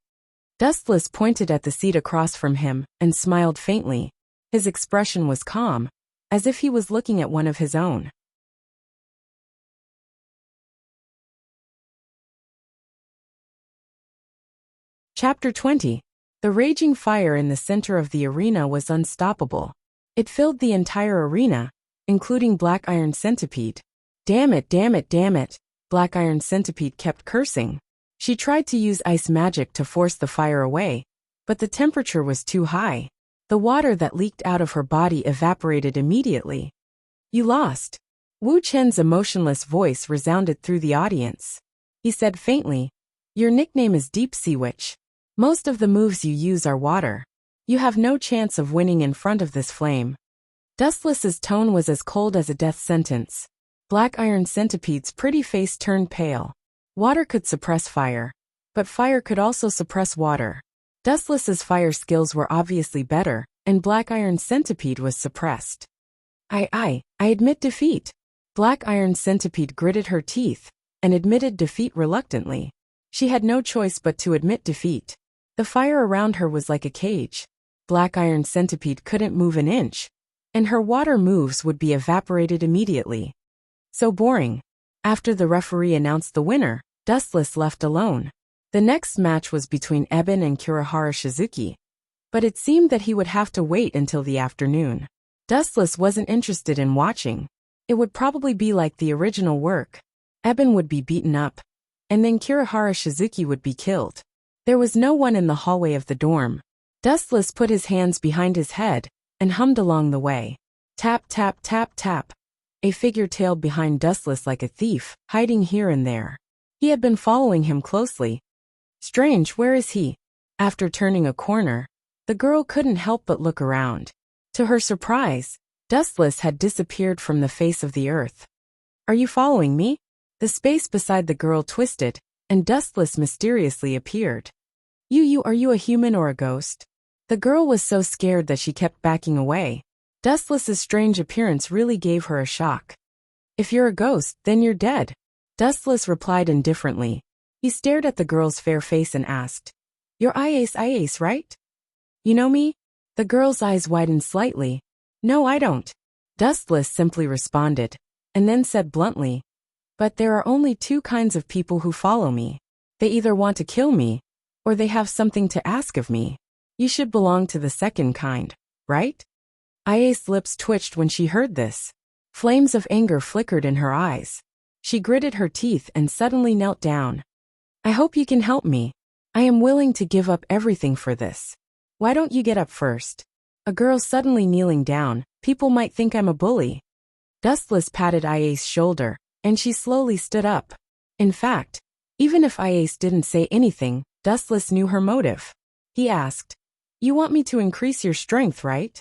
Dustless pointed at the seat across from him and smiled faintly. His expression was calm, as if he was looking at one of his own. Chapter 20. The raging fire in the center of the arena was unstoppable. It filled the entire arena, including Black Iron Centipede. Damn it, damn it, damn it, Black Iron Centipede kept cursing. She tried to use ice magic to force the fire away, but the temperature was too high. The water that leaked out of her body evaporated immediately. You lost. Wu Chen's emotionless voice resounded through the audience. He said faintly, "Your nickname is Deep Sea Witch. Most of the moves you use are water. You have no chance of winning in front of this flame." Dustless's tone was as cold as a death sentence. Black Iron Centipede's pretty face turned pale. Water could suppress fire, but fire could also suppress water. Dustless's fire skills were obviously better, and Black Iron Centipede was suppressed. I admit defeat. Black Iron Centipede gritted her teeth and admitted defeat reluctantly. She had no choice but to admit defeat. The fire around her was like a cage. Black Iron Centipede couldn't move an inch, and her water moves would be evaporated immediately. So boring. After the referee announced the winner, Dustless left alone. The next match was between Eben and Kurihara Shizuki, but it seemed that he would have to wait until the afternoon. Dustless wasn't interested in watching. It would probably be like the original work. Eben would be beaten up, and then Kurihara Shizuki would be killed. There was no one in the hallway of the dorm. Dustless put his hands behind his head and hummed along the way. Tap, tap, tap, tap. A figure tailed behind Dustless like a thief, hiding here and there. He had been following him closely. Strange, where is he? After turning a corner, the girl couldn't help but look around. To her surprise, Dustless had disappeared from the face of the earth. Are you following me? The space beside the girl twisted, and Dustless mysteriously appeared. Are you a human or a ghost? The girl was so scared that she kept backing away. Dustless's strange appearance really gave her a shock. If you're a ghost, then you're dead. Dustless replied indifferently. He stared at the girl's fair face and asked, You're Ice, right? You know me? The girl's eyes widened slightly. No, I don't. Dustless simply responded, and then said bluntly, But there are only two kinds of people who follow me. They either want to kill me, or they have something to ask of me. You should belong to the second kind, right? Ia's lips twitched when she heard this. Flames of anger flickered in her eyes. She gritted her teeth and suddenly knelt down. I hope you can help me. I am willing to give up everything for this. Why don't you get up first? A girl suddenly kneeling down. People might think I'm a bully. Dustless patted Ia's shoulder, and she slowly stood up. In fact, even if Ice didn't say anything, Dustless knew her motive. He asked, You want me to increase your strength, right?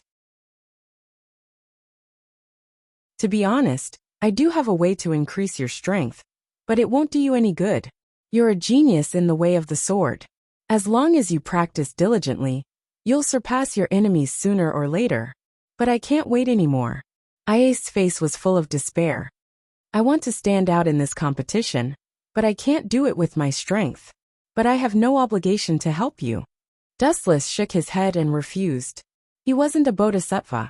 To be honest, I do have a way to increase your strength, but it won't do you any good. You're a genius in the way of the sword. As long as you practice diligently, you'll surpass your enemies sooner or later. But I can't wait anymore. Ia's face was full of despair. I want to stand out in this competition, but I can't do it with my strength. But I have no obligation to help you. Dustless shook his head and refused. He wasn't a bodhisattva.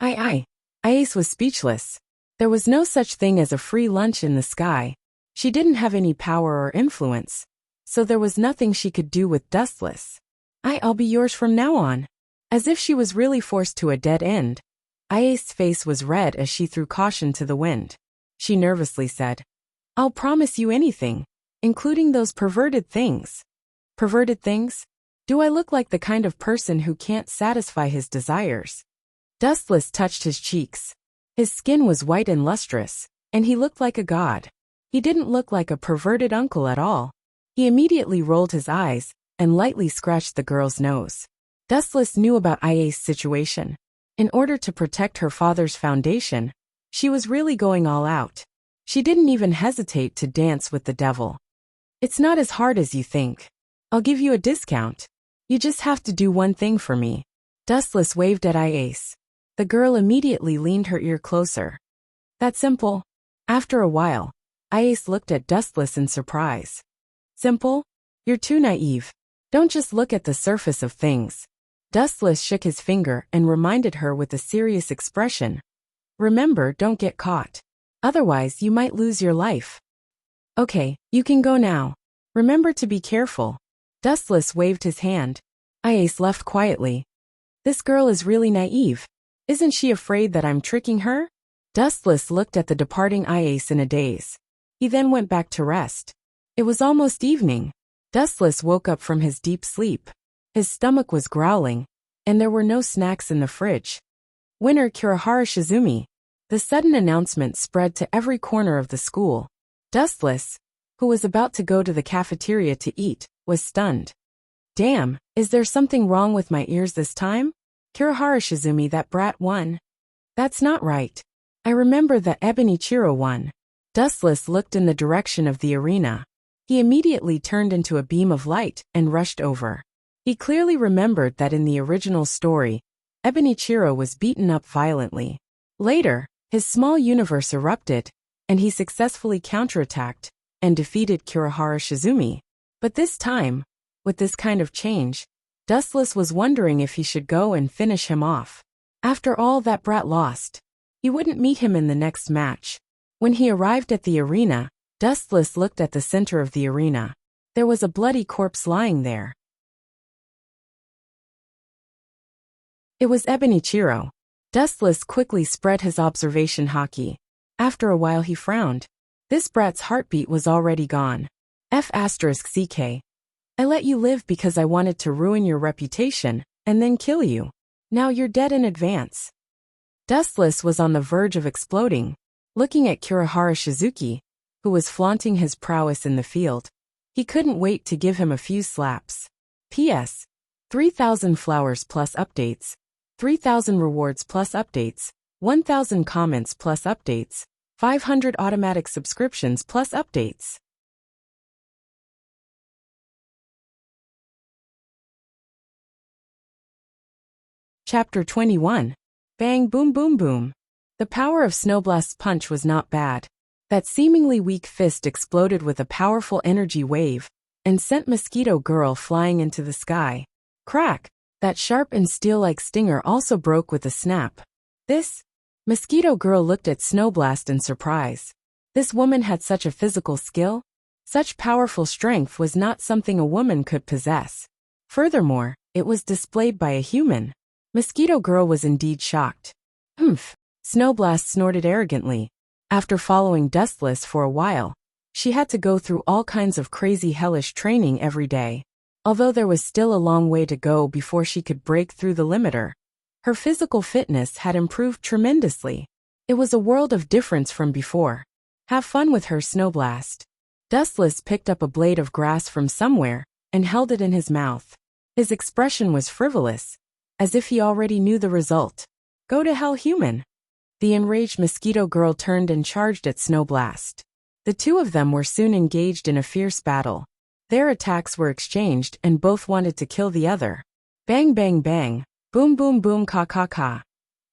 Ice was speechless. There was no such thing as a free lunch in the sky. She didn't have any power or influence, so there was nothing she could do with Dustless. I'll be yours from now on. As if she was really forced to a dead end. Ia's face was red as she threw caution to the wind. She nervously said, I'll promise you anything, including those perverted things. Perverted things? Do I look like the kind of person who can't satisfy his desires? Dustless touched his cheeks. His skin was white and lustrous, and he looked like a god. He didn't look like a perverted uncle at all. He immediately rolled his eyes and lightly scratched the girl's nose. Dustless knew about Ia's situation. In order to protect her father's foundation, she was really going all out. She didn't even hesitate to dance with the devil. It's not as hard as you think. I'll give you a discount. You just have to do one thing for me. Dustless waved at Iace. The girl immediately leaned her ear closer. That simple? After a while, Iace looked at Dustless in surprise. Simple? You're too naive. Don't just look at the surface of things. Dustless shook his finger and reminded her with a serious expression. Remember, don't get caught. Otherwise, you might lose your life. Okay, you can go now. Remember to be careful. Dustless waved his hand. Ice left quietly. This girl is really naive. Isn't she afraid that I'm tricking her? Dustless looked at the departing Ice in a daze. He then went back to rest. It was almost evening. Dustless woke up from his deep sleep. His stomach was growling, and there were no snacks in the fridge. Winner Kurihara Shizumi. The sudden announcement spread to every corner of the school. Dustless, who was about to go to the cafeteria to eat, was stunned. Damn, is there something wrong with my ears this time? Kurihara Shizumi, that brat won. That's not right. I remember that Ebonichiro won. Dustless looked in the direction of the arena. He immediately turned into a beam of light and rushed over. He clearly remembered that in the original story, Ebonichiro was beaten up violently. Later, his small universe erupted, and he successfully counterattacked and defeated Kurihara Shizumi. But this time, with this kind of change, Dustless was wondering if he should go and finish him off. After all, that brat lost. He wouldn't meet him in the next match. When he arrived at the arena, Dustless looked at the center of the arena. There was a bloody corpse lying there. It was Ebonichiro. Dustless quickly spread his observation haki. After a while he frowned. This brat's heartbeat was already gone. F***ck. I let you live because I wanted to ruin your reputation, and then kill you. Now you're dead in advance. Dustless was on the verge of exploding, looking at Kurihara Shizuki, who was flaunting his prowess in the field. He couldn't wait to give him a few slaps. P.S. 3,000 flowers plus updates, 3,000 rewards plus updates, 1,000 comments plus updates, 500 automatic subscriptions plus updates. Chapter 21. Bang boom boom boom. The power of Snowblast's punch was not bad. That seemingly weak fist exploded with a powerful energy wave and sent Mosquito Girl flying into the sky. Crack! That sharp and steel-like stinger also broke with a snap. This? Mosquito Girl looked at Snowblast in surprise. This woman had such a physical skill? Such powerful strength was not something a woman could possess. Furthermore, it was displayed by a human. Mosquito Girl was indeed shocked. Humph! Snowblast snorted arrogantly. After following Dustless for a while, she had to go through all kinds of crazy hellish training every day. Although there was still a long way to go before she could break through the limiter, her physical fitness had improved tremendously. It was a world of difference from before. Have fun with her, Snowblast. Dustless picked up a blade of grass from somewhere and held it in his mouth. His expression was frivolous, as if he already knew the result. Go to hell, human. The enraged Mosquito Girl turned and charged at Snowblast. The two of them were soon engaged in a fierce battle. Their attacks were exchanged and both wanted to kill the other. Bang bang bang, boom boom boom ka ka ka.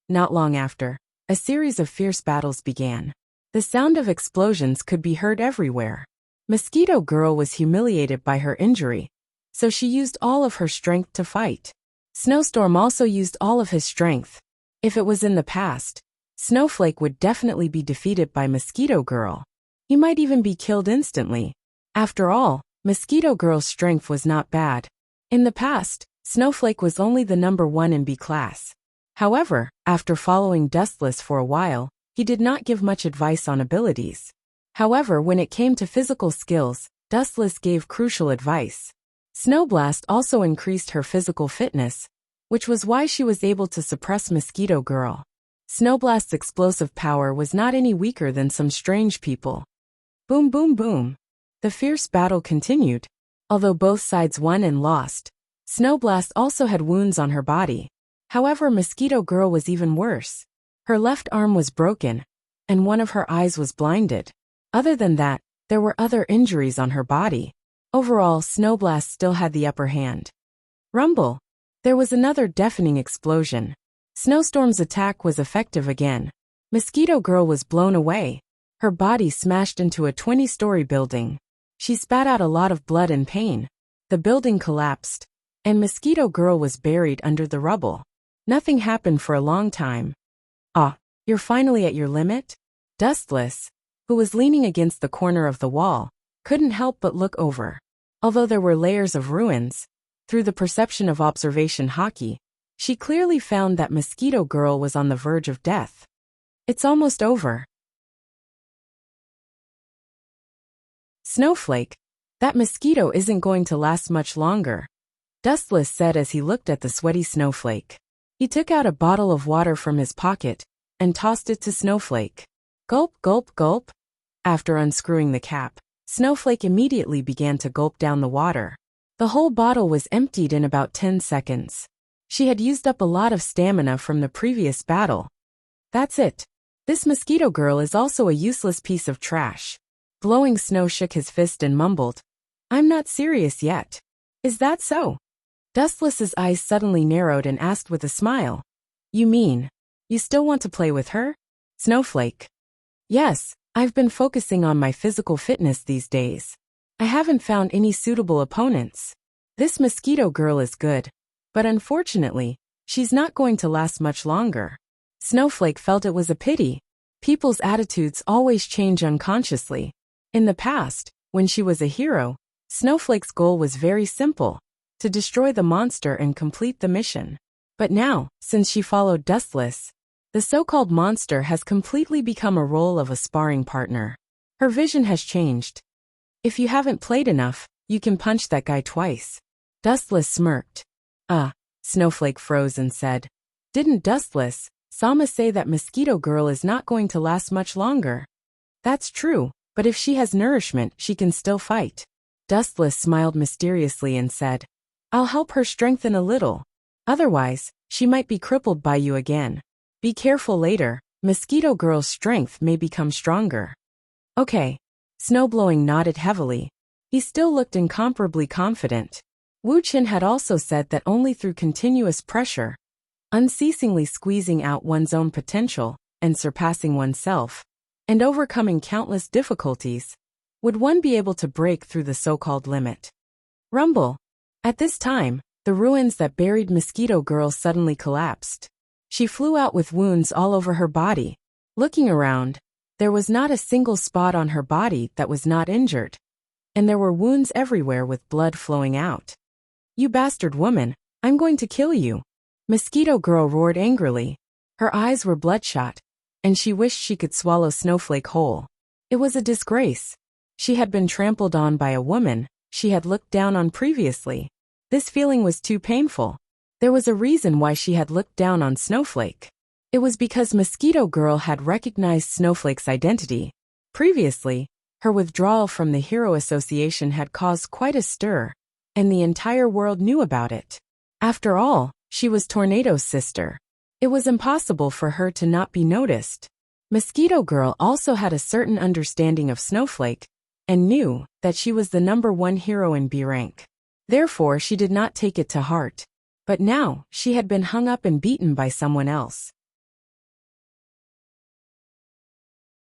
Not long after, a series of fierce battles began. The sound of explosions could be heard everywhere. Mosquito Girl was humiliated by her injury, so she used all of her strength to fight. Snowstorm also used all of his strength. If it was in the past, Snowflake would definitely be defeated by Mosquito Girl. He might even be killed instantly. After all, Mosquito Girl's strength was not bad. In the past, Snowflake was only the number 1 in B class. However, after following Dustless for a while, he did not give much advice on abilities. However, when it came to physical skills, Dustless gave crucial advice. Snowblast also increased her physical fitness, which was why she was able to suppress Mosquito Girl. Snowblast's explosive power was not any weaker than some strange people. Boom boom boom. The fierce battle continued. Although both sides won and lost, Snowblast also had wounds on her body. However, Mosquito Girl was even worse. Her left arm was broken, and one of her eyes was blinded. Other than that, there were other injuries on her body. Overall, Snowblast still had the upper hand. Rumble! There was another deafening explosion. Snowstorm's attack was effective again. Mosquito Girl was blown away. Her body smashed into a 20-story building. She spat out a lot of blood and pain. The building collapsed, and Mosquito Girl was buried under the rubble. Nothing happened for a long time. Ah, you're finally at your limit? Dustless, who was leaning against the corner of the wall, couldn't help but look over. Although there were layers of ruins, through the perception of observation hockey, she clearly found that Mosquito Girl was on the verge of death. It's almost over. Snowflake, that mosquito isn't going to last much longer, Dustless said as he looked at the sweaty Snowflake. He took out a bottle of water from his pocket and tossed it to Snowflake. Gulp, gulp, gulp. After unscrewing the cap, Snowflake immediately began to gulp down the water. The whole bottle was emptied in about 10 seconds. She had used up a lot of stamina from the previous battle. That's it. This Mosquito Girl is also a useless piece of trash. Blowing Snow shook his fist and mumbled, I'm not serious yet. Is that so? Dustless's eyes suddenly narrowed and asked with a smile. You mean, you still want to play with her? Snowflake. Yes, I've been focusing on my physical fitness these days. I haven't found any suitable opponents. This Mosquito Girl is good, but unfortunately, she's not going to last much longer. Snowflake felt it was a pity. People's attitudes always change unconsciously. In the past, when she was a hero, Snowflake's goal was very simple, to destroy the monster and complete the mission. But now, since she followed Dustless, the so-called monster has completely become a role of a sparring partner. Her vision has changed. If you haven't played enough, you can punch that guy twice. Dustless smirked. Snowflake froze and said, Didn't Dustless, Sama say that Mosquito Girl is not going to last much longer? That's true, but if she has nourishment, she can still fight. Dustless smiled mysteriously and said, I'll help her strengthen a little. Otherwise, she might be crippled by you again. Be careful later, Mosquito Girl's strength may become stronger. Okay. Snowblowing nodded heavily. He still looked incomparably confident. Wu Qin had also said that only through continuous pressure, unceasingly squeezing out one's own potential, and surpassing oneself, and overcoming countless difficulties, would one be able to break through the so-called limit. Rumble. At this time, the ruins that buried Mosquito Girl suddenly collapsed. She flew out with wounds all over her body. Looking around, there was not a single spot on her body that was not injured, and there were wounds everywhere with blood flowing out. You bastard woman, I'm going to kill you. Mosquito Girl roared angrily. Her eyes were bloodshot, and she wished she could swallow Snowflake whole. It was a disgrace. She had been trampled on by a woman she had looked down on previously. This feeling was too painful. There was a reason why she had looked down on Snowflake. It was because Mosquito Girl had recognized Snowflake's identity. Previously, her withdrawal from the Hero Association had caused quite a stir, and the entire world knew about it. After all, she was Tornado's sister. It was impossible for her to not be noticed. Mosquito Girl also had a certain understanding of Snowflake, and knew that she was the #1 hero in B rank. Therefore, she did not take it to heart. But now, she had been hung up and beaten by someone else.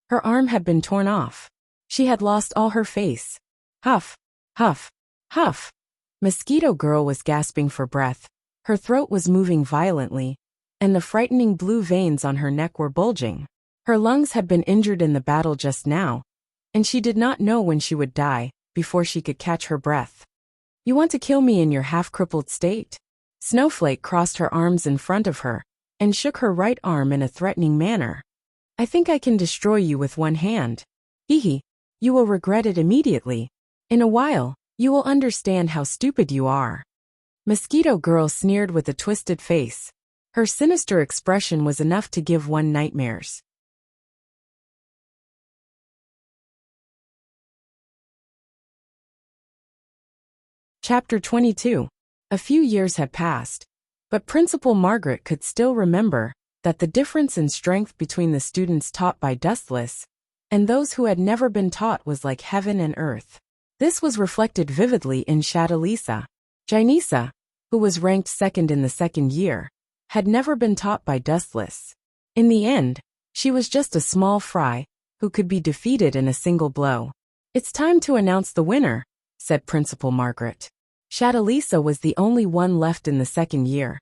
Her arm had been torn off. She had lost all her face. Huff, huff, huff. Mosquito Girl was gasping for breath. Her throat was moving violently, and the frightening blue veins on her neck were bulging. Her lungs had been injured in the battle just now, and she did not know when she would die, before she could catch her breath. You want to kill me in your half-crippled state? Snowflake crossed her arms in front of her, and shook her right arm in a threatening manner. I think I can destroy you with one hand. Hehe. You will regret it immediately. In a while, you will understand how stupid you are. Mosquito Girl sneered with a twisted face. Her sinister expression was enough to give one nightmares. Chapter 22. A few years had passed, but Principal Margaret could still remember that the difference in strength between the students taught by Dustless and those who had never been taught was like heaven and earth. This was reflected vividly in Shadalisa. Jainisa, who was ranked second in the second year, had never been taught by Dustless. In the end, she was just a small fry who could be defeated in a single blow. It's time to announce the winner, said Principal Margaret. Shadalisa was the only one left in the second year,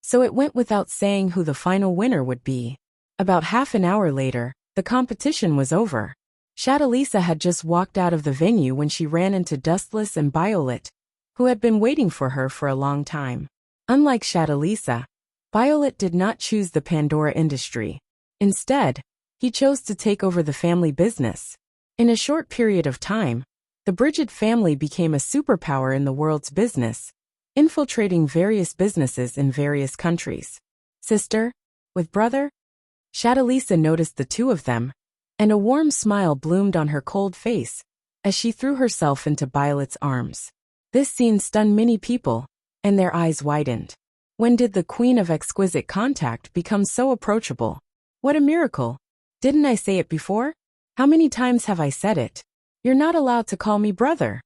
so it went without saying who the final winner would be. About half an hour later, the competition was over. Shadalisa had just walked out of the venue when she ran into Dustless and Violet, who had been waiting for her for a long time. Unlike Shadalisa, Violet did not choose the Pandora industry. Instead, he chose to take over the family business. In a short period of time, the Bridget family became a superpower in the world's business, infiltrating various businesses in various countries. Sister? With brother? Shadalisa noticed the two of them, and a warm smile bloomed on her cold face as she threw herself into Violet's arms. This scene stunned many people, and their eyes widened. When did the Queen of Exquisite Contact become so approachable? What a miracle! Didn't I say it before? How many times have I said it? You're not allowed to call me brother.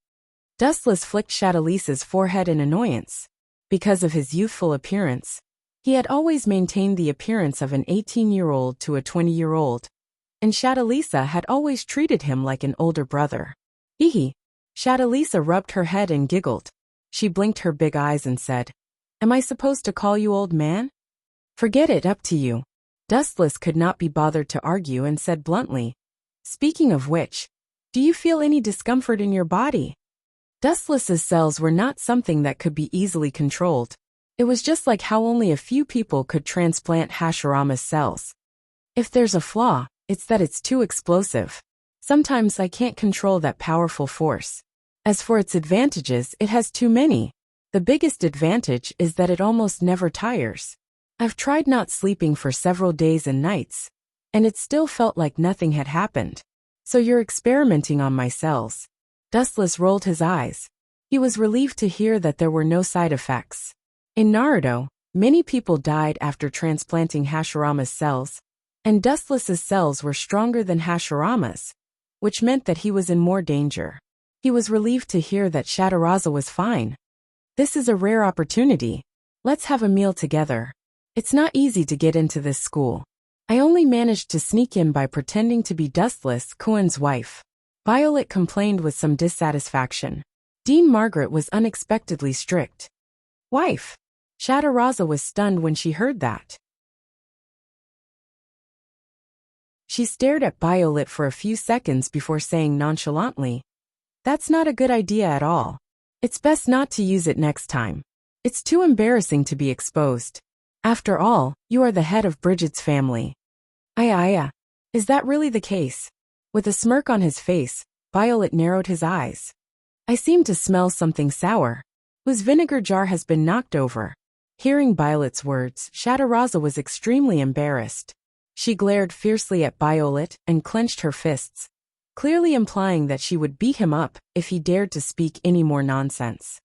Dustless flicked Shadalisa's forehead in annoyance. Because of his youthful appearance, he had always maintained the appearance of an 18-year-old to a 20-year-old, and Shadalisa had always treated him like an older brother. Hee. Shadalisa rubbed her head and giggled. She blinked her big eyes and said, "Am I supposed to call you old man?" "Forget it, up to you." Dustless could not be bothered to argue and said bluntly, "Speaking of which, do you feel any discomfort in your body?" Dustless's cells were not something that could be easily controlled. It was just like how only a few people could transplant Hashirama's cells. If there's a flaw, it's that it's too explosive. Sometimes I can't control that powerful force. As for its advantages, it has too many. The biggest advantage is that it almost never tires. I've tried not sleeping for several days and nights, and it still felt like nothing had happened. So you're experimenting on my cells. Dustless rolled his eyes. He was relieved to hear that there were no side effects. In Naruto, many people died after transplanting Hashirama's cells, and Dustless's cells were stronger than Hashirama's, which meant that he was in more danger. He was relieved to hear that Shadaraza was fine. This is a rare opportunity. Let's have a meal together. It's not easy to get into this school. I only managed to sneak in by pretending to be Dustless Kuen's wife. Violet complained with some dissatisfaction. Dean Margaret was unexpectedly strict. Wife. Shadaraza was stunned when she heard that. She stared at Violet for a few seconds before saying nonchalantly, "That's not a good idea at all. It's best not to use it next time. It's too embarrassing to be exposed. After all, you are the head of Bridget's family." Aya, is that really the case? With a smirk on his face, Violet narrowed his eyes. "I seem to smell something sour. Whose vinegar jar has been knocked over?" Hearing Violet's words, Shadaraza was extremely embarrassed. She glared fiercely at Violet and clenched her fists, clearly implying that she would beat him up if he dared to speak any more nonsense.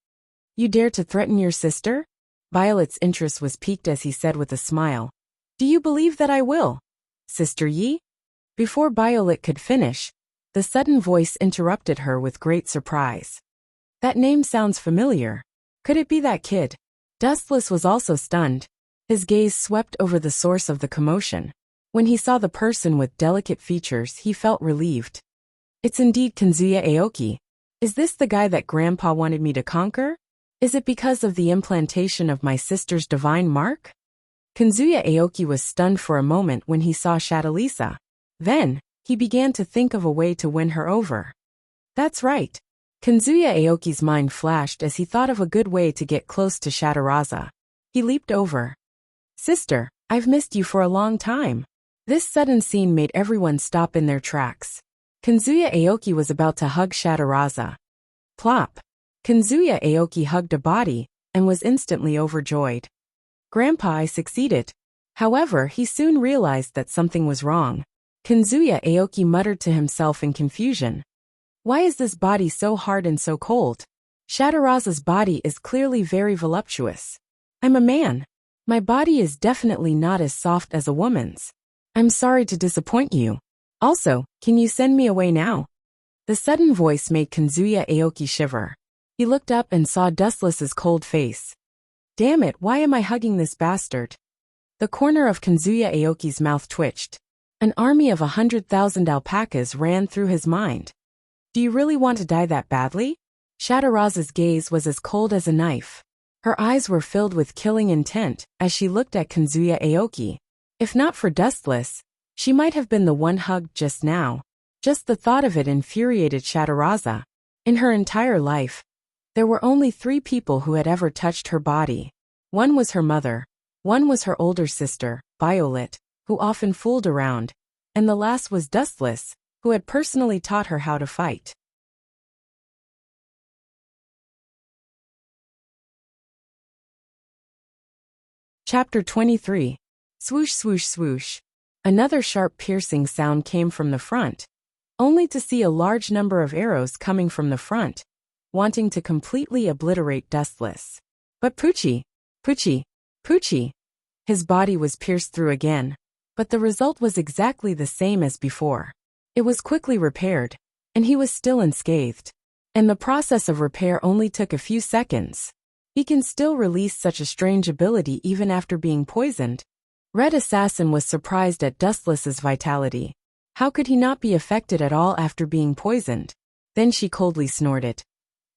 "You dare to threaten your sister?" Violet's interest was piqued as he said with a smile, "Do you believe that I will? Sister Yi?" Before Violet could finish, the sudden voice interrupted her with great surprise. "That name sounds familiar. Could it be that kid?" Dustless was also stunned. His gaze swept over the source of the commotion. When he saw the person with delicate features, he felt relieved. "It's indeed Kanzuya Aoki. Is this the guy that Grandpa wanted me to conquer? Is it because of the implantation of my sister's divine mark?" Kanzuya Aoki was stunned for a moment when he saw Shadalisa. Then, he began to think of a way to win her over. That's right. Kanzuya Aoki's mind flashed as he thought of a good way to get close to Shadaraza. He leaped over. "Sister, I've missed you for a long time." This sudden scene made everyone stop in their tracks. Kanzuya Aoki was about to hug Shadaraza. Plop. Kanzuya Aoki hugged a body and was instantly overjoyed. "Grandpa, I succeeded." However, he soon realized that something was wrong. Kanzuya Aoki muttered to himself in confusion. "Why is this body so hard and so cold? Shadaraza's body is clearly very voluptuous. I'm a man. My body is definitely not as soft as a woman's. I'm sorry to disappoint you. Also, can you send me away now?" The sudden voice made Kanzuya Aoki shiver. He looked up and saw Dustless's cold face. "Damn it, why am I hugging this bastard?" The corner of Kanzuya Aoki's mouth twitched. An army of 100,000 alpacas ran through his mind. "Do you really want to die that badly?" Shadaraza's gaze was as cold as a knife. Her eyes were filled with killing intent as she looked at Kanzuya Aoki. If not for Dustless, she might have been the one hugged just now. Just the thought of it infuriated Chataraza. In her entire life, there were only 3 people who had ever touched her body. One was her mother, one was her older sister, Violet, who often fooled around, and the last was Dustless, who had personally taught her how to fight. Chapter 23. Swoosh swoosh swoosh. Another sharp piercing sound came from the front, only to see a large number of arrows coming from the front, wanting to completely obliterate Dustless. But Poochie, Poochie, Poochie. His body was pierced through again, but the result was exactly the same as before. It was quickly repaired, and he was still unscathed. And the process of repair only took a few seconds. He can still release such a strange ability even after being poisoned. Red Assassin was surprised at Dustless's vitality. How could he not be affected at all after being poisoned? Then she coldly snorted.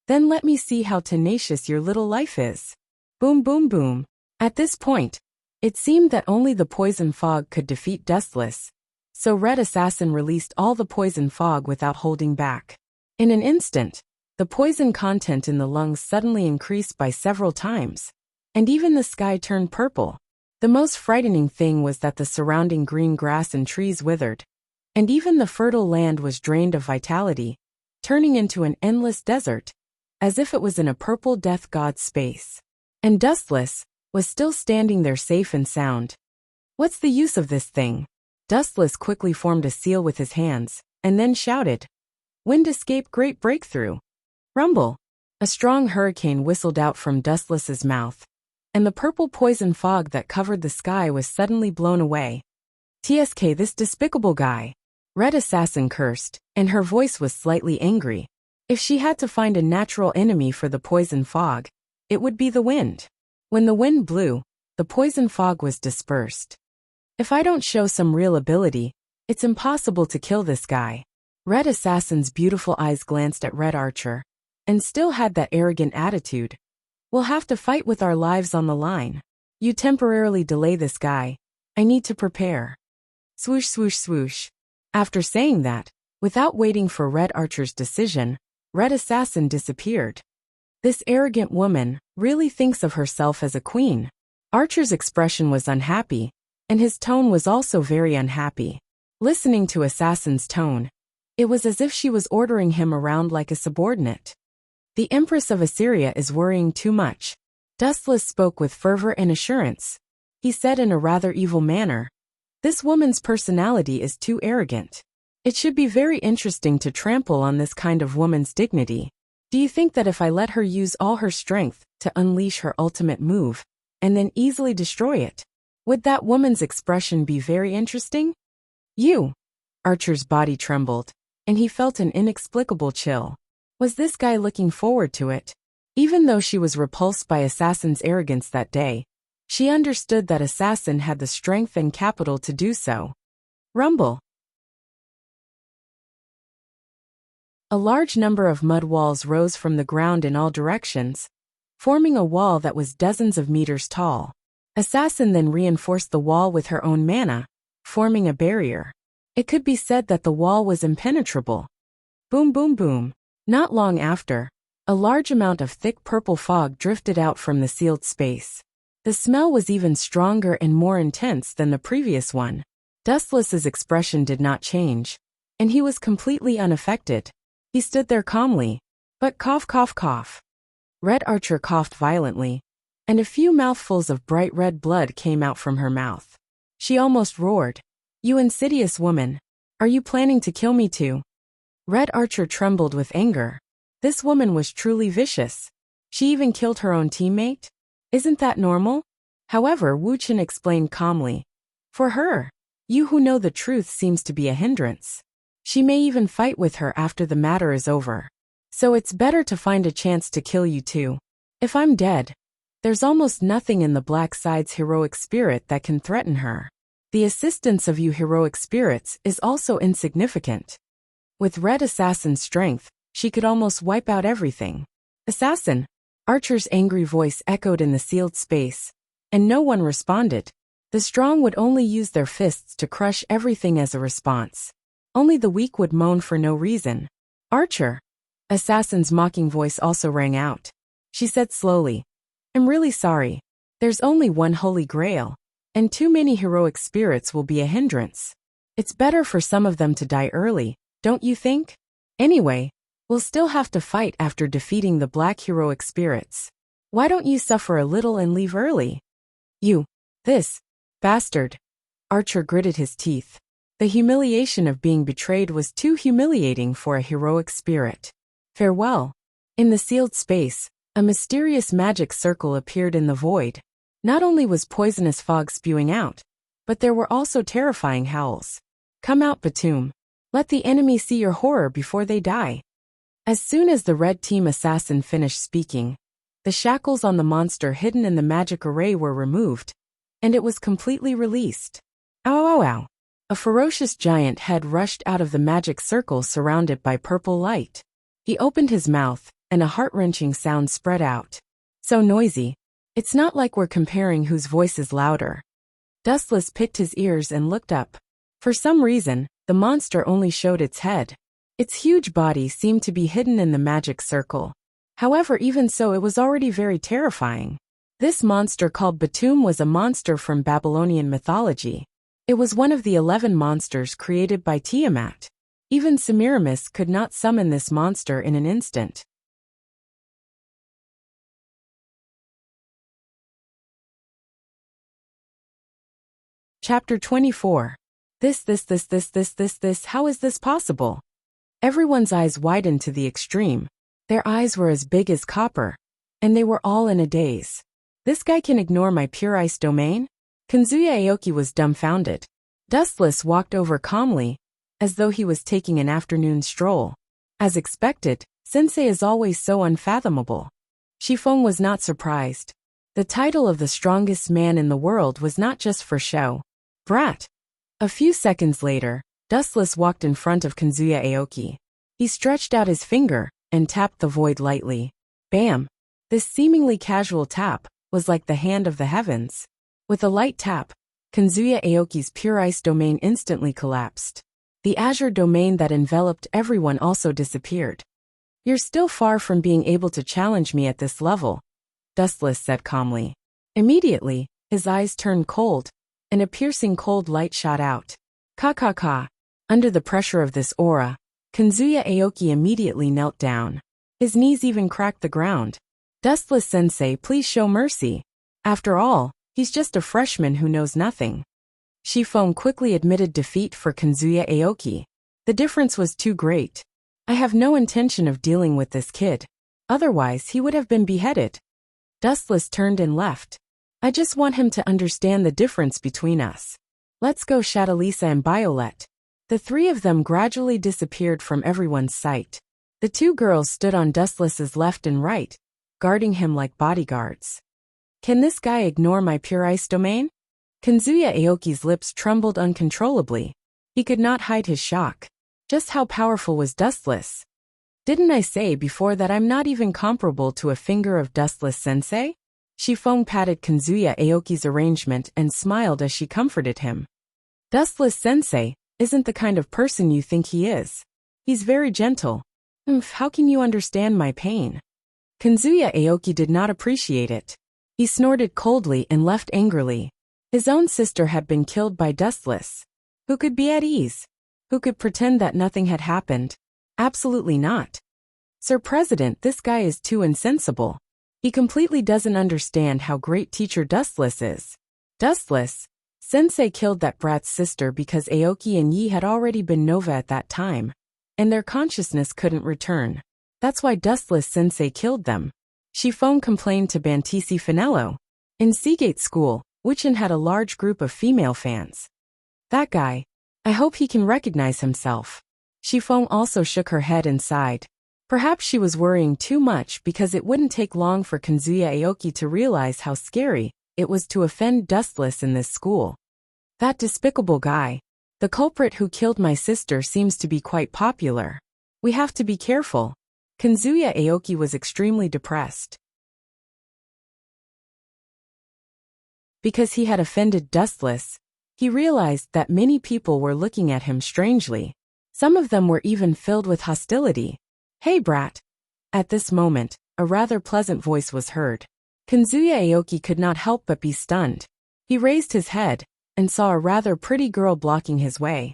Then let me see how tenacious your little life is. Boom boom boom. At this point, it seemed that only the poison fog could defeat Dustless, so Red Assassin released all the poison fog without holding back. In an instant, the poison content in the lungs suddenly increased by several times, and even the sky turned purple. The most frightening thing was that the surrounding green grass and trees withered, and even the fertile land was drained of vitality, turning into an endless desert, as if it was in a purple death god's space. And Dustless was still standing there safe and sound. What's the use of this thing? Dustless quickly formed a seal with his hands, and then shouted, Wind escape great breakthrough. Rumble. A strong hurricane whistled out from Dustless's mouth, and the purple poison fog that covered the sky was suddenly blown away. TSK, this despicable guy. Red Assassin cursed, and her voice was slightly angry. If she had to find a natural enemy for the poison fog, it would be the wind. When the wind blew, the poison fog was dispersed. If I don't show some real ability, it's impossible to kill this guy. Red Assassin's beautiful eyes glanced at Red Archer, and still had that arrogant attitude. We'll have to fight with our lives on the line. You temporarily delay this guy. I need to prepare. Swoosh swoosh swoosh. After saying that, without waiting for Red Archer's decision, Red Assassin disappeared. This arrogant woman really thinks of herself as a queen. Archer's expression was unhappy, and his tone was also very unhappy. Listening to Assassin's tone, it was as if she was ordering him around like a subordinate. The Empress of Assyria is worrying too much. Dustless spoke with fervor and assurance. He said in a rather evil manner, This woman's personality is too arrogant. It should be very interesting to trample on this kind of woman's dignity. Do you think that if I let her use all her strength to unleash her ultimate move, and then easily destroy it, would that woman's expression be very interesting? You. Archer's body trembled, and he felt an inexplicable chill. Was this guy looking forward to it? Even though she was repulsed by Assassin's arrogance that day, she understood that Assassin had the strength and capital to do so. Rumble. A large number of mud walls rose from the ground in all directions, forming a wall that was dozens of meters tall. Assassin then reinforced the wall with her own mana, forming a barrier. It could be said that the wall was impenetrable. Boom boom boom. Not long after, a large amount of thick purple fog drifted out from the sealed space. The smell was even stronger and more intense than the previous one. Dustless's expression did not change, and he was completely unaffected. He stood there calmly, but cough cough cough. Red Archer coughed violently, and a few mouthfuls of bright red blood came out from her mouth. She almost roared, You insidious woman! Are you planning to kill me too? Red Archer trembled with anger. This woman was truly vicious. She even killed her own teammate? Isn't that normal? However, Wu Chen explained calmly. For her, you who know the truth seems to be a hindrance. She may even fight with her after the matter is over. So it's better to find a chance to kill you too. If I'm dead, there's almost nothing in the black side's heroic spirit that can threaten her. The assistance of you heroic spirits is also insignificant. With Red Assassin's strength, she could almost wipe out everything. Assassin! Archer's angry voice echoed in the sealed space, and no one responded. The strong would only use their fists to crush everything as a response. Only the weak would moan for no reason. Archer. Assassin's mocking voice also rang out. She said slowly, I'm really sorry. There's only one Holy Grail, and too many heroic spirits will be a hindrance. It's better for some of them to die early, don't you think? Anyway, we'll still have to fight after defeating the black heroic spirits. Why don't you suffer a little and leave early? This bastard. Archer gritted his teeth. The humiliation of being betrayed was too humiliating for a heroic spirit. Farewell. In the sealed space, a mysterious magic circle appeared in the void. Not only was poisonous fog spewing out, but there were also terrifying howls. Come out, Batum. Let the enemy see your horror before they die. As soon as the red team assassin finished speaking, the shackles on the monster hidden in the magic array were removed, and it was completely released. Ow, ow, ow. A ferocious giant head rushed out of the magic circle surrounded by purple light. He opened his mouth, and a heart-wrenching sound spread out. So noisy. It's not like we're comparing whose voice is louder. Dustless picked his ears and looked up. For some reason, the monster only showed its head. Its huge body seemed to be hidden in the magic circle. However, even so, it was already very terrifying. This monster called Batum was a monster from Babylonian mythology. It was one of the 11 monsters created by Tiamat. Even Semiramis could not summon this monster in an instant. Chapter 24. This, how is this possible? Everyone's eyes widened to the extreme. Their eyes were as big as copper, and they were all in a daze. This guy can ignore my pure ice domain? Kanzuya Aoki was dumbfounded. Dustless walked over calmly, as though he was taking an afternoon stroll. As expected, Sensei is always so unfathomable. Shifeng was not surprised. The title of the strongest man in the world was not just for show. Brat. A few seconds later, Dustless walked in front of Kanzuya Aoki. He stretched out his finger and tapped the void lightly. Bam! This seemingly casual tap was like the hand of the heavens. With a light tap, Kanzuya Aoki's pure ice domain instantly collapsed. The azure domain that enveloped everyone also disappeared. You're still far from being able to challenge me at this level, Dustless said calmly. Immediately, his eyes turned cold, and a piercing cold light shot out. Ka. Under the pressure of this aura, Kanzuya Aoki immediately knelt down. His knees even cracked the ground. Dustless Sensei, please show mercy. After all, he's just a freshman who knows nothing. Shifeng quickly admitted defeat for Kanzuya Aoki. The difference was too great. I have no intention of dealing with this kid. Otherwise, he would have been beheaded. Dustless turned and left. I just want him to understand the difference between us. Let's go, Shatalisa and Violet. The three of them gradually disappeared from everyone's sight. The two girls stood on Dustless's left and right, guarding him like bodyguards. Can this guy ignore my pure ice domain? Kanzuya Aoki's lips trembled uncontrollably. He could not hide his shock. Just how powerful was Dustless? Didn't I say before that I'm not even comparable to a finger of Dustless Sensei? Shifeng patted Kanzuya Aoki's arrangement and smiled as she comforted him. Dustless Sensei isn't the kind of person you think he is. He's very gentle. How can you understand my pain? Kanzuya Aoki did not appreciate it. He snorted coldly and left angrily. His own sister had been killed by Dustless. Who could be at ease? Who could pretend that nothing had happened? Absolutely not. Sir President, this guy is too insensible. He completely doesn't understand how great teacher Dustless is. Dustless? Sensei killed that brat's sister because Aoki and Yi had already been Nova at that time, and their consciousness couldn't return. That's why Dustless Sensei killed them. Shifeng complained to Bantisi Finello. In Seagate School, Wichan had a large group of female fans. That guy. I hope he can recognize himself. Shifeng also shook her head and sighed. Perhaps she was worrying too much because it wouldn't take long for Kanzuya Aoki to realize how scary it was to offend Dustless in this school. That despicable guy. The culprit who killed my sister seems to be quite popular. We have to be careful. Kanzuya Aoki was extremely depressed. Because he had offended Dustless, he realized that many people were looking at him strangely. Some of them were even filled with hostility. "Hey, brat." At this moment, a rather pleasant voice was heard. Kanzuya Aoki could not help but be stunned. He raised his head and saw a rather pretty girl blocking his way.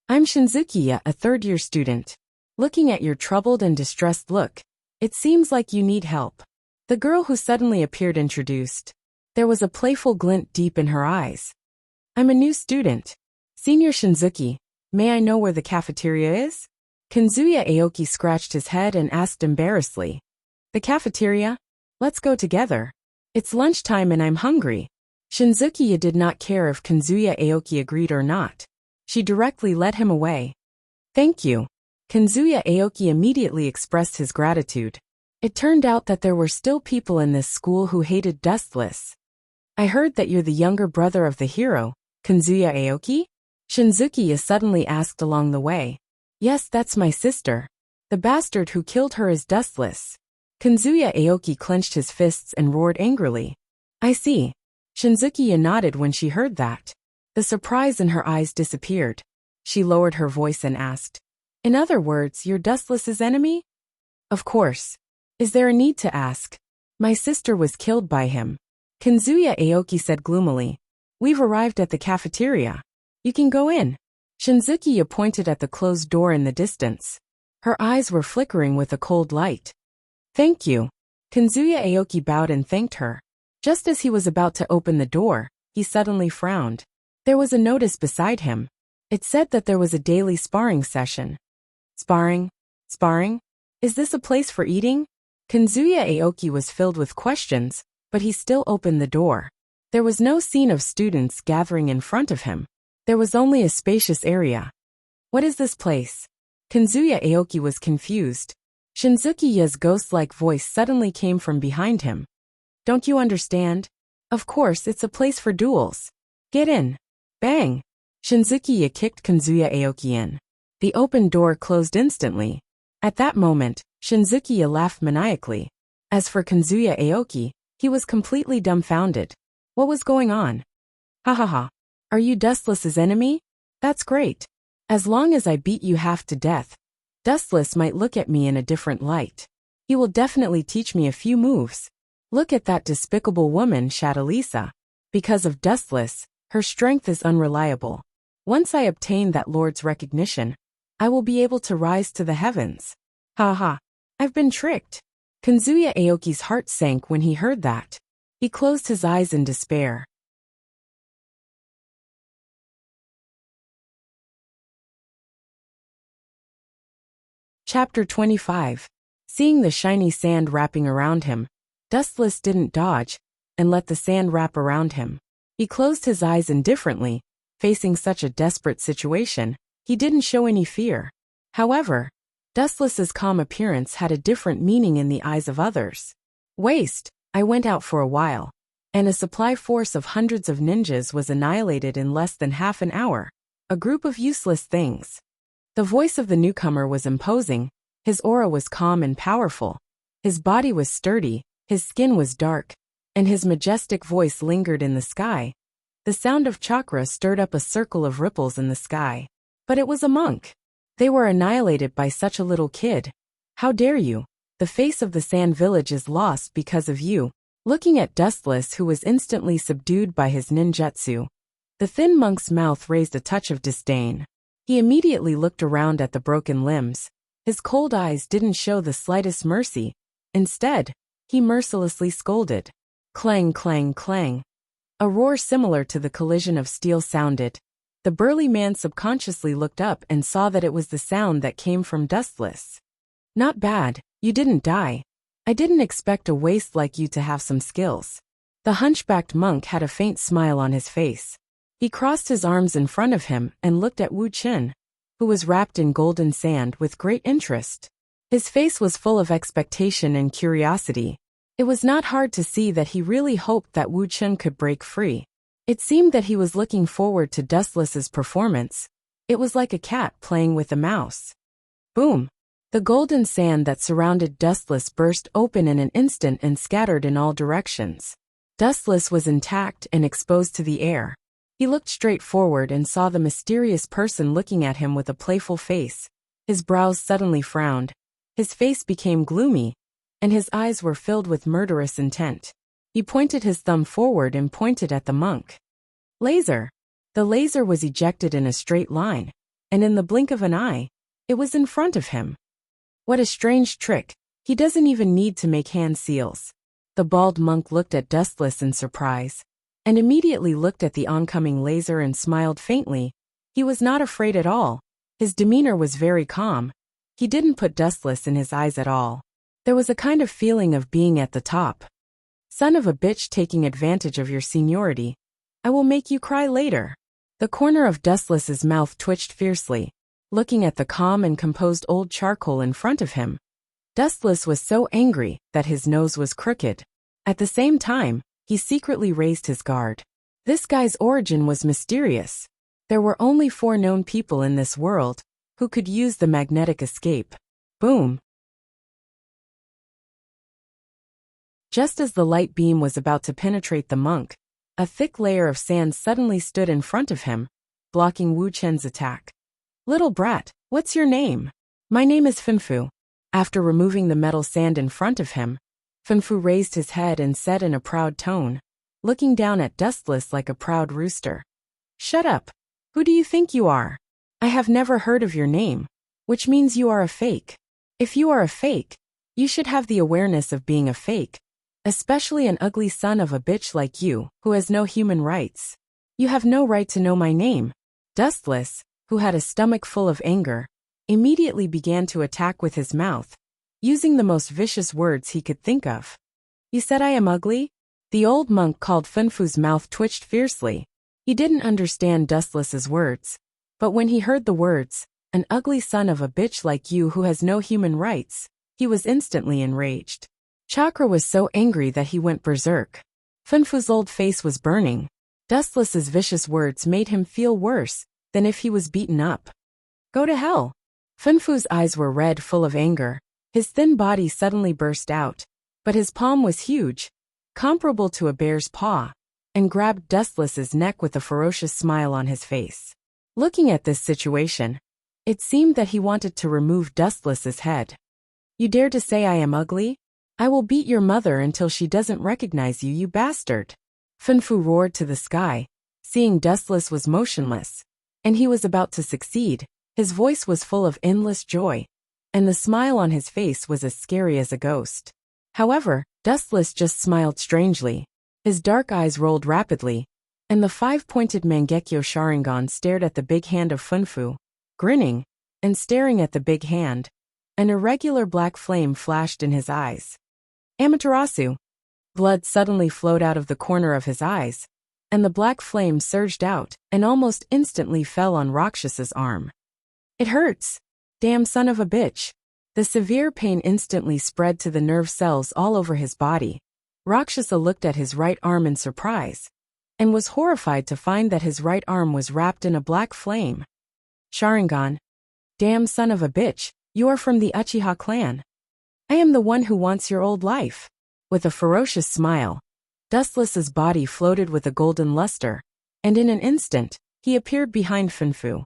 "I'm Shinzukiya, a third-year student. Looking at your troubled and distressed look, it seems like you need help." The girl who suddenly appeared introduced. There was a playful glint deep in her eyes. "I'm a new student. Senior Shinzuki, may I know where the cafeteria is?" Kanzuya Aoki scratched his head and asked embarrassedly. "The cafeteria? Let's go together. It's lunchtime and I'm hungry." Shinzukiya did not care if Kanzuya Aoki agreed or not. She directly led him away. "Thank you." Kanzuya Aoki immediately expressed his gratitude. It turned out that there were still people in this school who hated Dustless. "I heard that you're the younger brother of the hero, Kanzuya Aoki?" Shinzukiya suddenly asked along the way. "Yes, that's my sister. The bastard who killed her is Dustless." Kanzuya Aoki clenched his fists and roared angrily. "I see." Shinzukiya nodded when she heard that. The surprise in her eyes disappeared. She lowered her voice and asked, "In other words, you're Dustless's enemy?" "Of course. Is there a need to ask? My sister was killed by him." Kanzuya Aoki said gloomily. "We've arrived at the cafeteria. You can go in." Shinzukiya pointed at the closed door in the distance. Her eyes were flickering with a cold light. "Thank you." Kanzuya Aoki bowed and thanked her. Just as he was about to open the door, he suddenly frowned. There was a notice beside him. It said that there was a daily sparring session. Sparring? Sparring? Is this a place for eating? Kanzuya Aoki was filled with questions, but he still opened the door. There was no scene of students gathering in front of him. There was only a spacious area. What is this place? Kanzuya Aoki was confused. Shinzukiya's ghost-like voice suddenly came from behind him. Don't you understand? Of course, it's a place for duels. Get in. Bang! Shinzukiya kicked Kanzuya Aoki in. The open door closed instantly. At that moment, Shinzukiya laughed maniacally. As for Kanzuya Aoki, he was completely dumbfounded. What was going on? Ha ha ha. Are you Dustless's enemy? That's great. As long as I beat you half to death, Dustless might look at me in a different light. He will definitely teach me a few moves. Look at that despicable woman, Shatalisa. Because of Dustless, her strength is unreliable. Once I obtain that lord's recognition, I will be able to rise to the heavens. Ha ha. I've been tricked. Kanzuya Aoki's heart sank when he heard that. He closed his eyes in despair. Chapter 25. Seeing the shiny sand wrapping around him, Dustless didn't dodge and let the sand wrap around him. He closed his eyes indifferently. Facing such a desperate situation, he didn't show any fear. However, Dustless's calm appearance had a different meaning in the eyes of others. Waste. I went out for a while, and a supply force of hundreds of ninjas was annihilated in less than half an hour. A group of useless things. The voice of the newcomer was imposing. His aura was calm and powerful. His body was sturdy, his skin was dark, and his majestic voice lingered in the sky. The sound of chakra stirred up a circle of ripples in the sky. But it was a monk. They were annihilated by such a little kid. How dare you? The face of the sand village is lost because of you. Looking at Dustless, who was instantly subdued by his ninjutsu, the thin monk's mouth raised a touch of disdain. He immediately looked around at the broken limbs. His cold eyes didn't show the slightest mercy. Instead, he mercilessly scolded. Clang, clang, clang. A roar similar to the collision of steel sounded. The burly man subconsciously looked up and saw that it was the sound that came from Dustless. Not bad, you didn't die. I didn't expect a waste like you to have some skills. The hunchbacked monk had a faint smile on his face. He crossed his arms in front of him and looked at Wu Qin, who was wrapped in golden sand, with great interest. His face was full of expectation and curiosity. It was not hard to see that he really hoped that Wu Qin could break free. It seemed that he was looking forward to Dustless's performance. It was like a cat playing with a mouse. Boom! The golden sand that surrounded Dustless burst open in an instant and scattered in all directions. Dustless was intact and exposed to the air. He looked straight forward and saw the mysterious person looking at him with a playful face. His brows suddenly frowned. His face became gloomy, and his eyes were filled with murderous intent. He pointed his thumb forward and pointed at the monk. Laser. The laser was ejected in a straight line, and in the blink of an eye, it was in front of him. What a strange trick. He doesn't even need to make hand seals. The bald monk looked at Dustless in surprise, and immediately looked at the oncoming laser and smiled faintly. He was not afraid at all. His demeanor was very calm. He didn't put Dustless in his eyes at all. There was a kind of feeling of being at the top. Son of a bitch taking advantage of your seniority. I will make you cry later. The corner of Dustless's mouth twitched fiercely, looking at the calm and composed old charcoal in front of him. Dustless was so angry that his nose was crooked. At the same time, he secretly raised his guard. This guy's origin was mysterious. There were only 4 known people in this world who could use the magnetic escape. Boom. Just as the light beam was about to penetrate the monk, a thick layer of sand suddenly stood in front of him, blocking Wu Chen's attack. Little brat, what's your name? My name is Finfu. After removing the metal sand in front of him, Finfu raised his head and said in a proud tone, looking down at Dustless like a proud rooster. Shut up. Who do you think you are? I have never heard of your name, which means you are a fake. If you are a fake, you should have the awareness of being a fake, especially an ugly son of a bitch like you, who has no human rights. You have no right to know my name. Dustless, who had a stomach full of anger, immediately began to attack with his mouth, using the most vicious words he could think of. You said I am ugly? The old monk called Finfu's mouth twitched fiercely. He didn't understand Dustless's words, but when he heard the words, an ugly son of a bitch like you who has no human rights, he was instantly enraged. Chakra was so angry that he went berserk. Finfu's old face was burning. Dustless's vicious words made him feel worse than if he was beaten up. Go to hell. Finfu's eyes were red, full of anger. His thin body suddenly burst out, but his palm was huge, comparable to a bear's paw, and grabbed Dustless's neck with a ferocious smile on his face. Looking at this situation, it seemed that he wanted to remove Dustless's head. You dare to say I am ugly? I will beat your mother until she doesn't recognize you, you bastard. Finfu roared to the sky, seeing Dustless was motionless, and he was about to succeed. His voice was full of endless joy, and the smile on his face was as scary as a ghost. However, Dustless just smiled strangely. His dark eyes rolled rapidly, and the 5-pointed Mangekyo Sharingan stared at the big hand of Finfu, grinning, and staring at the big hand. An irregular black flame flashed in his eyes. Amaterasu. Blood suddenly flowed out of the corner of his eyes, and the black flame surged out and almost instantly fell on Rakshasa's arm. It hurts. Damn son of a bitch. The severe pain instantly spread to the nerve cells all over his body. Rakshasa looked at his right arm in surprise, and was horrified to find that his right arm was wrapped in a black flame. Sharingan. Damn son of a bitch, you are from the Uchiha clan. I am the one who wants your old life. With a ferocious smile, Dustless's body floated with a golden luster, and in an instant, he appeared behind Finfu.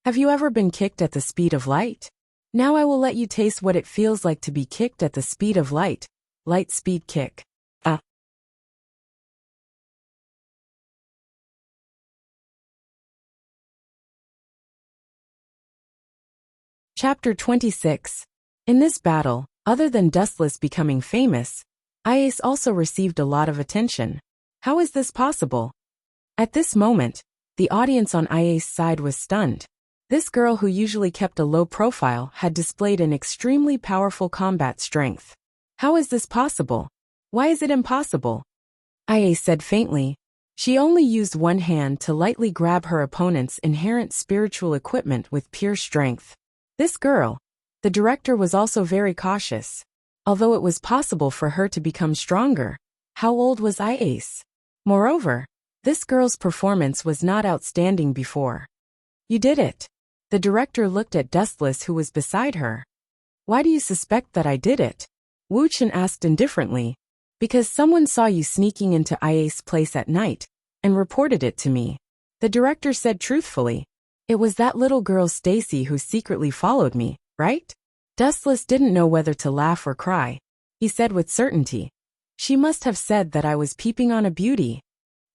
Have you ever been kicked at the speed of light? Now I will let you taste what it feels like to be kicked at the speed of light. Light speed kick. Chapter 26. In this battle, other than Dustless becoming famous, Ice also received a lot of attention. How is this possible? At this moment, the audience on Ice's side was stunned. This girl who usually kept a low profile had displayed an extremely powerful combat strength. How is this possible? Why is it impossible? Ice said faintly. She only used one hand to lightly grab her opponent's inherent spiritual equipment with pure strength. This girl, the director, was also very cautious. Although it was possible for her to become stronger, how old was Ice? Moreover, this girl's performance was not outstanding before. You did it. The director looked at Dustless, who was beside her. Why do you suspect that I did it? Wu Chen asked indifferently. Because someone saw you sneaking into Ice's place at night, and reported it to me. The director said truthfully. It was that little girl Stacy who secretly followed me, right? Dustless didn't know whether to laugh or cry. He said with certainty. She must have said that I was peeping on a beauty.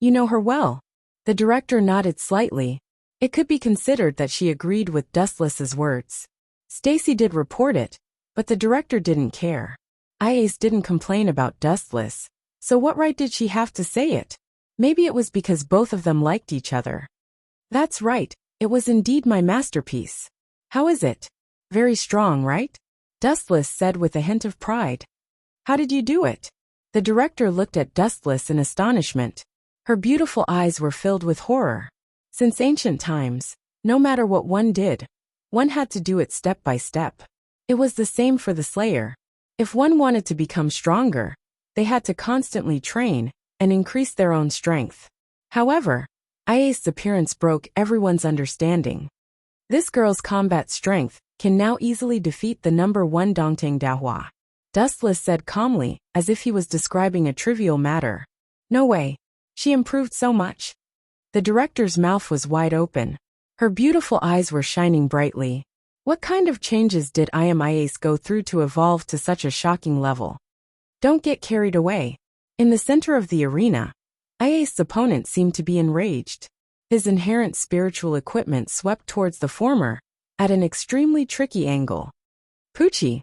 You know her well. The director nodded slightly. It could be considered that she agreed with Dustless's words. Stacy did report it, but the director didn't care. Ice didn't complain about Dustless, so what right did she have to say it? Maybe it was because both of them liked each other. That's right, it was indeed my masterpiece. How is it? Very strong, right? Dustless said with a hint of pride. How did you do it? The director looked at Dustless in astonishment. Her beautiful eyes were filled with horror. Since ancient times, no matter what one did, one had to do it step by step. It was the same for the Slayer. If one wanted to become stronger, they had to constantly train and increase their own strength. However, Iace's appearance broke everyone's understanding. This girl's combat strength can now easily defeat the number 1 Dongtang Dahua. Dustless said calmly, as if he was describing a trivial matter. No way. She improved so much. The director's mouth was wide open. Her beautiful eyes were shining brightly. What kind of changes did Iace go through to evolve to such a shocking level? Don't get carried away. In the center of the arena, Iace's opponent seemed to be enraged. His inherent spiritual equipment swept towards the former, at an extremely tricky angle. Poochie.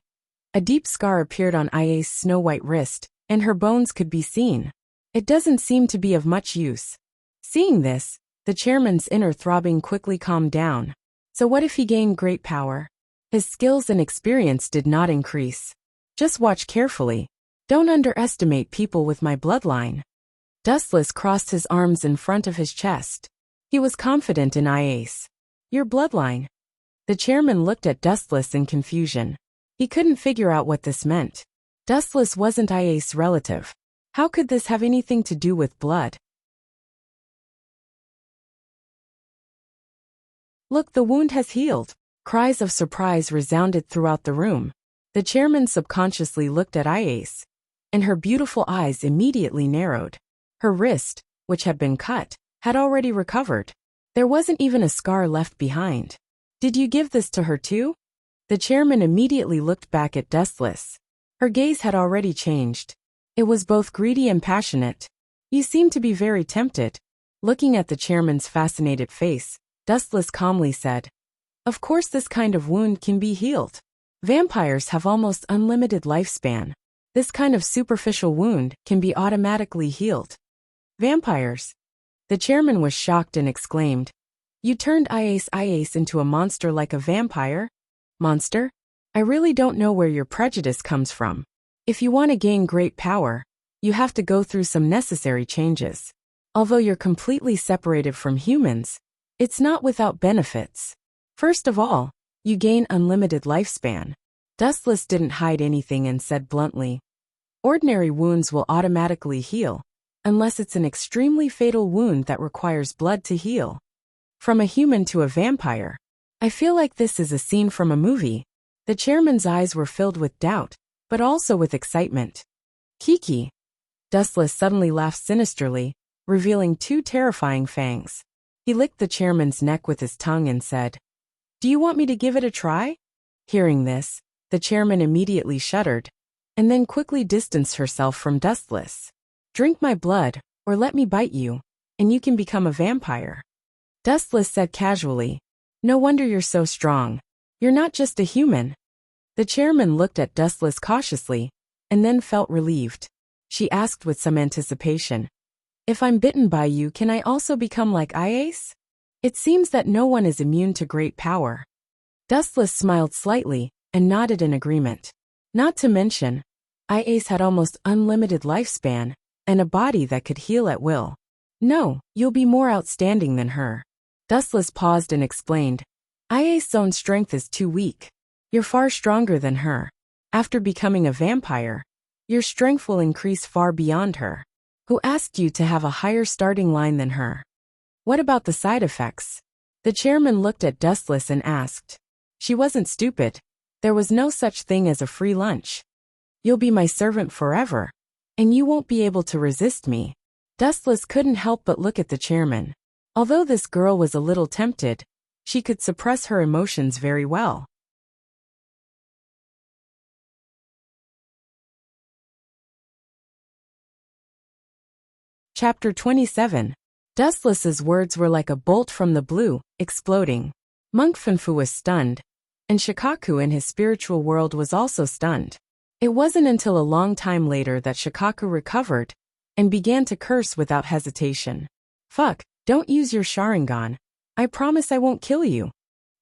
A deep scar appeared on Iace's snow-white wrist, and her bones could be seen. It doesn't seem to be of much use. Seeing this, the chairman's inner throbbing quickly calmed down. So what if he gained great power? His skills and experience did not increase. Just watch carefully. Don't underestimate people with my bloodline. Dustless crossed his arms in front of his chest. He was confident in Iace. Your bloodline. The chairman looked at Dustless in confusion. He couldn't figure out what this meant. Dustless wasn't Iace's relative. How could this have anything to do with blood? Look, the wound has healed. Cries of surprise resounded throughout the room. The chairman subconsciously looked at Iace, and her beautiful eyes immediately narrowed. Her wrist, which had been cut, had already recovered. There wasn't even a scar left behind. Did you give this to her too? The chairman immediately looked back at Dustless. Her gaze had already changed. It was both greedy and passionate. You seem to be very tempted. Looking at the chairman's fascinated face, Dustless calmly said, Of course this kind of wound can be healed. Vampires have almost unlimited lifespan. This kind of superficial wound can be automatically healed. Vampires. The chairman was shocked and exclaimed, You turned Iace into a monster like a vampire? Monster? I really don't know where your prejudice comes from. If you want to gain great power, you have to go through some necessary changes. Although you're completely separated from humans, it's not without benefits. First of all, you gain unlimited lifespan. Dustless didn't hide anything and said bluntly, Ordinary wounds will automatically heal, unless it's an extremely fatal wound that requires blood to heal. From a human to a vampire. I feel like this is a scene from a movie. The chairman's eyes were filled with doubt, but also with excitement. Kiki. Dustless suddenly laughed sinisterly, revealing 2 terrifying fangs. He licked the chairman's neck with his tongue and said, Do you want me to give it a try? Hearing this, the chairman immediately shuddered, and then quickly distanced herself from Dustless. Drink my blood, or let me bite you, and you can become a vampire. Dustless said casually, No wonder you're so strong. You're not just a human. The chairman looked at Dustless cautiously, and then felt relieved. She asked with some anticipation, If I'm bitten by you, can I also become like Iace? It seems that no one is immune to great power. Dustless smiled slightly, and nodded in agreement. Not to mention, Iace had almost unlimited lifespan, and a body that could heal at will. No, you'll be more outstanding than her. Dustless paused and explained, Iace's own strength is too weak. You're far stronger than her. After becoming a vampire, your strength will increase far beyond her. Who asked you to have a higher starting line than her? What about the side effects? The chairman looked at Dustless and asked. She wasn't stupid. There was no such thing as a free lunch. You'll be my servant forever, and you won't be able to resist me. Dustless couldn't help but look at the chairman. Although this girl was a little tempted, she could suppress her emotions very well. Chapter 27. Dustless's words were like a bolt from the blue, exploding. Monk Funfu was stunned, and Shikaku in his spiritual world was also stunned. It wasn't until a long time later that Shikaku recovered and began to curse without hesitation. Fuck, don't use your Sharingan. I promise I won't kill you.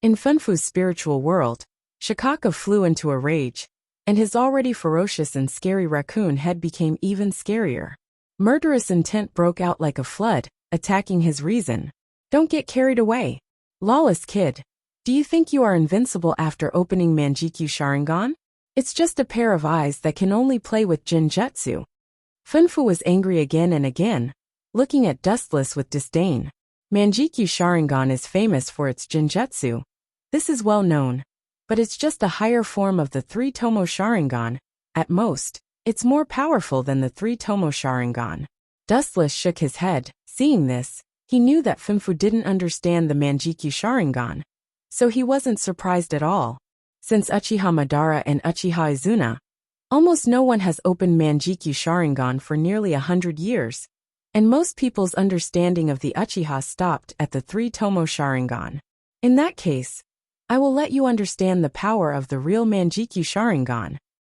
In Funfu's spiritual world, Shikaku flew into a rage, and his already ferocious and scary raccoon head became even scarier. Murderous intent broke out like a flood, attacking his reason. Don't get carried away. Lawless kid. Do you think you are invincible after opening Manjikyu Sharingan? It's just a pair of eyes that can only play with Jinjutsu. Funfu was angry again and again, looking at Dustless with disdain. Manjikyu Sharingan is famous for its Jinjutsu. This is well known, but it's just a higher form of the three-tomo Sharingan. At most, it's more powerful than the three-tomo Sharingan. Dustless shook his head. Seeing this, he knew that Funfu didn't understand the Manjikyu Sharingan, so he wasn't surprised at all. Since Uchiha Madara and Uchiha Izuna, almost no one has opened Manjikyu Sharingan for nearly 100 years, and most people's understanding of the Uchiha stopped at the three-tomo Sharingan. In that case, I will let you understand the power of the real Manjikyu Sharingan.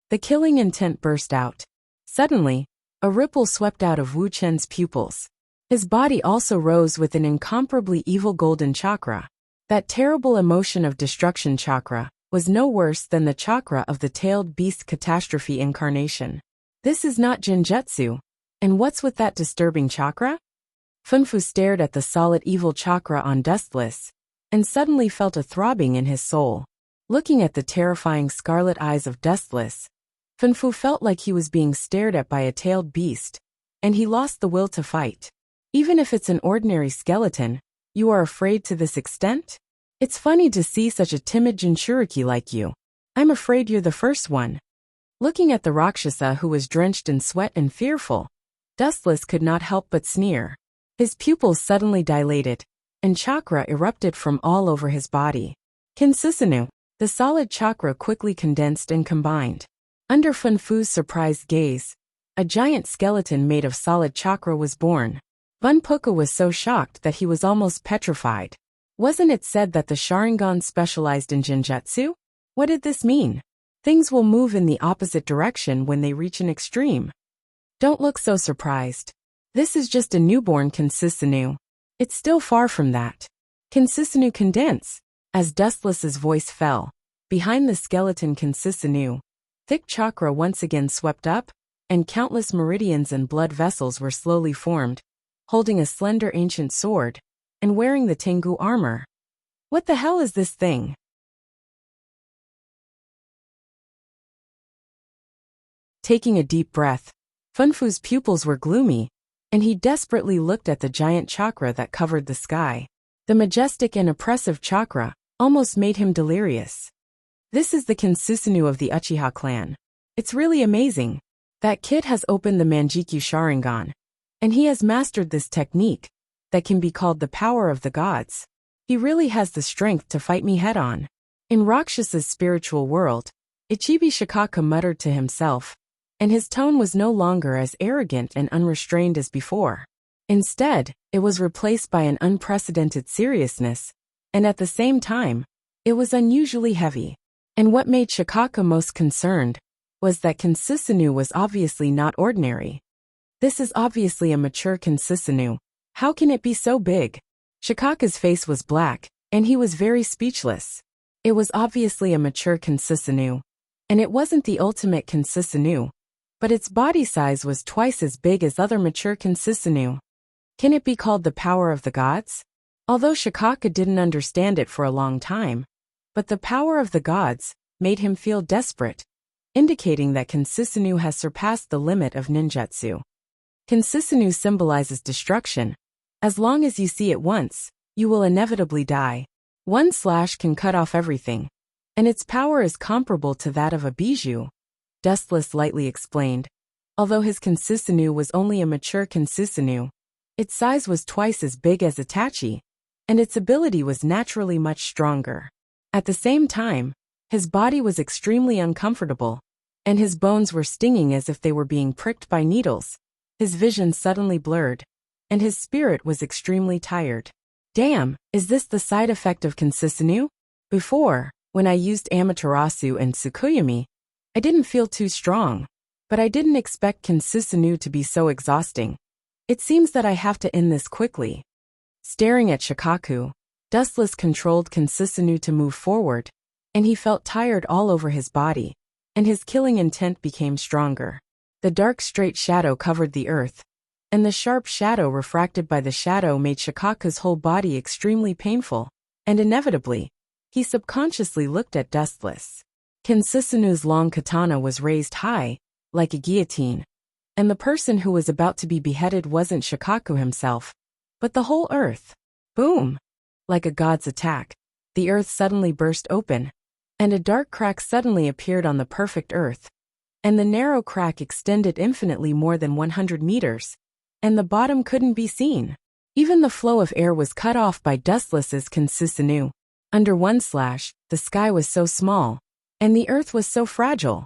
The killing intent burst out. Suddenly, a ripple swept out of Wu Chen's pupils. His body also rose with an incomparably evil golden chakra. That terrible emotion of destruction chakra was no worse than the chakra of the tailed beast catastrophe incarnation. This is not Jinjutsu. And what's with that disturbing chakra? Funfu stared at the solid evil chakra on Dustless, and suddenly felt a throbbing in his soul. Looking at the terrifying scarlet eyes of Dustless, Funfu felt like he was being stared at by a tailed beast, and he lost the will to fight. Even if it's an ordinary skeleton, you are afraid to this extent? It's funny to see such a timid Jinchuriki like you. I'm afraid you're the first one. Looking at the Rakshasa who was drenched in sweat and fearful, Dustless could not help but sneer. His pupils suddenly dilated, and chakra erupted from all over his body. Kinsusanu, the solid chakra quickly condensed and combined. Under Funfu's surprised gaze, a giant skeleton made of solid chakra was born. Bunpuku was so shocked that he was almost petrified. Wasn't it said that the Sharingan specialized in Jinjutsu? What did this mean? Things will move in the opposite direction when they reach an extreme. Don't look so surprised. This is just a newborn Kinsusanu. It's still far from that. Kinsusanu condense. As Dustless's voice fell, behind the skeleton Kinsusanu, thick chakra once again swept up, and countless meridians and blood vessels were slowly formed, holding a slender ancient sword, and wearing the Tengu armor. What the hell is this thing? Taking a deep breath, Funfu's pupils were gloomy, and he desperately looked at the giant chakra that covered the sky. The majestic and oppressive chakra almost made him delirious. This is the Kinsusanu of the Uchiha clan. It's really amazing. That kid has opened the Manjikyu Sharingan, and he has mastered this technique that can be called the power of the gods. He really has the strength to fight me head-on. In Rakshasa's spiritual world, Ichibi Shikaka muttered to himself, and his tone was no longer as arrogant and unrestrained as before. Instead, it was replaced by an unprecedented seriousness, and at the same time, it was unusually heavy. And what made Shikaka most concerned was that Kinsusanu was obviously not ordinary. This is obviously a mature Kinsusanu. How can it be so big? Shikaka's face was black, and he was very speechless. It was obviously a mature Kinsusanu, and it wasn't the ultimate Kinsusanu, but its body size was twice as big as other mature Kinsusanu. Can it be called the power of the gods? Although Shikaka didn't understand it for a long time, but the power of the gods made him feel desperate, indicating that Kinsusanu has surpassed the limit of ninjutsu. Kinsusanu symbolizes destruction. As long as you see it once, you will inevitably die. One slash can cut off everything, and its power is comparable to that of a bijou, Dustless lightly explained. Although his Kinsusanu was only a mature Kinsusanu, Its size was twice as big as Itachi, and its ability was naturally much stronger. At the same time, his body was extremely uncomfortable, and his bones were stinging as if they were being pricked by needles. His vision suddenly blurred, and his spirit was extremely tired. Damn, is this the side effect of Kinsisanu? Before, when I used Amaterasu and Tsukuyomi, I didn't feel too strong, but I didn't expect Kinsisanu to be so exhausting. It seems that I have to end this quickly. Staring at Shikaku, Dustless controlled Kinsisanu to move forward, and he felt tired all over his body, and his killing intent became stronger. The dark straight shadow covered the earth, and the sharp shadow refracted by the shadow made Shikaku's whole body extremely painful, and inevitably, he subconsciously looked at Dustless. Kinsisanu's long katana was raised high, like a guillotine, and the person who was about to be beheaded wasn't Shikaku himself, but the whole earth. Boom! Like a god's attack, the earth suddenly burst open, and a dark crack suddenly appeared on the perfect earth, and the narrow crack extended infinitely more than 100 meters, and the bottom couldn't be seen. Even the flow of air was cut off by Dustless's Kinsisanu. Under one slash, the sky was so small, and the earth was so fragile.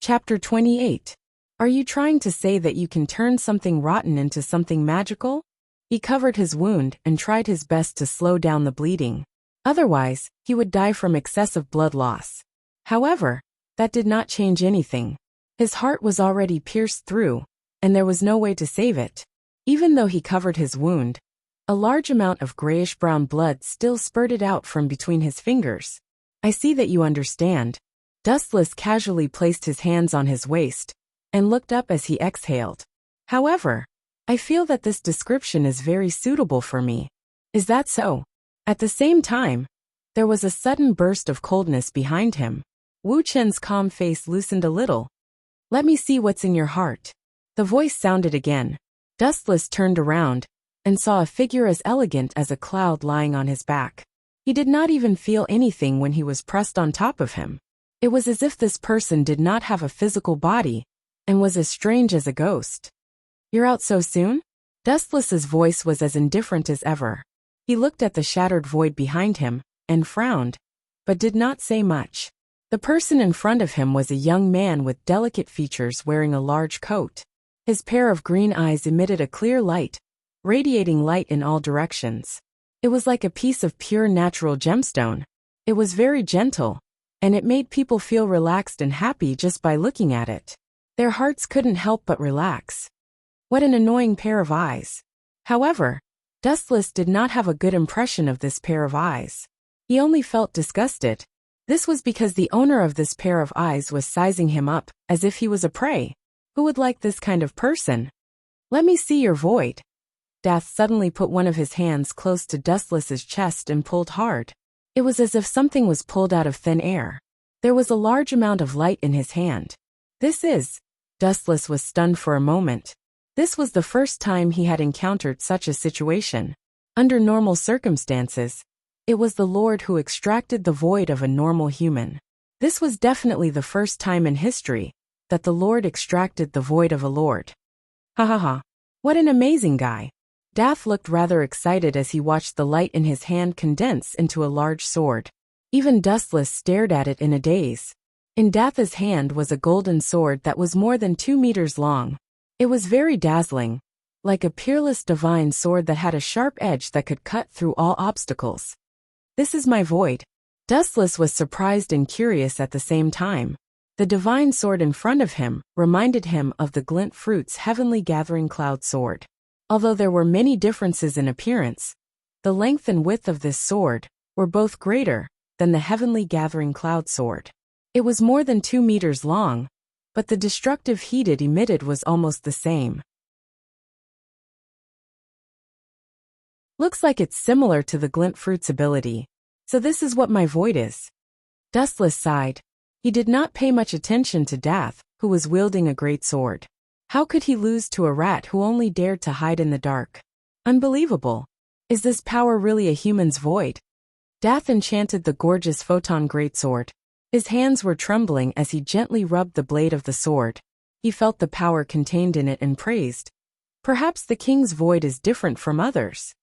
Chapter 28. Are you trying to say that you can turn something rotten into something magical? He covered his wound and tried his best to slow down the bleeding. Otherwise, he would die from excessive blood loss. However, that did not change anything. His heart was already pierced through, and there was no way to save it. Even though he covered his wound, a large amount of grayish-brown blood still spurted out from between his fingers. I see that you understand. Dustless casually placed his hands on his waist and looked up as he exhaled. However, I feel that this description is very suitable for me. Is that so? At the same time, there was a sudden burst of coldness behind him. Wu Chen's calm face loosened a little. Let me see what's in your heart. The voice sounded again. Dustless turned around and saw a figure as elegant as a cloud lying on his back. He did not even feel anything when he was pressed on top of him. It was as if this person did not have a physical body and was as strange as a ghost. You're out so soon? Dustless's voice was as indifferent as ever. He looked at the shattered void behind him and frowned, but did not say much. The person in front of him was a young man with delicate features wearing a large coat. His pair of green eyes emitted a clear light, radiating light in all directions. It was like a piece of pure natural gemstone. It was very gentle, and it made people feel relaxed and happy just by looking at it. Their hearts couldn't help but relax. What an annoying pair of eyes. However, Dustless did not have a good impression of this pair of eyes. He only felt disgusted. This was because the owner of this pair of eyes was sizing him up, as if he was a prey. Who would like this kind of person? Let me see your void. Dath suddenly put one of his hands close to Dustless's chest and pulled hard. It was as if something was pulled out of thin air. There was a large amount of light in his hand. Dustless was stunned for a moment. This was the first time he had encountered such a situation. Under normal circumstances, it was the Lord who extracted the void of a normal human. This was definitely the first time in history that the Lord extracted the void of a lord. Ha ha ha. What an amazing guy. Dath looked rather excited as he watched the light in his hand condense into a large sword. Even Dustless stared at it in a daze. In Dath's hand was a golden sword that was more than 2 meters long. It was very dazzling, like a peerless divine sword that had a sharp edge that could cut through all obstacles. This is my void. Dustless was surprised and curious at the same time. The divine sword in front of him reminded him of the Glint Fruit's heavenly gathering cloud sword. Although there were many differences in appearance, the length and width of this sword were both greater than the heavenly gathering cloud sword. It was more than 2 meters long, but the destructive heat it emitted was almost the same. Looks like it's similar to the Glint Fruit's ability. So this is what my void is. Dustless sighed. He did not pay much attention to Dath, who was wielding a great sword. How could he lose to a rat who only dared to hide in the dark? Unbelievable. Is this power really a human's void? Dath enchanted the gorgeous photon greatsword, His hands were trembling as he gently rubbed the blade of the sword. He felt the power contained in it and praised. Perhaps the king's void is different from others.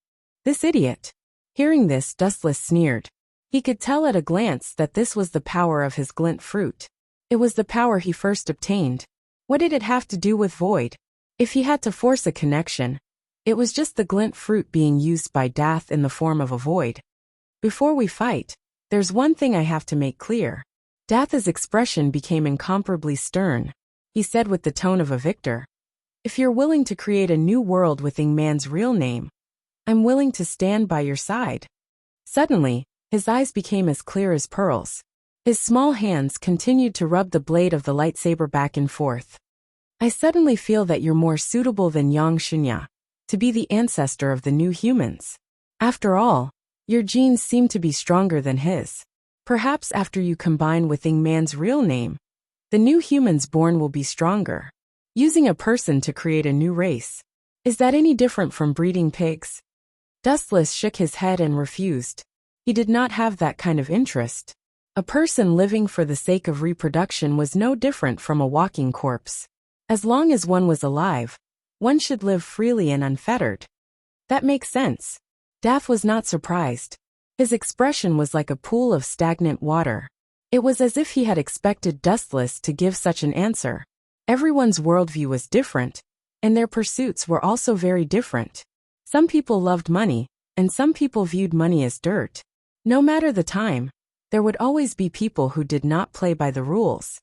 This idiot. Hearing this, Dustless sneered. He could tell at a glance that this was the power of his glint fruit. It was the power he first obtained. What did it have to do with void? If he had to force a connection, it was just the glint fruit being used by Dath in the form of a void. Before we fight, there's one thing I have to make clear. Dath's expression became incomparably stern. He said with the tone of a victor, "If you're willing to create a new world with Ingman's real name, I'm willing to stand by your side." Suddenly, his eyes became as clear as pearls. His small hands continued to rub the blade of the lightsaber back and forth. "I suddenly feel that you're more suitable than Yang Shunya to be the ancestor of the new humans. After all, your genes seem to be stronger than his. Perhaps after you combine with Ingman's real name, the new humans born will be stronger. Using a person to create a new race. Is that any different from breeding pigs?" Dustless shook his head and refused. He did not have that kind of interest. A person living for the sake of reproduction was no different from a walking corpse. As long as one was alive, one should live freely and unfettered. That makes sense. Dath was not surprised. His expression was like a pool of stagnant water. It was as if he had expected Dustless to give such an answer. Everyone's worldview was different, and their pursuits were also very different. Some people loved money, and some people viewed money as dirt. No matter the time, there would always be people who did not play by the rules.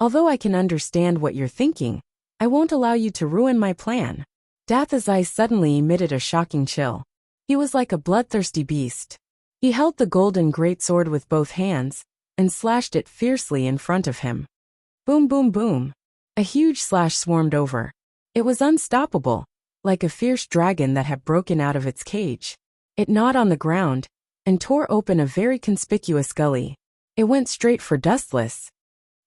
Although I can understand what you're thinking, I won't allow you to ruin my plan. Dath's eyes suddenly emitted a shocking chill. He was like a bloodthirsty beast. He held the golden greatsword with both hands, and slashed it fiercely in front of him. Boom, boom, boom. A huge slash swarmed over. It was unstoppable, like a fierce dragon that had broken out of its cage. It gnawed on the ground, and tore open a very conspicuous gully. It went straight for Dustless.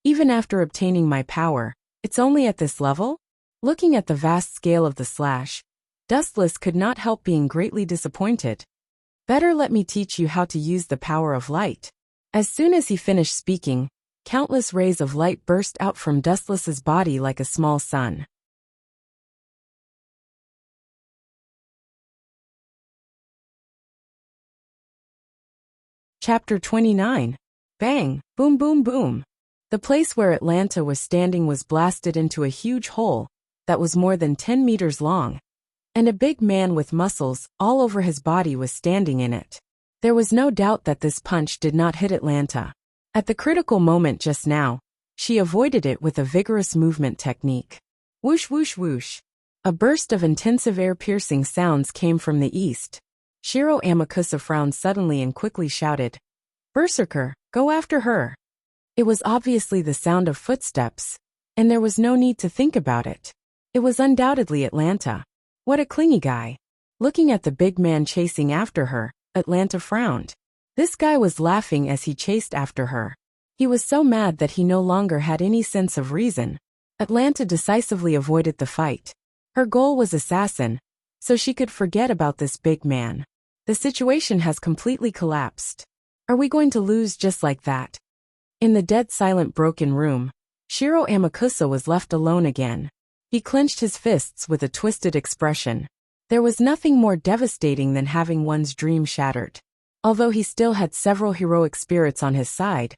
Even after obtaining my power, it's only at this level? Looking at the vast scale of the slash, Dustless could not help being greatly disappointed. Better let me teach you how to use the power of light. As soon as he finished speaking, countless rays of light burst out from Dustless's body like a small sun. Chapter 29. Bang! Boom, boom, boom. The place where Atlanta was standing was blasted into a huge hole that was more than 10 meters long, and a big man with muscles all over his body was standing in it. There was no doubt that this punch did not hit Atlanta. At the critical moment just now, she avoided it with a vigorous movement technique. Whoosh, whoosh, whoosh. A burst of intensive ear-piercing sounds came from the east. Shiro Amakusa frowned suddenly and quickly shouted, "Berserker, go after her." It was obviously the sound of footsteps, and there was no need to think about it. It was undoubtedly Atlanta. What a clingy guy. Looking at the big man chasing after her, Atlanta frowned. This guy was laughing as he chased after her. He was so mad that he no longer had any sense of reason. Atlanta decisively avoided the fight. Her goal was assassin, so she could forget about this big man. The situation has completely collapsed. Are we going to lose just like that? In the dead silent broken room, Shiro Amakusa was left alone again. He clenched his fists with a twisted expression. There was nothing more devastating than having one's dream shattered. Although he still had several heroic spirits on his side,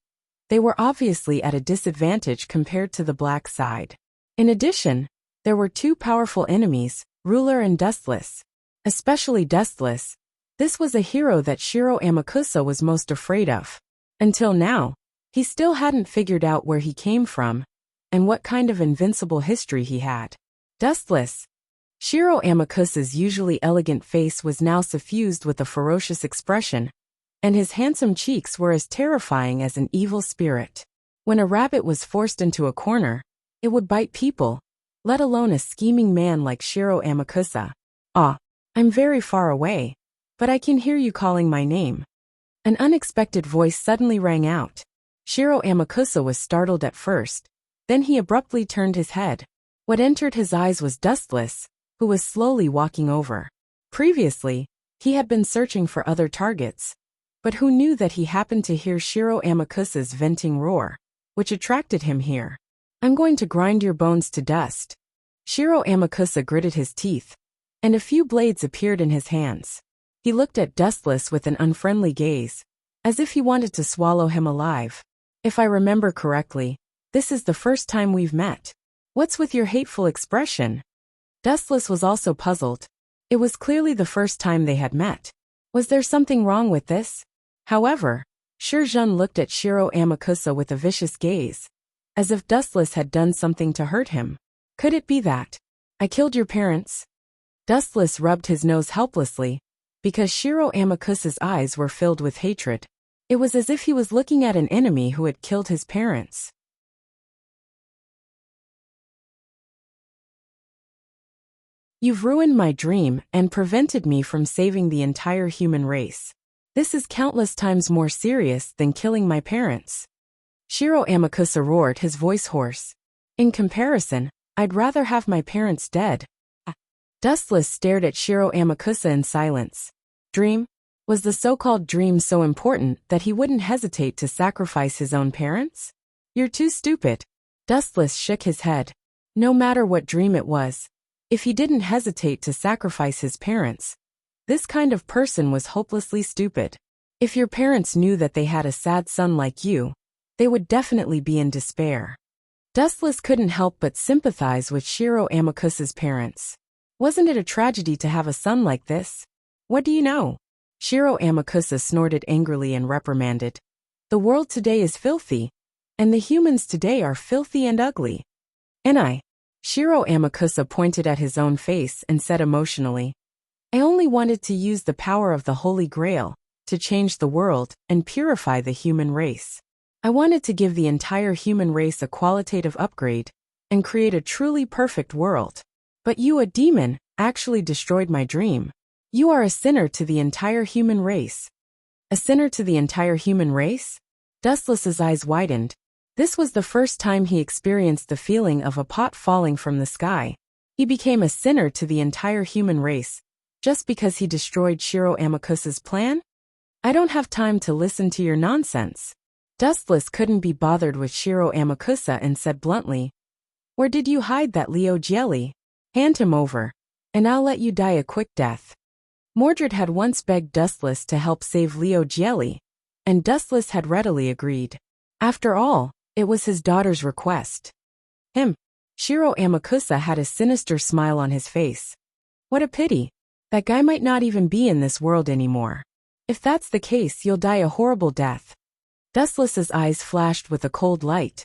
they were obviously at a disadvantage compared to the black side. In addition, there were two powerful enemies, Ruler and Dustless. Especially Dustless. This was a hero that Shiro Amakusa was most afraid of. Until now, he still hadn't figured out where he came from, and what kind of invincible history he had. Dustless. Shiro Amakusa's usually elegant face was now suffused with a ferocious expression, and his handsome cheeks were as terrifying as an evil spirit. When a rabbit was forced into a corner, it would bite people, let alone a scheming man like Shiro Amakusa. "Ah, I'm very far away, but I can hear you calling my name." An unexpected voice suddenly rang out. Shiro Amakusa was startled at first. Then he abruptly turned his head. What entered his eyes was Dustless, who was slowly walking over. Previously, he had been searching for other targets, But who knew that he happened to hear Shiro Amakusa's venting roar, which attracted him here? I'm going to grind your bones to dust. Shiro Amakusa gritted his teeth, and a few blades appeared in his hands. He looked at Dustless with an unfriendly gaze, as if he wanted to swallow him alive. If I remember correctly, this is the first time we've met. What's with your hateful expression? Dustless was also puzzled. It was clearly the first time they had met. Was there something wrong with this? However, Shirjun looked at Shiro Amakusa with a vicious gaze, as if Dustless had done something to hurt him. Could it be that I killed your parents? Dustless rubbed his nose helplessly, because Shiro Amakusa's eyes were filled with hatred. It was as if he was looking at an enemy who had killed his parents. You've ruined my dream and prevented me from saving the entire human race. This is countless times more serious than killing my parents. Shiro Amakusa roared, his voice hoarse. In comparison, I'd rather have my parents dead. Dustless stared at Shiro Amakusa in silence. Dream? Was the so-called dream so important that he wouldn't hesitate to sacrifice his own parents? You're too stupid. Dustless shook his head. No matter what dream it was, if he didn't hesitate to sacrifice his parents, this kind of person was hopelessly stupid. If your parents knew that they had a sad son like you, they would definitely be in despair. Dustless couldn't help but sympathize with Shiro Amakusa's parents. Wasn't it a tragedy to have a son like this? What do you know? Shiro Amakusa snorted angrily and reprimanded. The world today is filthy, and the humans today are filthy and ugly. And Shiro Amakusa pointed at his own face and said emotionally, I only wanted to use the power of the Holy Grail to change the world and purify the human race. I wanted to give the entire human race a qualitative upgrade and create a truly perfect world. But you, a demon, actually destroyed my dream. You are a sinner to the entire human race. A sinner to the entire human race? Dustless's eyes widened. This was the first time he experienced the feeling of a pot falling from the sky. He became a sinner to the entire human race, just because he destroyed Shiro Amakusa's plan? I don't have time to listen to your nonsense. Dustless couldn't be bothered with Shiro Amakusa and said bluntly, Where did you hide that Leo jelly? Hand him over, and I'll let you die a quick death. Mordred had once begged Dustless to help save Leo Jelly, and Dustless had readily agreed. After all, it was his daughter's request. Shiro Amakusa had a sinister smile on his face. What a pity. That guy might not even be in this world anymore. If that's the case, you'll die a horrible death. Dustless's eyes flashed with a cold light.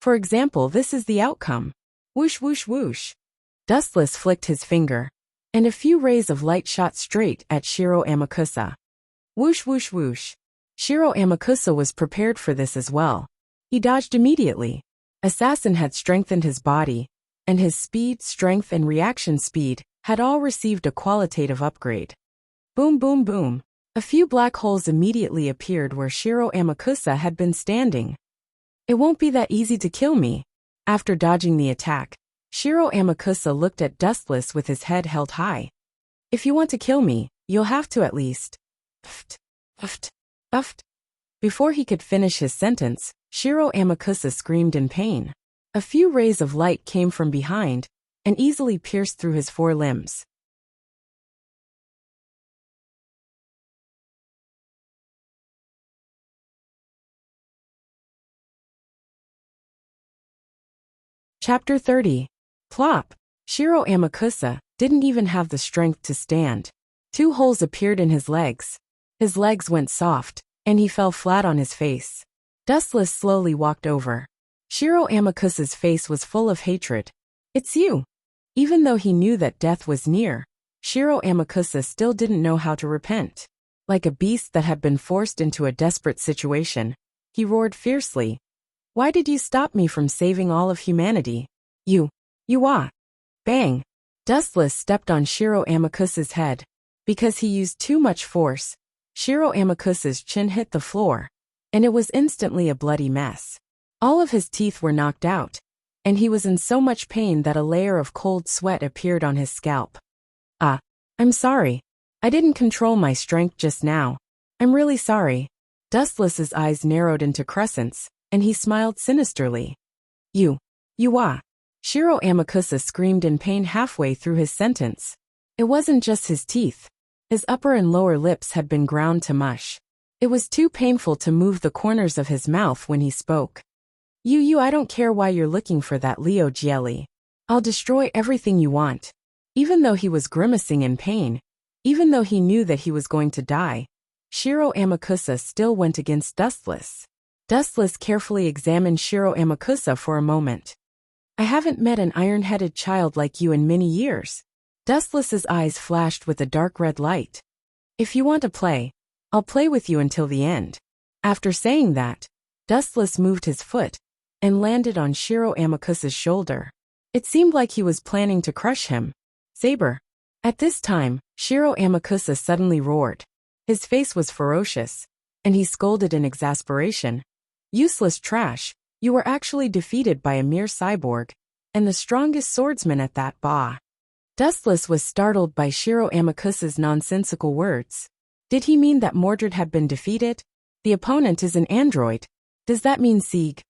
For example, this is the outcome. Whoosh whoosh whoosh. Dustless flicked his finger, and a few rays of light shot straight at Shiro Amakusa. Whoosh whoosh whoosh. Shiro Amakusa was prepared for this as well. He dodged immediately. Assassin had strengthened his body, and his speed, strength, and reaction speed had all received a qualitative upgrade. Boom boom boom. A few black holes immediately appeared where Shiro Amakusa had been standing. It won't be that easy to kill me. After dodging the attack, Shiro Amakusa looked at Dustless with his head held high. If you want to kill me, you'll have to at least. Uft. Before he could finish his sentence, Shiro Amakusa screamed in pain. A few rays of light came from behind and easily pierced through his four limbs. Chapter 30. Plop. Shiro Amakusa didn't even have the strength to stand. 2 holes appeared in his legs. His legs went soft, and he fell flat on his face. Dustless slowly walked over. Shiro Amakusa's face was full of hatred. It's you. Even though he knew that death was near, Shiro Amakusa still didn't know how to repent. Like a beast that had been forced into a desperate situation, he roared fiercely. Why did you stop me from saving all of humanity? You Bang! Dustless stepped on Shiro Amakusa's head. Because he used too much force, Shiro Amakusa's chin hit the floor, and it was instantly a bloody mess. All of his teeth were knocked out, and he was in so much pain that a layer of cold sweat appeared on his scalp. I'm sorry. I didn't control my strength just now. I'm really sorry. Dustless's eyes narrowed into crescents, and he smiled sinisterly. You ah. Shiro Amakusa screamed in pain halfway through his sentence. It wasn't just his teeth. His upper and lower lips had been ground to mush. It was too painful to move the corners of his mouth when he spoke. You, I don't care why you're looking for that Leo jelly. I'll destroy everything you want. Even though he was grimacing in pain, even though he knew that he was going to die, Shiro Amakusa still went against Dustless. Dustless carefully examined Shiro Amakusa for a moment. I haven't met an iron-headed child like you in many years. Dustless's eyes flashed with a dark red light. If you want to play, I'll play with you until the end. After saying that, Dustless moved his foot and landed on Shiro Amakusa's shoulder. It seemed like he was planning to crush him. Saber. At this time, Shiro Amakusa suddenly roared. His face was ferocious, and he scolded in exasperation. Useless trash, you were actually defeated by a mere cyborg, and the strongest swordsman at that. Bah. Dustless was startled by Shiro Amakusa's nonsensical words. Did he mean that Mordred had been defeated? The opponent is an android. Does that mean Sieg?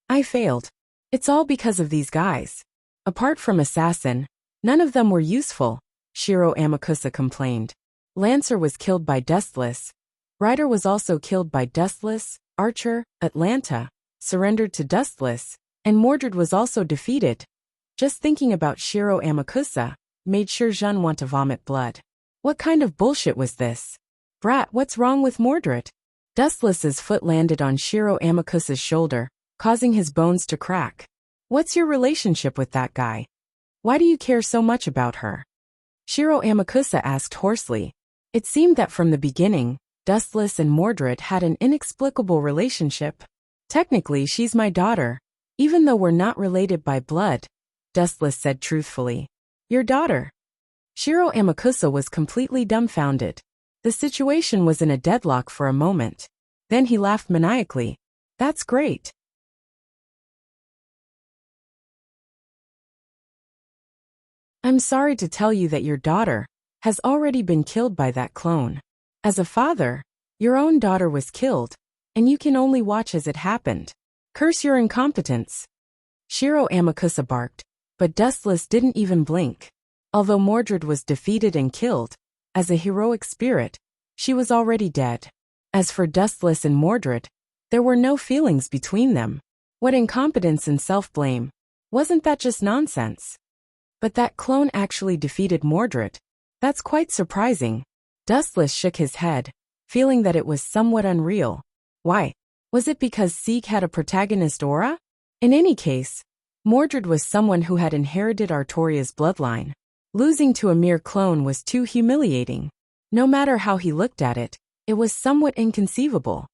I failed. It's all because of these guys. Apart from Assassin, none of them were useful, Shiro Amakusa complained. Lancer was killed by Dustless. Ryder was also killed by Dustless. Archer, Atlanta, surrendered to Dustless, and Mordred was also defeated. Just thinking about Shiro Amakusa made sure Jeanne want to vomit blood. What kind of bullshit was this? Brat, what's wrong with Mordred? Dustless's foot landed on Shiro Amakusa's shoulder, causing his bones to crack. What's your relationship with that guy? Why do you care so much about her? Shiro Amakusa asked hoarsely. It seemed that from the beginning, Dustless and Mordred had an inexplicable relationship. Technically, she's my daughter, even though we're not related by blood, Dustless said truthfully. Your daughter? Shiro Amakusa was completely dumbfounded. The situation was in a deadlock for a moment. Then he laughed maniacally. That's great. I'm sorry to tell you that your daughter has already been killed by that clone. As a father, your own daughter was killed, and you can only watch as it happened. Curse your incompetence. Shiro Amakusa barked, but Dustless didn't even blink. Although Mordred was defeated and killed, as a heroic spirit, she was already dead. As for Dustless and Mordred, there were no feelings between them. What incompetence and self-blame. Wasn't that just nonsense? But that clone actually defeated Mordred. That's quite surprising. Dustless shook his head, feeling that it was somewhat unreal. Why? Was it because Sieg had a protagonist aura? In any case, Mordred was someone who had inherited Artoria's bloodline. Losing to a mere clone was too humiliating. No matter how he looked at it, it was somewhat inconceivable.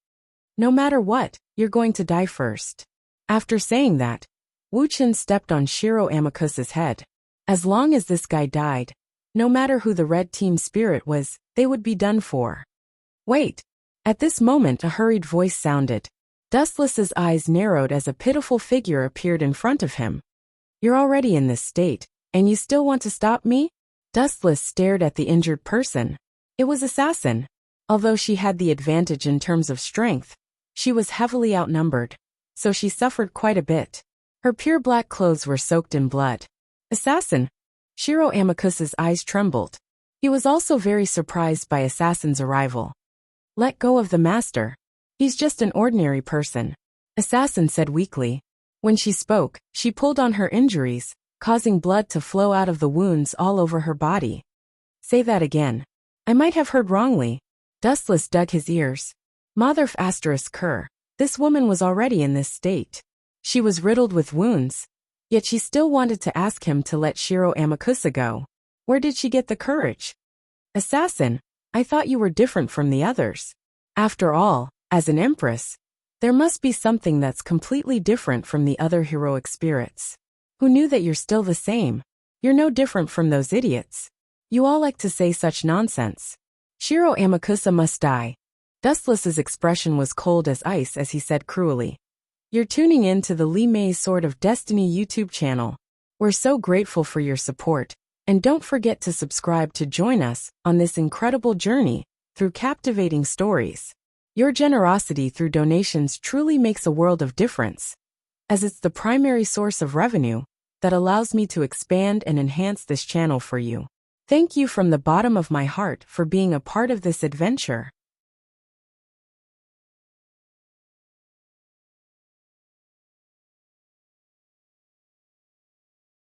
No matter what, you're going to die first. After saying that, Wu-Chin stepped on Shiro Amakusa's head. As long as this guy died, no matter who the red team spirit was, they would be done for. Wait. At this moment a hurried voice sounded. Dustless's eyes narrowed as a pitiful figure appeared in front of him. You're already in this state, and you still want to stop me? Dustless stared at the injured person. It was Assassin. Although she had the advantage in terms of strength, she was heavily outnumbered, so she suffered quite a bit. Her pure black clothes were soaked in blood. Assassin. Shiro Amakusa's eyes trembled. He was also very surprised by Assassin's arrival. Let go of the master. He's just an ordinary person, Assassin said weakly. When she spoke, she pulled on her injuries, causing blood to flow out of the wounds all over her body. Say that again. I might have heard wrongly. Dustless dug his ears. Motherf **Ker. This woman was already in this state. She was riddled with wounds. Yet she still wanted to ask him to let Shiro Amakusa go. Where did she get the courage? Assassin, I thought you were different from the others. After all, as an empress, there must be something that's completely different from the other heroic spirits. Who knew that you're still the same? You're no different from those idiots. You all like to say such nonsense. Shiro Amakusa must die. Dustless's expression was cold as ice as he said cruelly. You're tuning in to the Li Mei Sword of Destiny YouTube channel. We're so grateful for your support, and don't forget to subscribe to join us on this incredible journey. through captivating stories. Your generosity through donations truly makes a world of difference, as it's the primary source of revenue that allows me to expand and enhance this channel for you. Thank you from the bottom of my heart for being a part of this adventure.